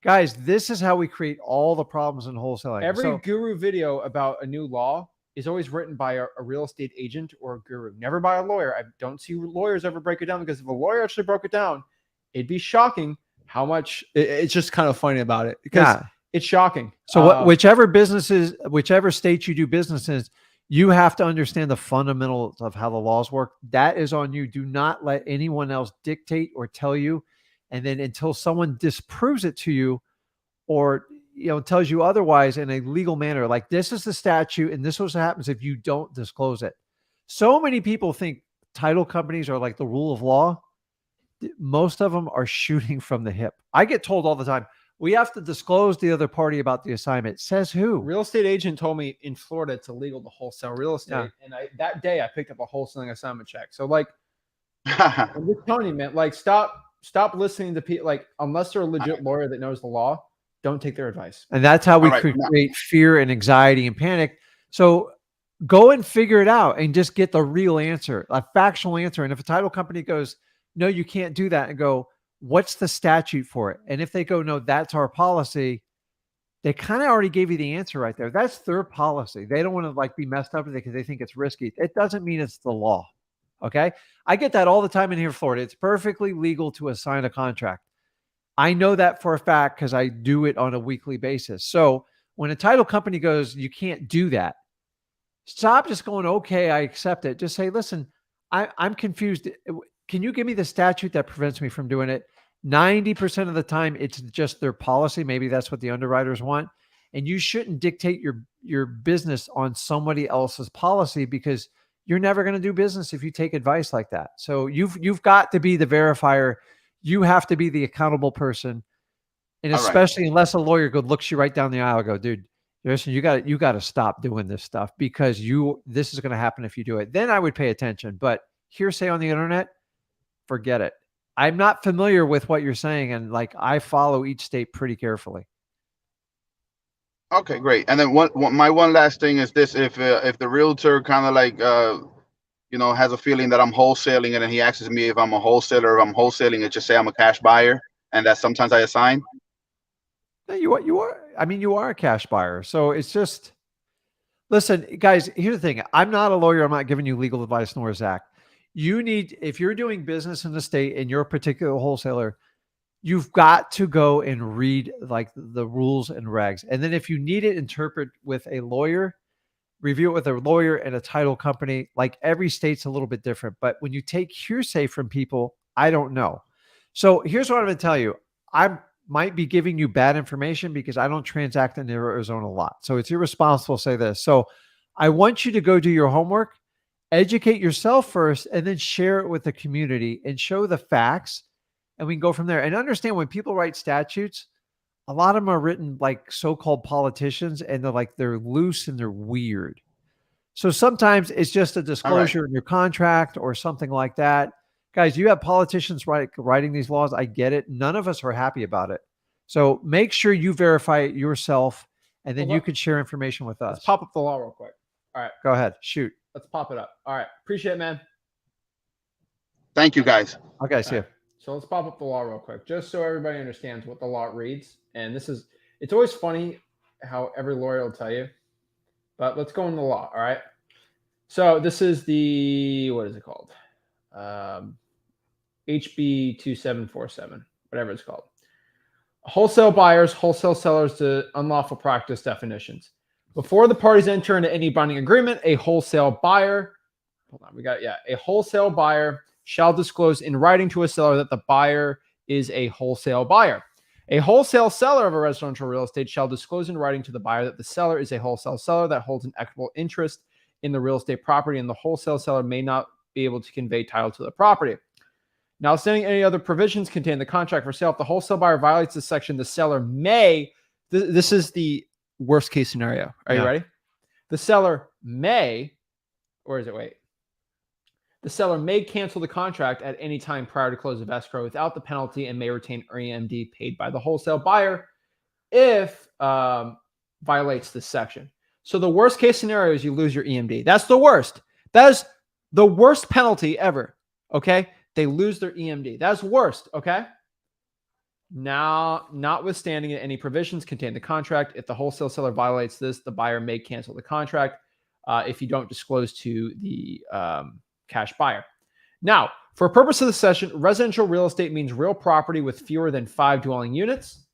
guys, this is how we create all the problems in wholesaling. Every guru video about a new law is always written by a real estate agent or a guru, never by a lawyer. I don't see lawyers ever break it down, because if a lawyer actually broke it down, it'd be shocking how much it's just kind of funny about it, because it's shocking. So whichever state you do business in, you have to understand the fundamentals of how the laws work. That is on you. Do not let anyone else dictate or tell you. And then until someone disproves it to you, or tells you otherwise in a legal manner, like this is the statute and this is what happens if you don't disclose it. So many people think title companies are like the rule of law. Most of them are shooting from the hip. I get told all the time, we have to disclose the other party about the assignment. Says who? Real estate agent told me in Florida it's illegal to wholesale real estate. Yeah. And that day I picked up a wholesaling assignment check. So like, I'm just telling you, man, like stop listening to people. Like, unless they're a legit lawyer that knows the law, don't take their advice. And that's how we create fear and anxiety and panic. So go and figure it out and just get the real answer, a factual answer. And if a title company goes, no, you can't do that, and go, what's the statute for it? And if they go, no, that's our policy, they kind of already gave you the answer right there. That's their policy. They don't want to like be messed up with it because they think it's risky. It doesn't mean it's the law. Okay. I get that all the time in here in Florida. It's perfectly legal to assign a contract. I know that for a fact because I do it on a weekly basis. So when a title company goes, you can't do that, stop just going, okay, I accept it. Just say, listen, I'm confused. Can you give me the statute that prevents me from doing it? 90% of the time, it's just their policy. Maybe that's what the underwriters want. And you shouldn't dictate your business on somebody else's policy, because you're never going to do business if you take advice like that. So you've got to be the verifier. You have to be the accountable person. And especially unless a lawyer looks you right down the aisle and go, dude, listen, you got to stop doing this stuff, because this is going to happen if you do it. Then I would pay attention. But hearsay on the internet, forget it. I'm not familiar with what you're saying, and like I follow each state pretty carefully. Okay, great. And then my one last thing is this: if the realtor kind of like has a feeling that I'm wholesaling, and then he asks me if I'm a wholesaler, or if I'm wholesaling, and just say I'm a cash buyer, and that sometimes I assign. No, you are. I mean, you are a cash buyer, so it's just. Listen, guys. Here's the thing: I'm not a lawyer. I'm not giving you legal advice, nor Zach. If you're doing business in the state and you're a particular wholesaler, you've got to go and read like the rules and regs. And then if you need it, interpret with a lawyer, review it with a lawyer and a title company. Like every state's a little bit different. But when you take hearsay from people, I don't know. So here's what I'm going to tell you. I might be giving you bad information because I don't transact in Arizona a lot. So it's irresponsible to say this. So I want you to go do your homework. Educate yourself first, and then share it with the community and show the facts, and we can go from there. And understand, when people write statutes, a lot of them are written like so-called politicians, and they're loose and they're weird. So sometimes it's just a disclosure in your contract or something like that. Guys, you have politicians writing these laws. I get it. None of us are happy about it. So make sure you verify it yourself, and then you can share information with us. Let's pop up the law real quick. All right. Go ahead. Shoot. Let's pop it up. All right. Appreciate it, man. Thank you, guys. Okay, see you. So let's pop up the law real quick, just so everybody understands what the law reads. And it's always funny how every lawyer will tell you. but let's go in the law. All right. So this is the, what is it called? HB 2747, whatever it's called. Wholesale buyers, wholesale sellers to unlawful practice definitions. Before the parties enter into any binding agreement, a wholesale buyer, a wholesale buyer shall disclose in writing to a seller that the buyer is a wholesale buyer. A wholesale seller of a residential real estate shall disclose in writing to the buyer that the seller is a wholesale seller that holds an equitable interest in the real estate property, and the wholesale seller may not be able to convey title to the property. Now, stating any other provisions contained in the contract for sale, if the wholesale buyer violates this section, the seller may, this is the worst case scenario. Are you ready? The seller may, or is it, wait. The seller may cancel the contract at any time prior to close of escrow without the penalty and may retain EMD paid by the wholesale buyer if violates this section. So the worst case scenario is you lose your EMD. That's the worst. That is the worst penalty ever. Okay. They lose their EMD. That's worst. Okay. Now, notwithstanding any provisions contained in the contract, if the wholesale seller violates this, the buyer may cancel the contract if you don't disclose to the cash buyer. Now, for purpose of the session, residential real estate means real property with fewer than 5 dwelling units.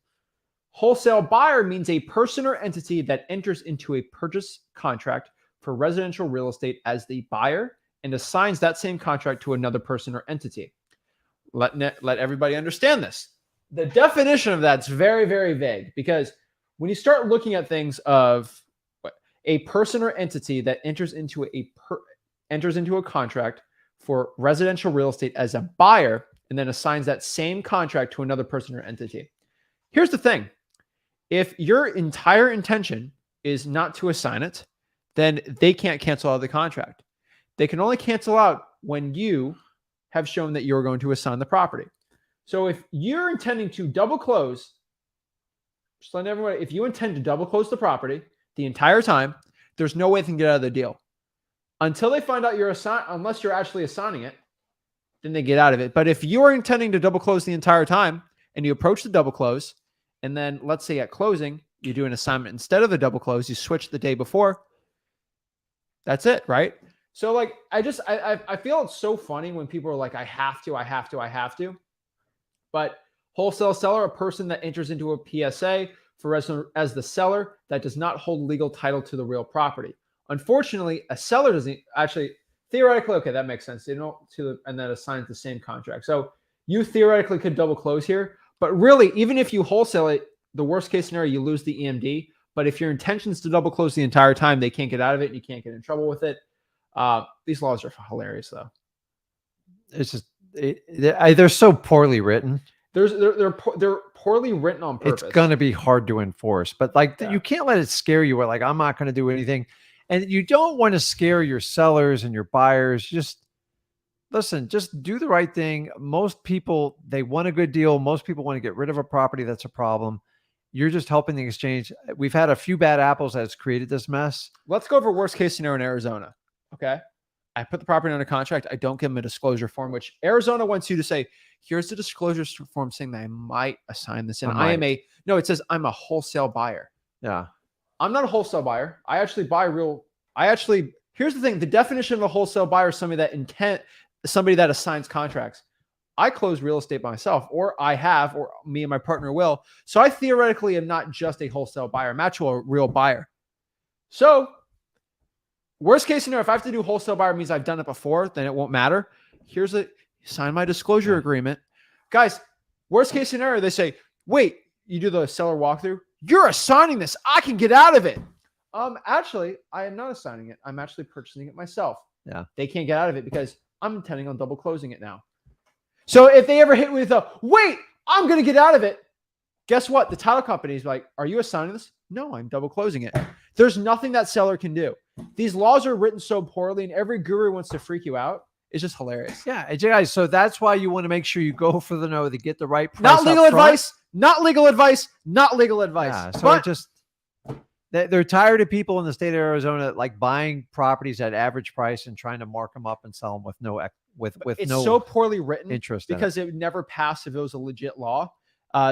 Wholesale buyer means a person or entity that enters into a purchase contract for residential real estate as the buyer and assigns that same contract to another person or entity. Let everybody understand this. The definition of that's very, very vague, because when you start looking at things of a person or entity that enters into a contract for residential real estate as a buyer and then assigns that same contract to another person or entity. Here's the thing. If your entire intention is not to assign it, then they can't cancel out of the contract. They can only cancel out when you have shown that you're going to assign the property. So if you're intending to double close, just letting everyone, if you intend to double close the property the entire time, there's no way they can get out of the deal. Until they find out unless you're actually assigning it, then they get out of it. But if you're intending to double close the entire time and you approach the double close, and then let's say at closing, you do an assignment instead of the double close, you switch the day before, that's it, right? So like, I feel it's so funny when people are like, I have to. But wholesale seller, a person that enters into a PSA for as the seller that does not hold legal title to the real property. Unfortunately, a seller doesn't actually, theoretically, okay, that makes sense. And then assigns the same contract. So you theoretically could double close here, but really, even if you wholesale it, the worst case scenario, you lose the EMD. But if your intention is to double close the entire time, they can't get out of it and you can't get in trouble with it. These laws are hilarious, though. It's just they're so poorly written. They're poorly written on purpose. It's gonna be hard to enforce, but like you can't let it scare you. Where like I'm not gonna do anything, and you don't want to scare your sellers and your buyers. Just listen, just do the right thing. Most people, they want a good deal. Most people want to get rid of a property that's a problem. You're just helping the exchange. We've had a few bad apples that's created this mess. Let's go over worst case scenario in Arizona. Okay. I put the property under contract. I don't give them a disclosure form, which Arizona wants you to say, here's the disclosure form saying that I might assign this in. It says I'm a wholesale buyer. Yeah. I'm not a wholesale buyer. I actually buy here's the thing. The definition of a wholesale buyer is somebody that assigns contracts. I close real estate myself, or me and my partner will. So I theoretically am not just a wholesale buyer. I'm actually a real buyer. So worst case scenario, if I have to do wholesale buyer means I've done it before, then it won't matter. Sign my disclosure agreement. Guys, worst case scenario, they say, wait, you do the seller walkthrough. You're assigning this. I can get out of it. Actually, I am not assigning it. I'm actually purchasing it myself. Yeah. They can't get out of it because I'm intending on double closing it now. So if they ever hit with wait, I'm going to get out of it. Guess what? The title company is like, are you assigning this? No, I'm double closing it. There's nothing that seller can do. These laws are written so poorly and every guru wants to freak you out. It's just hilarious. Yeah, guys. So that's why you want to make sure you go for the no to get the right price. Not legal advice. Not legal advice. Not legal advice. Yeah, so they're tired of people in the state of Arizona like buying properties at average price and trying to mark them up and sell them with it's no so poorly written interest because it would never pass if it was a legit law.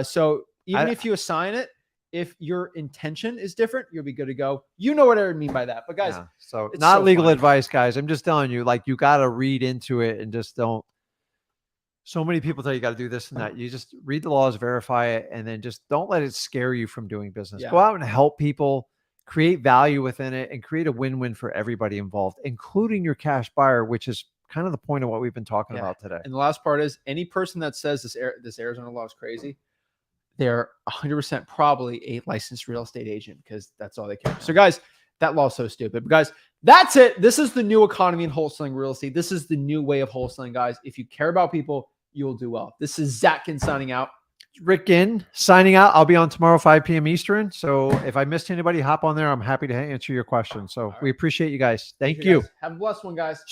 So even if you assign it, if your intention is different, you'll be good to go. You know what I mean by that. But guys, Yeah. So it's not so legal funny. advice, guys. I'm just telling you, like, you got to read into it and just don't. So many people tell you got to do this and that. You just read the laws, verify it, and then just don't let it scare you from doing business. Yeah. Go out and help people, create value within it, and create a win-win for everybody involved, including your cash buyer, which is kind of the point of what we've been talking Yeah. about today. And the last part is any person that says this Arizona law is crazy, they're 100% probably a licensed real estate agent because that's all they care. So guys, that law is so stupid. But guys, that's it. This is the new economy in wholesaling real estate. This is the new way of wholesaling, guys. If you care about people, you will do well. This is Zach Ginn signing out. Rick Ginn signing out. I'll be on tomorrow, 5 p.m. Eastern. So if I missed anybody, hop on there. I'm happy to answer your questions. So we appreciate you guys. Thank you. Guys. Have a blessed one, guys.